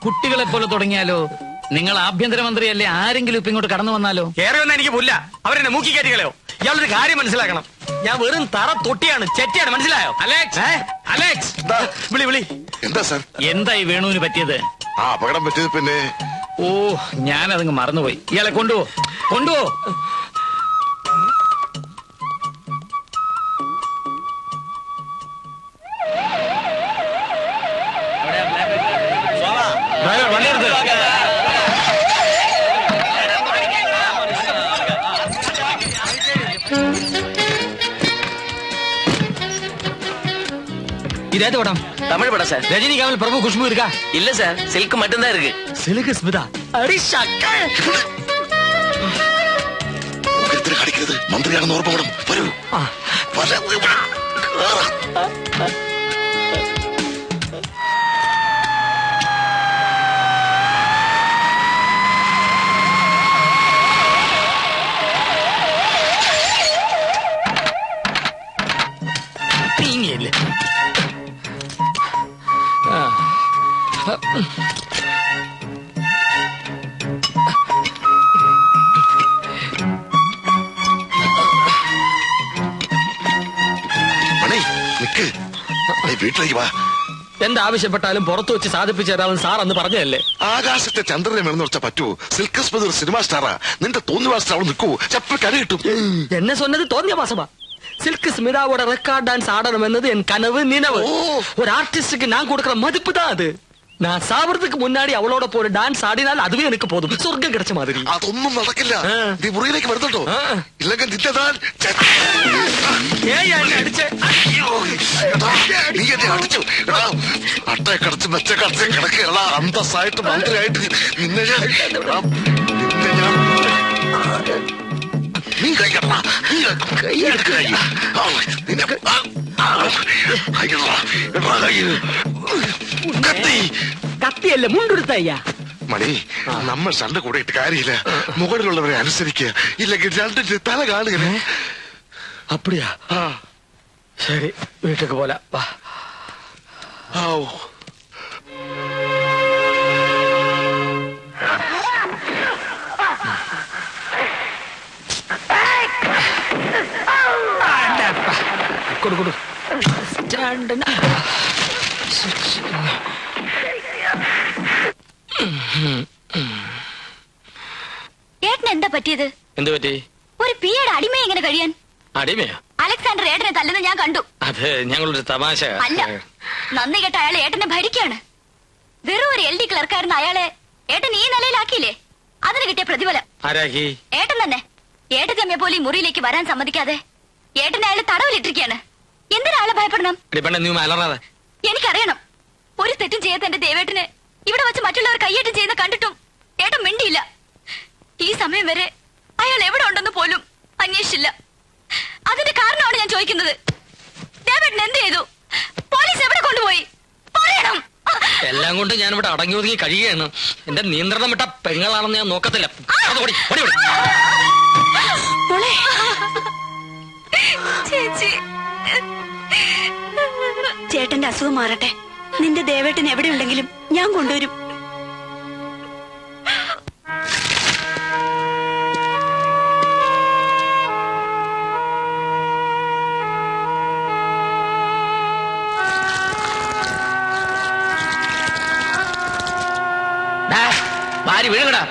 കുട്ടികളെ പോലെ തുടങ്ങിയാലോ? നിങ്ങൾ ആഭ്യന്തരമന്ത്രിയല്ലേ? ആരെങ്കിലും ഇപ്പൊ ഇങ്ങോട്ട് കടന്നു വന്നാലോ? കയറി വന്നാൽ എനിക്ക് പുല്ല. അവരെന്നെ മൂക്കി കയറ്റികളയോ? ഇയാളൊരു കാര്യം മനസ്സിലാക്കണം. ഞാൻ വെറും തറ തൊട്ടിയാണ്, ചെറ്റിയാണ്. മനസ്സിലായോ? അലക്സ്, വിളി. എന്താ സാർ? എന്തായി വേണുവിന് പറ്റിയത്? അപകടം പറ്റിയത് പിന്നെ ഞാനതങ്ങ് മറന്നുപോയി. ഇയാളെ കൊണ്ടുപോ. இதேது படம்? தமிழ் படம் சார். ரஜினி கமல் பிரபு குஷ்பு இருக்கா? இல்ல சார், சில்க் மட்டும்தான் இருக்கு. சில்க் ஸ்மிதா? அடி ஷக்கா. ഉഗ്രത്തിൽ കളിക്കരുത്. മന്ത്രിയാണെന്ന് ഓർമ്മ വേണം. വരൂ. നീങ്ങിയില്ലേ? വീട്ടിലേക്ക് വാ. എന്താവശ്യപ്പെട്ടാലും പുറത്തു വെച്ച് സാധിപ്പിച്ചു തരാമെന്ന് സാർ അന്ന് പറഞ്ഞതല്ലേ? ആകാശത്തെ ചന്ദ്രനെ മെന്ന് വെച്ചാൽ പറ്റുമോ? സിൽക്ക് സ്മിത ഒരു സിനിമ സ്റ്റാറാ. നിന്റെ തോന്നിയ മാസം അവൾ നിൽക്കൂ. ചപ്പൽ കര കിട്ടും. എന്നെ சொன்னது തോന്നിയ മാസമാ. சில்க் ஸ்மிதாவோட ரெக்கார்ட் டான்ஸ் ஆடணும் என்னது என் கனவு, நினைவு. ஒரு ஆர்டிஸ்டுக்கு நான் கொடுக்கிற மதிப்பு தான் அது. நான் சாவறதுக்கு முன்னாடி அவளோட போற டான்ஸ் ஆடினால் அதுவே எனக்கு போதும் சொர்க்கம் கிடைச்ச மாதிரி അതൊന്നും നടക്കില്ല നീ മുറിയിലേക്ക് വരുന്നുണ്ടോ ഇല്ലെങ്കിൽ നിന്റെ നീ എന്നെ അടിച്ചു അട്ടയെ കടച്ച് മെച്ച കടച്ച് കിടക്കുക അന്തസ്സായിട്ട് മന്ത്രിയായിട്ട് നിന്നെ ഞാൻ നീ കൈ കടണ നീ കൈ എടുക്കുക കത്തിയല്ലേ മുണ്ടെടുത്തയ്യ മണി നമ്മൾ സണ്ട കൂടിയിട്ട് കാര്യമില്ല മുകളിലുള്ളവരെ അനുസരിക്കുക ഇല്ലെങ്കിൽ രണ്ടിന്റെ തല കാണുകനെ അപ്പടിയാ ശരി വീട്ടിലേക്ക് പോലെ വാ കൊടു കൊടു സ്റ്റാൻഡ് ഏട്ടന് എന്താ പറ്റിയത്? എന്ത് പറ്റി? ഒരു പിയുടെ അടിമ എങ്ങനെ കഴിയാൻ? അടിമയോ? അലക്സാണ്ടർ ഏട്ടനെ തല്ലെന്ന് ഞാൻ കണ്ടു. അത് ഞങ്ങളൊരു തമാശ. അല്ല, നന്ദി കേട്ട അയാൾ ഏട്ടനെ ഭരിക്കാണ്. വെറും ഒരു LD ക്ലർക്കായിരുന്ന അയാളെ ഏട്ടൻ ഈ നിലയിലാക്കിയില്ലേ? അതിന് കിട്ടിയ പ്രതിഫലം ആരാക്കി? ഏട്ടൻ തന്നെ. ഏട്ടച്ചമ്മയെ പോലെ ഈ മുറിയിലേക്ക് വരാൻ സമ്മതിക്കാതെ ഏട്ടനെ അയാളെ തടവിലിട്ടിരിക്കുകയാണ്. എന്തിനാ ആളെ ഭയപ്പെടണം? എനിക്കറിയണം. ഒരു തെറ്റും ചെയ്യാത്ത എന്റെ ദേവേട്ടന് ഇവിടെ വെച്ച് മറ്റുള്ളവർ കയ്യേറ്റം ചെയ്യുന്ന കണ്ടിട്ടും ഏട്ടൻ മിണ്ടിയില്ല. ഈ സമയം വരെ അയാൾ എവിടെ ഉണ്ടെന്ന് പോലും അന്വേഷിച്ചില്ല. അതിന്റെ കാരണമാണ് ഞാൻ ചോദിക്കുന്നത്. ദേവേട്ടൻ എന്ത് ചെയ്തു? പോലീസ് എവിടെ കൊണ്ടുപോയി? പറയണം. എല്ലാം കൊണ്ട് ഞാൻ ഇവിടെ അടങ്ങി ഒതുങ്ങി കഴിയുകയാണ്. എന്റെ നിയന്ത്രണം വിട്ട പെങ്ങളാണെന്ന് ഞാൻ നോക്കത്തില്ല. ചേച്ചി, ചേട്ടന്റെ അസുഖം മാറട്ടെ. നിന്റെ ദേവേട്ടൻ എവിടെയുണ്ടെങ്കിലും ഞാൻ കൊണ്ടുവരും. ഭാര്യ വീഴുകടാ.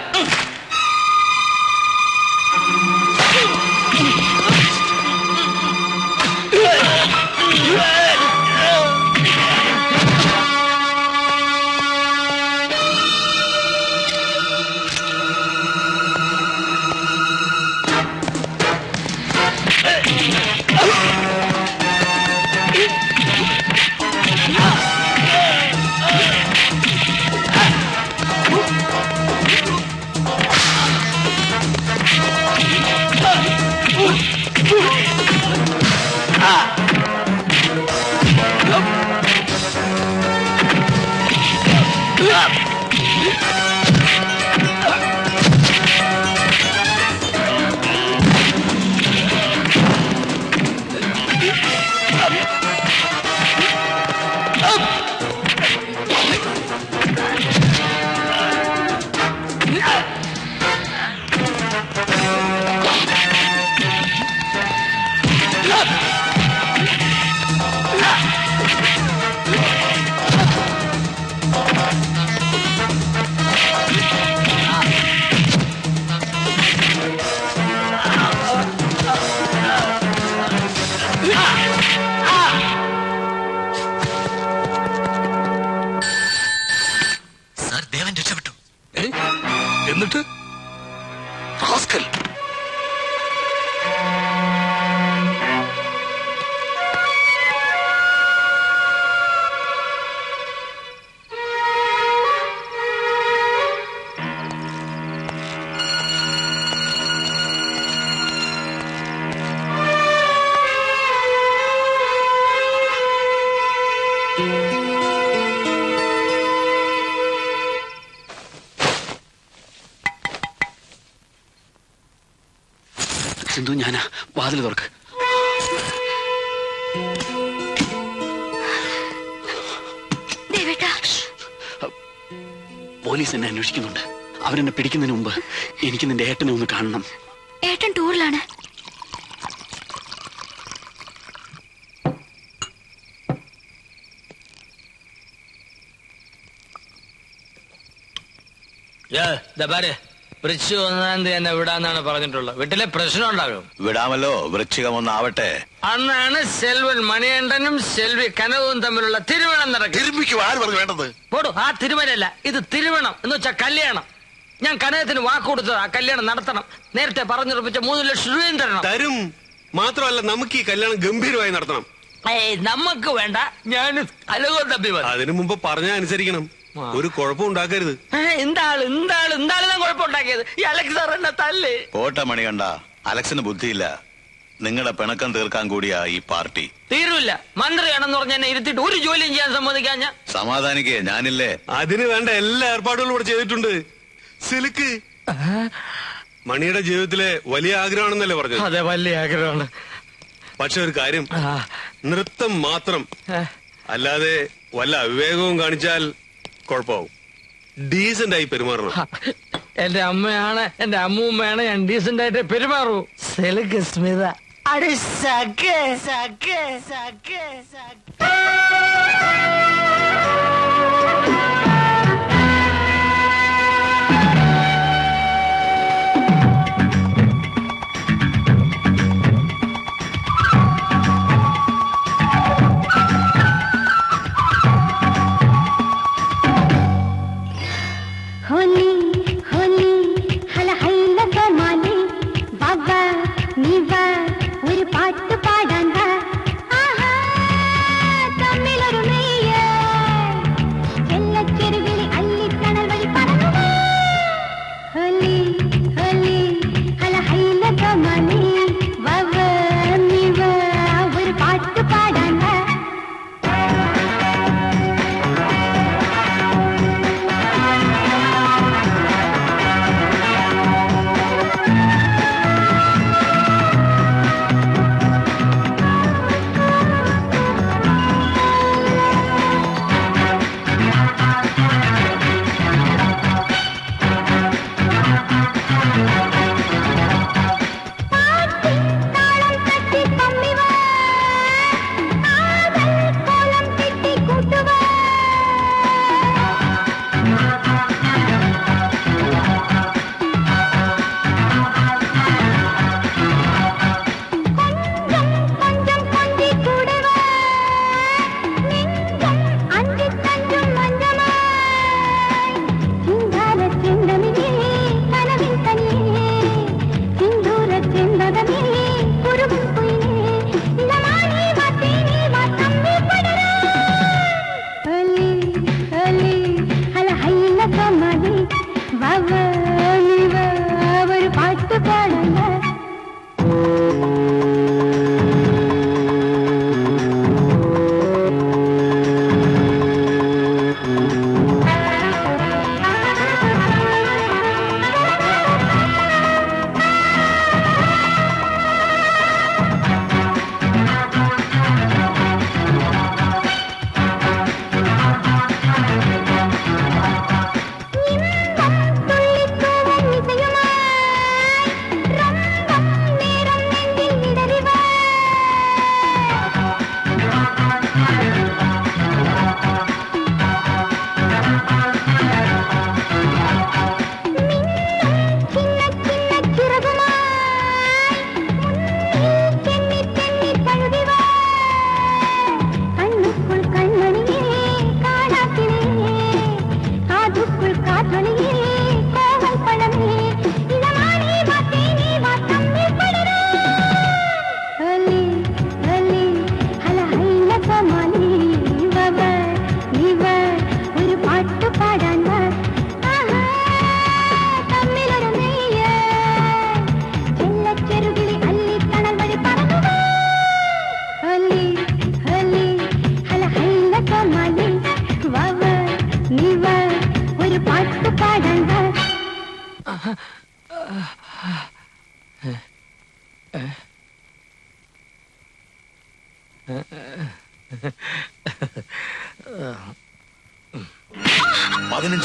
എന്നിട്ട് സിന്ധു, ഞാനാ. വാതിൽ തുറക്ക്. പോലീസ് എന്നെ അന്വേഷിക്കുന്നുണ്ട്. അവരെന്നെ പിടിക്കുന്നതിന് മുമ്പ് എനിക്ക് നിന്റെ ഏട്ടനെ ഒന്ന് കാണണം. ഏട്ടൻ ടൂറിലാണ്. വൃശ്ചിക 1-ാം തീയതി എന്നെ വിടാന്നാണ് പറഞ്ഞിട്ടുള്ളത്. വീട്ടിലെ പ്രശ്നം ഉണ്ടാകും. വിടാമല്ലോ, വൃശ്ചികമൊന്നാവട്ടെ. അന്നാണ് സെൽവൻ മണികണ്ഠനും സെൽവി കനകവും തമ്മിലുള്ള തിരുവണം നടക്കും. ആര് പറഞ്ഞു വേണ്ടത്? പോടൂ, ആ തിരുവനല്ല, ഇത് തിരുവണം എന്ന് വെച്ചാൽ കല്യാണം. ഞാൻ കനകത്തിന് വാക്ക് കൊടുത്തത് ആ കല്യാണം നടത്തണം. നേരത്തെ പറഞ്ഞുറപ്പിച്ച 3 ലക്ഷം രൂപയും തരും. മാത്രമല്ല, നമുക്ക് ഈ കല്യാണം ഗംഭീരമായി നടത്തണം. നമുക്ക് വേണ്ട, ഞാൻ കനകവും തമ്പി മതി. അതിനു മുമ്പ് പറഞ്ഞ അനുസരിക്കണം. ഒരു കുഴപ്പം ഉണ്ടാക്കരുത്. എന്താണ് കുഴപ്പമുണ്ടാക്കിയത്? ഈ അലക്സ് സാർ എന്നെ തല്ലേ. പോട്ടെ മണികണ്ഠ, അലക്സിന് ബുദ്ധിയില്ല. നിങ്ങളുടെ പിണക്കം തീർക്കാൻ കൂടിയാ ഈ പാർട്ടി. തീരൂല്ല. മന്ത്രിയാണെന്ന് പറഞ്ഞ എന്നെ ഇരുത്തിട്ട് ഒരു ജോലിയും ചെയ്യാൻ സമ്മതിക്കാൻ ഞാൻ. സമാധാനിക്കേ, ഞാനില്ലേ. അതിന് വേണ്ട എല്ലാ ഏർപ്പാടുകളും ഇവിടെ ചെയ്തിട്ടുണ്ട്. സിൽക്ക് മണിയുടെ ജീവിതത്തിലെ വലിയ ആഗ്രഹമാണെന്നല്ലേ പറഞ്ഞത്? അതെ, വലിയ ആഗ്രഹമാണ്. പക്ഷെ ഒരു കാര്യം, നൃത്തം മാത്രം, അല്ലാതെ വല്ല അവിവേകവും കാണിച്ചാൽ കുഴപ്പമാവും. ഡീസന്റ് ആയി പെരുമാറണം. എന്റെ അമ്മയാണ്, എന്റെ അമ്മൂമ്മയാണ്, ഞാൻ ഡീസന്റ് ആയിട്ട് പെരുമാറൂ. സിൽക്ക് സ്മിത അടി സഖേ സഖേ സഖേ സഖേ. होली होली हल हल्ल कमाली बाबा नीवा ഒരു പാട്ട് പാടാണ്ട ആഹാ തമ്മിലൊരു മെയ്യ ചെല്ലച്ചെരുവിളി അല്ലിക്കണൽ വഴി പറന്നു ഹോലി ഹോലി ഹല ഹൈല കമാലി ബാബാ नीवा ഒരു പാട്ട് പാടാണ്ട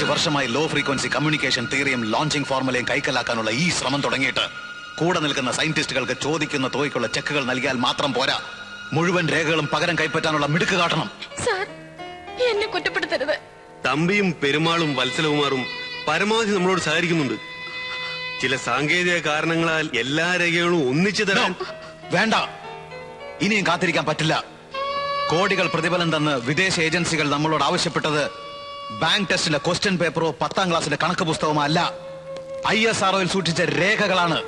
വർഷമായി ലോ ഫ്രീക്വൻസി കമ്മ്യൂണിക്കേഷൻ തിയറിയും ലോഞ്ചിങ് ഫോർമുലയും കൈക്കലാക്കാനുള്ള ഈ ശ്രമം തുടങ്ങിയിട്ട് കൂടെ നിൽക്കുന്ന സയന്റിസ്റ്റുകൾക്ക് ചോദിക്കുന്ന തുകയ്ക്കുള്ള ചെക്കുകൾ നൽകിയാൽ മാത്രം പോരാ, മുഴുവൻ രേഖകളും പകരം കൈപ്പറ്റാനുള്ള മിടുക്ക് കാട്ടണം. സാർ, എന്നെ കുറ്റപ്പെടുത്തരുത്. തമ്പിയും പെരുമാളും വത്സലകുമാറും പരമാവധി നമ്മളോട് സഹകരിക്കുന്നുണ്ട്. ചില സാങ്കേതിക കാരണങ്ങളാൽ എല്ലാ രേഖകളും ഒന്നിച്ചു തരാൻ വേണ്ട, ഇനിയും കാത്തിരിക്കാൻ പറ്റില്ല. കോടികൾ പ്രതിഫലം തന്ന് വിദേശ ഏജൻസികൾ നമ്മളോട് ആവശ്യപ്പെട്ടത് ബാങ്ക് ടെസ്റ്റിന്റെ ക്വസ്റ്റ്യൻ പേപ്പറോ 10ാം ക്ലാസ്സിന്റെ കണക്ക് പുസ്തകമോ അല്ല, ISROയിൽ സൂക്ഷിച്ച രേഖകളാണ്.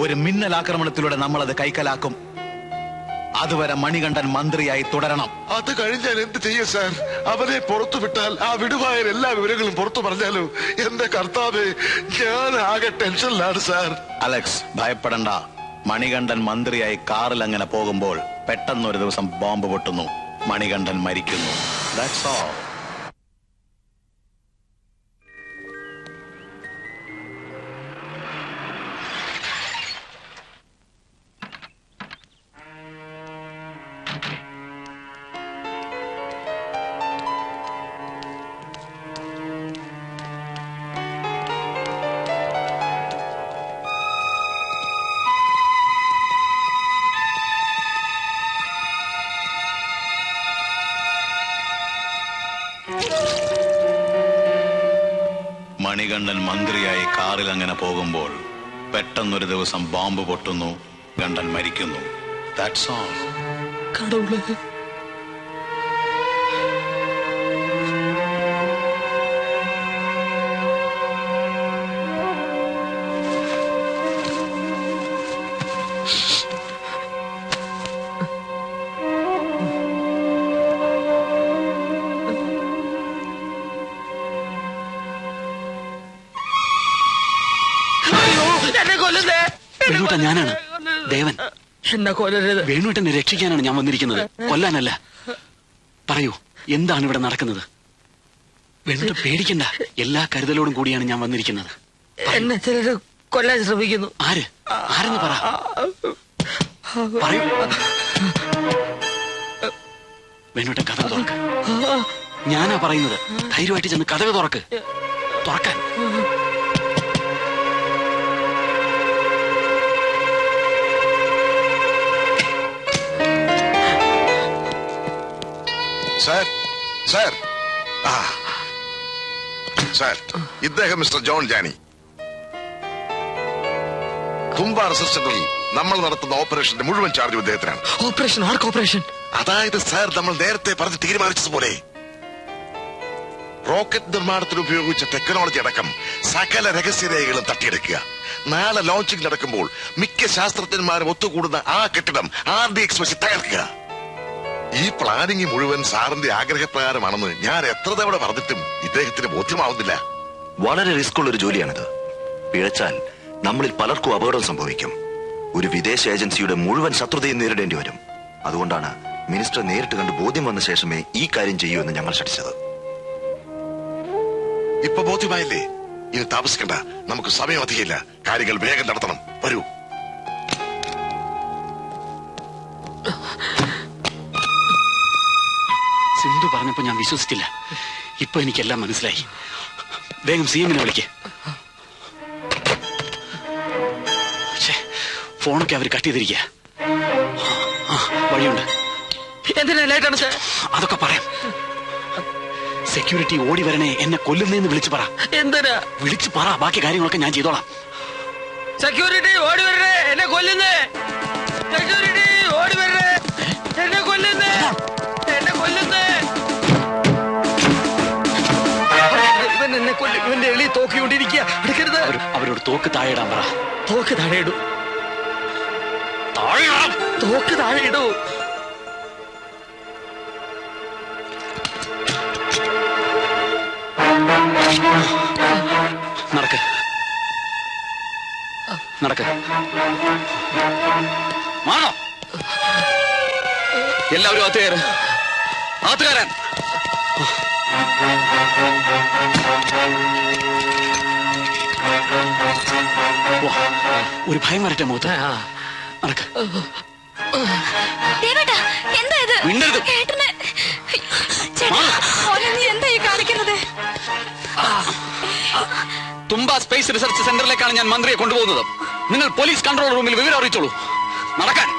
ഒരു മിന്നൽ ആക്രമണത്തിലൂടെ നമ്മളത് കൈക്കലാക്കും. അതുവരെ മണികണ്ഠൻ മന്ത്രിയായി തുടരണം. അത് കഴിഞ്ഞാൽ എന്ത് ചെയ്യും സാർ? അവരെ പുറത്തു വിട്ടാൽ ആ വിടുവായ എല്ലാ വിവരങ്ങളും പുറത്തു പറഞ്ഞാലോ? എന്റെ കർത്താവേ, ഞാൻ ആകെ ടെൻഷനിലാണ് സാർ. അലക്സ്, ഭയപ്പെടണ്ട. മണികണ്ഠൻ മന്ത്രിയായി കാറിൽ അങ്ങനെ പോകുമ്പോൾ പെട്ടെന്ന് ഒരു ദിവസം ബോംബ് പൊട്ടുന്നു, മണികണ്ഠൻ മരിക്കുന്നു. That's all. മണികണ്ഠൻ മന്ത്രിയായി കാറിൽ അങ്ങനെ പോകുമ്പോൾ പെട്ടെന്നൊരു ദിവസം ബോംബ് പൊട്ടുന്നു, ഗണ്ഠൻ മരിക്കുന്നു. That's all. കടവുളെ വേണുട്ട, ഞാനാണ് ദേവൻ. എന്നെ കൊല്ലരുത്. വേണുട്ടനെ രക്ഷിക്കാനാണ് ഞാൻ വന്നിരിക്കുന്നത്, കൊല്ലാനല്ല. പറയൂ, എന്താണ് ഇവിടെ നടക്കുന്നത്? വേണുട്ട പേടിക്കണ്ട, എല്ലാ കരുതലോടും കൂടിയാണ് ഞാൻ വന്നിരിക്കുന്നത്. എന്നെ ചിലര് കൊല്ലാൻ ശ്രമിക്കുന്നു. ആരെന്ന് പറ. പറയൂ. വേണുട്ട, കഥ തുറക്ക്. ഞാനാ പറയുന്നത്, ധൈര്യമായിട്ട് ചെന്ന് കഥ തുറക്ക്. തുറക്കാൻ. സാർ, സാർ, സാർ, ഇദ്ദേഹം മിസ്റ്റർ ജോൺ ജാനി. തുമ്പ റെസിസ്റ്റന്റിൽ നമ്മൾ നടത്തുന്ന ഓപ്പറേഷന്റെ മുഴുവൻ ചാർജ് ഇദ്ദേഹത്തിനാണ്. ഓപ്പറേഷൻ? ആർക്ക് ഓപ്പറേഷൻ? അതായത് സാർ, നമ്മൾ നേരത്തെ പറഞ്ഞ് തീരുമാനിച്ചതുപോലെ റോക്കറ്റ് നിർമ്മാണത്തിന് ഉപയോഗിച്ച ടെക്നോളജി അടക്കം സകല രഹസ്യരേഖകളും തട്ടിയെടുക്കുക. നാളെ ലോഞ്ചിങ് നടക്കുമ്പോൾ മിക്ക ശാസ്ത്രജ്ഞന്മാരും ഒത്തുകൂടുന്ന ആ കെട്ടിടം RDX വെച്ച് തകർക്കുക. ഈ പ്ലാനിങ് മുഴുവൻ സാറിന്റെ ആഗ്രഹപ്രകാരമാണെന്ന് ഞാൻ എത്ര തവണ പറഞ്ഞിട്ടും ഇദ്ദേഹത്തിന് ബോധ്യമാവുന്നില്ല. വളരെ റിസ്ക് ഉള്ള ഒരു ജോലിയാണിത്. പിഴച്ചാൽ നമ്മളിൽ പലർക്കും അപകടം സംഭവിക്കും. ഒരു വിദേശ ഏജൻസിയുടെ മുഴുവൻ ശത്രുതയും നേരിടേണ്ടി വരും. അതുകൊണ്ടാണ് മിനിസ്റ്റർ നേരിട്ട് കണ്ട് ബോധ്യം വന്ന ശേഷമേ ഈ കാര്യം ചെയ്യൂ എന്ന് ഞങ്ങൾ ശഠിച്ചത്. ഇപ്പൊ ബോധ്യമായില്ലേ? ഇനി താമസിക്കണ്ട, നമുക്ക് സമയം അധികമില്ല. കാര്യങ്ങൾ വേഗം നടത്തണം. വരൂ. സിന്ധു പറഞ്ഞപ്പോ ഞാൻ വിശ്വസിച്ചില്ല. ഇപ്പൊ എനിക്കെല്ലാം മനസ്സിലായി. വേഗം CM-നെ വിളിക്ക്. ഫോണൊക്കെ അവർ കട്ട് ചെയ്തിരിക്കുക. വഴിയുണ്ട്. എന്തിനാ ലേറ്റാണ് സാർ? അതൊക്കെ പറയാം. സെക്യൂരിറ്റി ഓടി വരണേ, എന്നെ കൊല്ലുന്നേന്ന് വിളിച്ചു പറ. എന്തിനാ? വിളിച്ചു പറ, ബാക്കി കാര്യങ്ങളൊക്കെ ഞാൻ ചെയ്തോളാം. സെക്യൂരിറ്റി ഓടി വരണേ, എന്നെ കൊല്ലുന്നേ. സെക്യൂരിറ്റി ഓടി വരണേ, എന്നെ കൊല്ലുന്നേ, എന്നെ കൊല്ലുന്നേ. ഇവൻ എന്നെ കൊല്ലും. ഇവന്റെ എളി തോക്കിക്കൊണ്ടിരിക്കുക. എടുക്കരുത്. അവരോട് തോക്ക് താഴെയിടാൻ പറ. തോക്ക് താഴെ ഇടൂ. തോക്ക് താഴെ ഇടൂ. നടക്ക്, നടക്ക്. മാറോ. എല്ലാവരും അകത്ത് കയറ്. അകത്ത് കയറാൻ. ഒരു ഭയം വരട്ടെ മുഖത്ത്. നടക്ക്. എന്താ ഇത്? മിണ്ടരുത്. എന്താ ഈ കാണിക്കുന്നത്? തുമ്പ സ്പേസ് റിസർച്ച് സെന്ററിലേക്കാണ് ഞാൻ മന്ത്രിയെ കൊണ്ടുപോകുന്നത്. നിങ്ങൾ പോലീസ് കൺട്രോൾ റൂമിൽ വിവരം അറിയിച്ചോളൂ. നടക്കാൻ.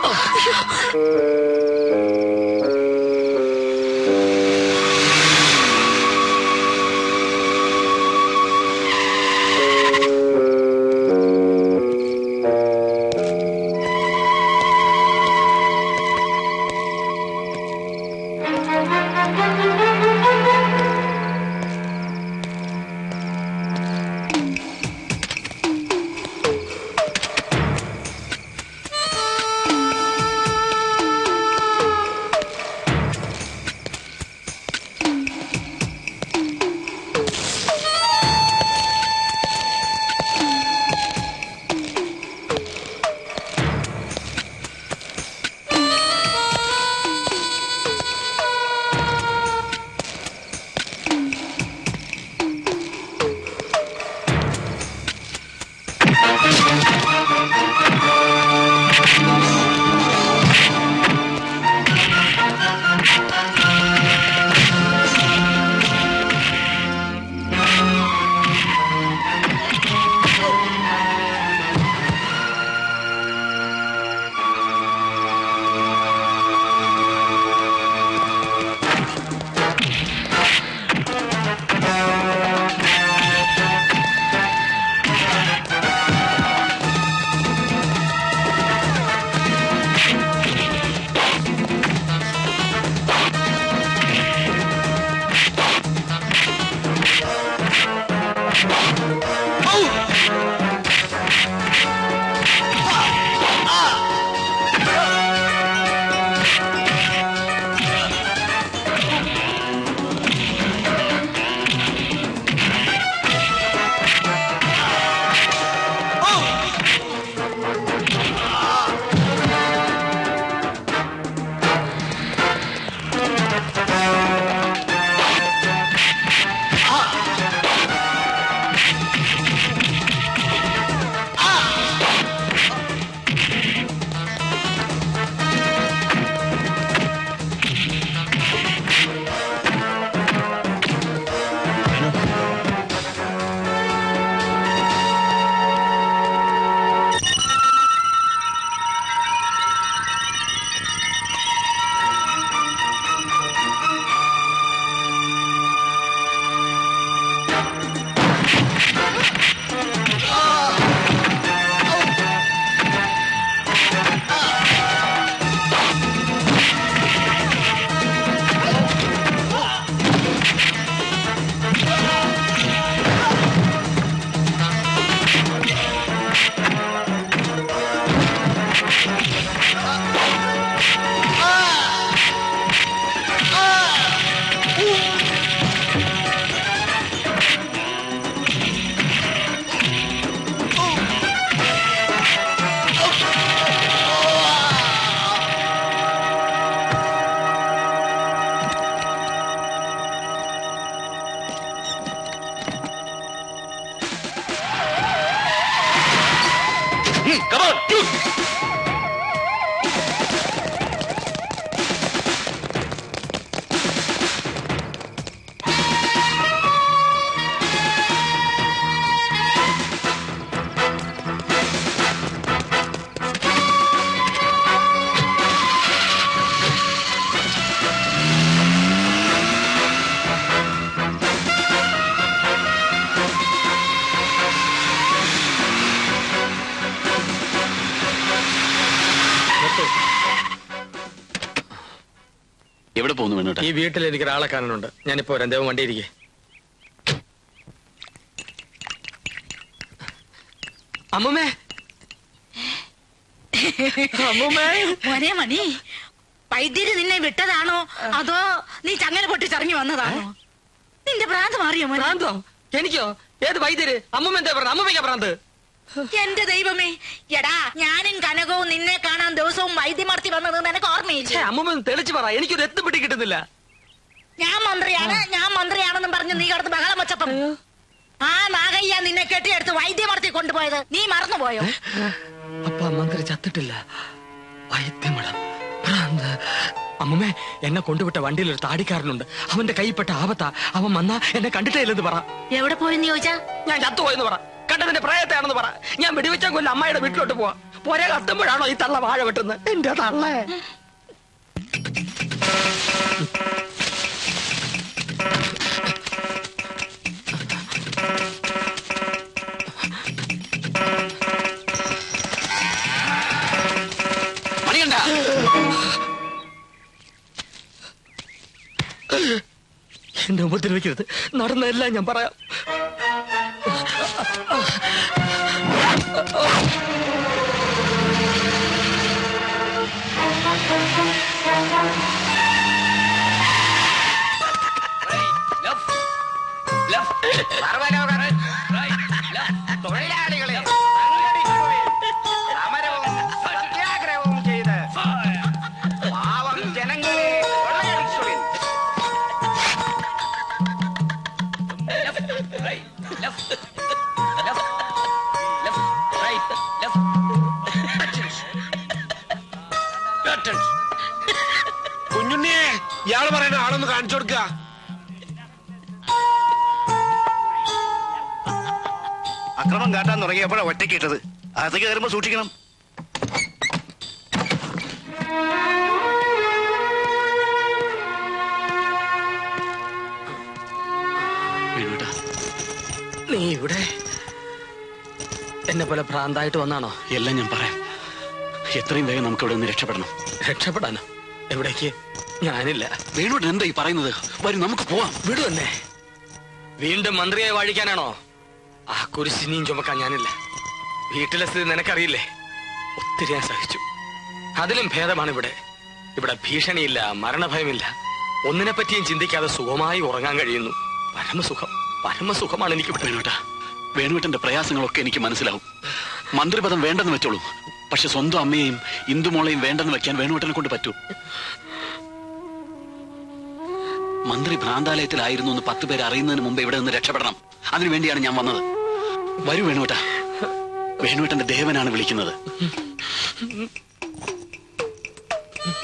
എവിടെ പോകുന്നു വേണോട്ടാ? ഈ വീട്ടിൽ എനിക്ക് ഒരാളെ കാണാനുണ്ട്. ഞാനിപ്പോ വരാം. ദേവൻ വണ്ടിയിരിക്കേ. അമ്മൂമ്മേ, അമ്മൂമ്മേ. മോനെ മണി, വൈദ്യര് നിന്നെ വിട്ടതാണോ അതോ നീ ചങ്ങല പൊട്ടിച്ചിറങ്ങി വന്നതാണോ? നിന്റെ ഭ്രാന്ത് മാറിയോ മോനെ? ഭ്രാന്തോ? എനിക്കോ? ഏത് വൈദ്യര്? അമ്മൂമ്മ എന്താ പറഞ്ഞ? അമ്മൂമ്മയ്ക്കാ ഭ്രാന്ത്? എന്റെ ദൈവമേ, എടാ ഞാനും കനകവും നിന്നെ കാണാൻ ദിവസവും വൈദ്യമർത്തി വന്നത് നിനക്ക് ഓർമ്മയില്ലേ? അമ്മൂമ്മ തെളിച്ചു പറ, എനിക്കൊരു എത്തും പിടി കിട്ടുന്നില്ല. ഞാൻ മന്ത്രിയാണെന്നും പറഞ്ഞ് നീ കിടന്ന് ബഹളം വെച്ചപ്പം ആ നാഗയ്യ നിന്നെ കെട്ടിയെടുത്ത് വൈദ്യമർത്തി കൊണ്ടുപോയത് നീ മറന്നുപോയോ? അപ്പ മന്ത്രി ചത്തിട്ടില്ല. വൈദ്യമടം ഭ്രാന്ത്. അമ്മമ്മേ, എന്നെ കൊണ്ടുവിട്ട വണ്ടിയിൽ ഒരു താടിക്കാരനുണ്ട്. അവന്റെ കൈപ്പെട്ട ആപത്താ. അവൻ വന്നാ എന്നെ കണ്ടിട്ടേ ഇല്ലെന്ന് പറ. എവിടെ പോയെന്ന് ചോദിച്ചാ? ഞാൻ ചത്തുപോയെന്ന് പറ. കണ്ടതിന്റെ പ്രായത്താണെന്ന് പറ. ഞാൻ വെടിവെച്ചാൽ കൊല്ലം അമ്മയുടെ വീട്ടിലോട്ട് പോവാ. പോരെ കത്തുമ്പോഴാണോ ഈ തള്ള വാഴ വെട്ടുന്നത്? എന്റെ തള്ളേ. മണികണ്ട, എന്നെ ഉപദ്രവിക്കരുത്. നടന്നതെല്ലാം ഞാൻ പറയാം. തൊഴിലാളികളെ സമരവും സത്യാഗ്രഹവും ചെയ്ത് പാവം ജനങ്ങളെ കൊള്ളയടിക്കുവിൻ. കുഞ്ഞുണ്ണിയെ ഇയാള് പറയുന്ന ആളൊന്ന് കാണിച്ചു കൊടുക്ക. അക്രമം കാട്ടാൻ തുടങ്ങിയപ്പോഴാണ് ഒറ്റയ്ക്ക് ഇട്ടത്. അകത്തേക്ക് കയറുമ്പോ സൂക്ഷിക്കണം. നീ ഇവിടെ എന്നെ പോലെ ഭ്രാന്തായിട്ട് വന്നാണോ? എല്ലാം ഞാൻ പറയാം. എത്രയും വേഗം നമുക്ക് ഇവിടെ നിന്ന് രക്ഷപ്പെടണം. രക്ഷപ്പെടാനോ? എവിടേക്ക്? ഞാനില്ല. വേണോട്ട് എന്താ ഈ പറയുന്നത്? വരും, നമുക്ക് പോവാം. വിടുവന്നെ. വീണ്ടും മന്ത്രിയെ വാഴിക്കാനാണോ? ആ കുരിശിനിയും ചുമക്കാൻ ഞാനില്ല. വീട്ടിലെ സ്ഥിതി നിനക്കറിയില്ലേ? ഒത്തിരി ഞാൻ സഹിച്ചു. അതിലും ഭേദമാണ് ഇവിടെ. ഇവിടെ ഭീഷണിയില്ല, മരണഭയമില്ല. ഒന്നിനെ പറ്റിയും ചിന്തിക്കാതെ സുഖമായി ഉറങ്ങാൻ കഴിയുന്നു. പരമസുഖമാണ് എനിക്ക് ഇവിടെ. വേണോട്ടാ, വേണുവേട്ടന്റെ പ്രയാസങ്ങളൊക്കെ എനിക്ക് മനസ്സിലാവും. മന്ത്രിപദം വേണ്ടെന്ന് വെച്ചോളൂ. പക്ഷെ സ്വന്തം അമ്മയെയും ഇന്ദുമോളെയും വേണ്ടെന്ന് വെക്കാൻ വേണുവേട്ടനെ കൊണ്ട് പറ്റൂ. മന്ത്രി ഭ്രാന്താലയത്തിലായിരുന്നു എന്ന് 10 പേര് അറിയുന്നതിന് മുമ്പ് ഇവിടെ നിന്ന് രക്ഷപ്പെടണം. അതിനുവേണ്ടിയാണ് ഞാൻ വന്നത്. വരൂ വേണുവേട്ടാ, വേണുവേട്ടന്റെ ദേവനാണ് വിളിക്കുന്നത്.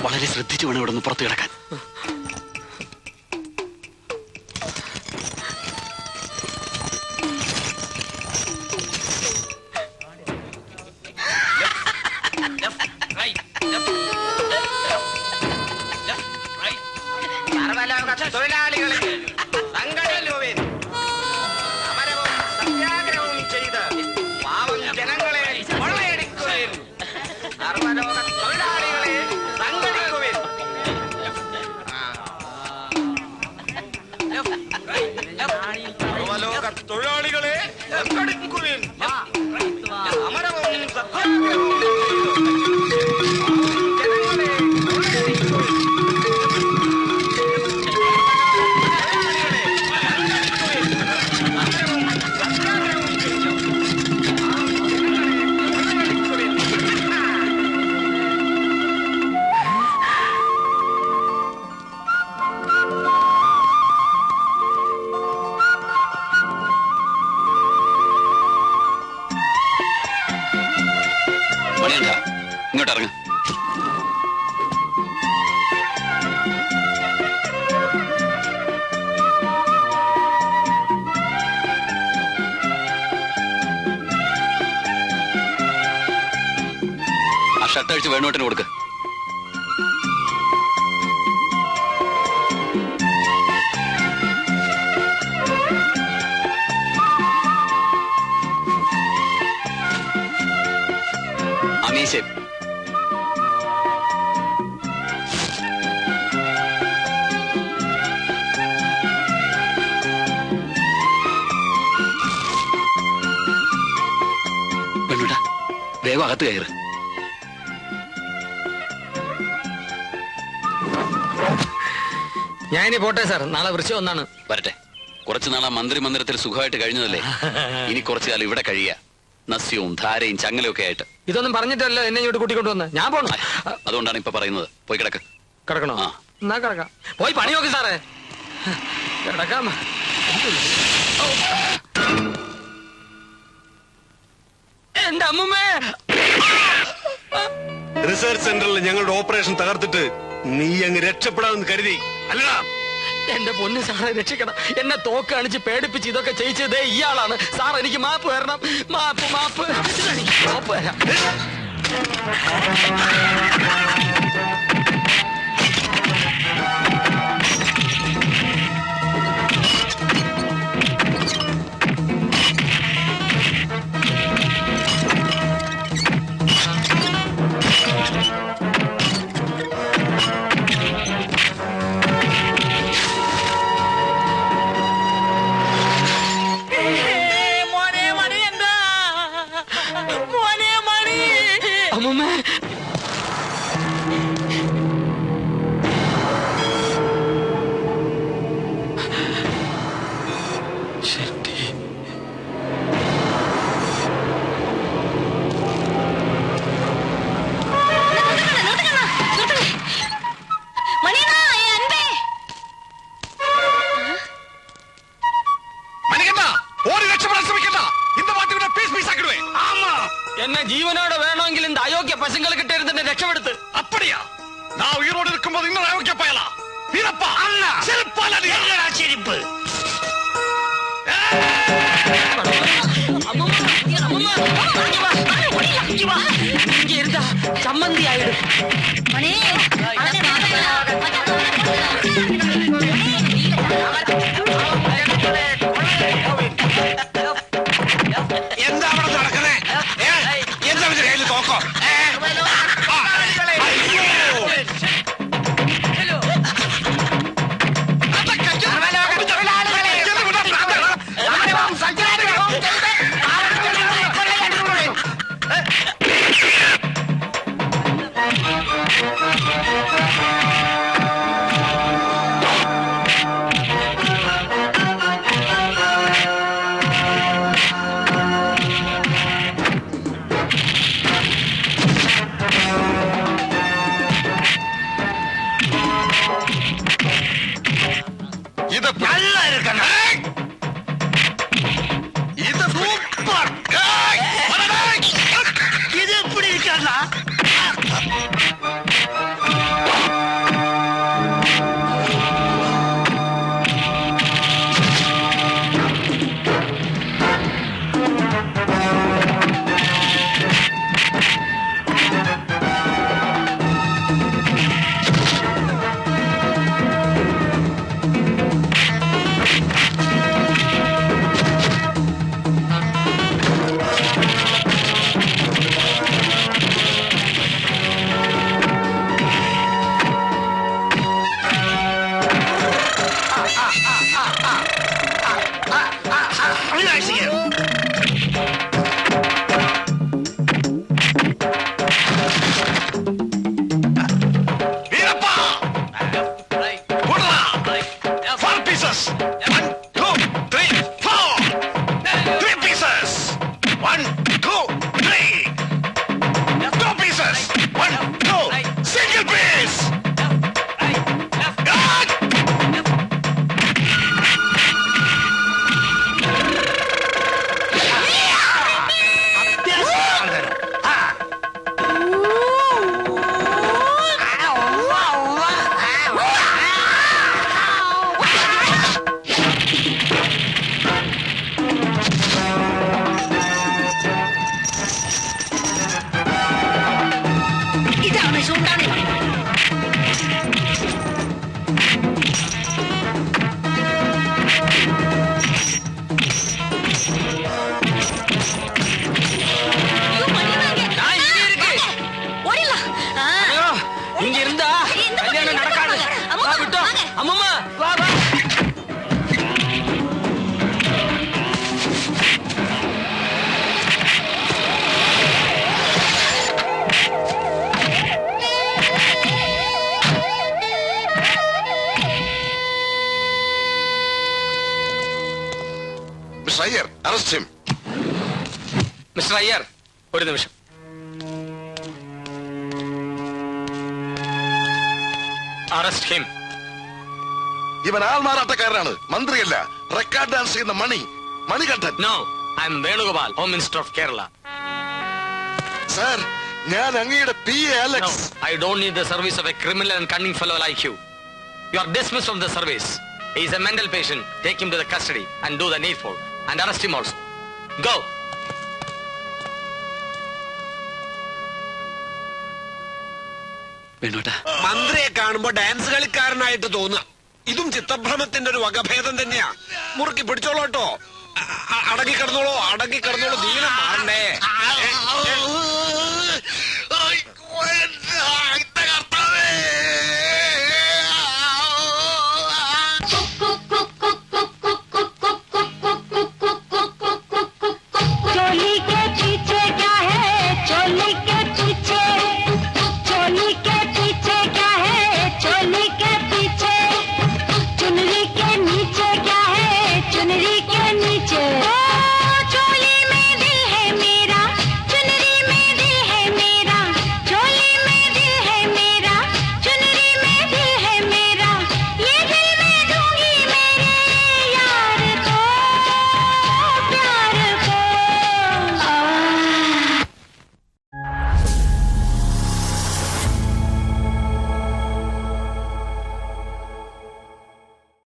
വളരെ ശ്രദ്ധിച്ചു വേണം ഇവിടെ നിന്ന് പുറത്തു കിടക്കാൻ. തൊഴിലാളികളെ സംഘടിക്കുവിൻ. സമരവും സത്യാഗ്രഹവും ചെയ്ത് പാവം ജനങ്ങളെ കൊള്ളയടിക്കുവിൻ. സർവലോക തൊഴിലാളികളെ സംഘടിക്കുവിൻ. സർവലോക തൊഴിലാളികളെ സംഘടിക്കുവിൻ. സമരവും സത്യാഗ്രഹവും ചെയ്ത് മണികണ്ഠ ഇങ്ങോട്ട് ഇറങ്ങ. ആ ഷർട്ട് അഴിച്ച് വേണുവേട്ടന് കൊടുക്ക്. അമീശം വേണുട്ടാ വേഗം അകത്ത് കയറ്. ഞാനിനി പോട്ടെ സാർ, നാളെ വൃശ്ചികം ഒന്നാണ്. വരട്ടെ. കുറച്ചു നാളാ മന്ത്രിമന്ദിരത്തിൽ സുഖമായിട്ട് കഴിഞ്ഞതല്ലേ, ഇനി കുറച്ചു കാലം ഇവിടെ കഴിയുക. നസ്യവും ധാരയും ചങ്ങലയും ഒക്കെ ആയിട്ട്. ഇതൊന്നും പറഞ്ഞിട്ടല്ലോ എന്നെ ഇങ്ങോട്ട് കൂട്ടിക്കൊണ്ടുവന്ന്. ഞാൻ പോണം. അതുകൊണ്ടാണ് ഇപ്പൊ പറയുന്നത്. പോയി കിടക്ക്. കിടക്കണോ? എന്നാ കിടക്കാം. പോയി പണി നോക്ക് സാറേ. കിടക്കാം. എന്റെ അമ്മൂമ്മേ. റിസർച്ച് സെന്ററിൽ ഞങ്ങളുടെ ഓപ്പറേഷൻ തകർത്തിട്ട് നീ അങ്ങ് രക്ഷപ്പെടാമെന്ന് കരുതി അല്ലടാ? എന്റെ പൊന്ന് സാറെ രക്ഷിക്കണം. എന്നെ തോക്ക് അണിച്ച് പേടിപ്പിച്ച് ഇതൊക്കെ ചെയ്യിച്ചതേ ഇയാളാണ് സാർ. എനിക്ക് മാപ്പ് തരണം. മാപ്പ് മാപ്പ് മാപ്പ് തരാം. അമ്മൂമ്മേ. എന്നെ ജീവനോടെ വേണമെങ്കിൽ இந்த அயோக்கிய பசங்களை கிட்ட இருந்து രക്ഷപ്പെടുത്ത്. அப்படியா? நான் உயிரோடு இருக்கும்போது இன்னொரு அயோக்கிய பயலா வீரப்பா அண்ணா செருப்பால என்னடா செருப்பு? இங்க இருந்தா சம்மந்தி ஆயிடும். എന്താ അവിടെ നടക്കുന്നേ? എന്താ കയ്യിൽ നോക്കോ? நல்லா இருக்கணும். இது சூப்பர். இது எப்படி இருக்கா? Arrest him. മിസ്റ്റർ അയ്യർ, ഒരു നിമിഷം. Arrest him. ഇവൻ ആൾമാറാട്ടക്കാരനാണ്, മന്ത്രിയല്ല. റെക്കോർഡ് ഡാൻസ് ചെയ്യുന്ന Manikandan. No, I am Venugopal, home minister of Kerala. Sir, ഞാൻ അങ്ങയുടെ PA Alex. I don't need the service of a criminal and cunning fellow like you. You are dismissed from the service. He is a mental patient. Take him to the custody and do the needful. And arrest him also. Go. മന്ത്രിയെ കാണുമ്പോ dance കളിക്കാരനായിട്ട് തോന്നുക. ഇതും ചിത്തഭ്രമത്തിന്റെ ഒരു വകഭേദം തന്നെയാ. മുറുക്കി പിടിച്ചോളൂട്ടോ. അടങ്ങിക്കിടന്നോളൂ, ദീനം മാറണ്ടേ.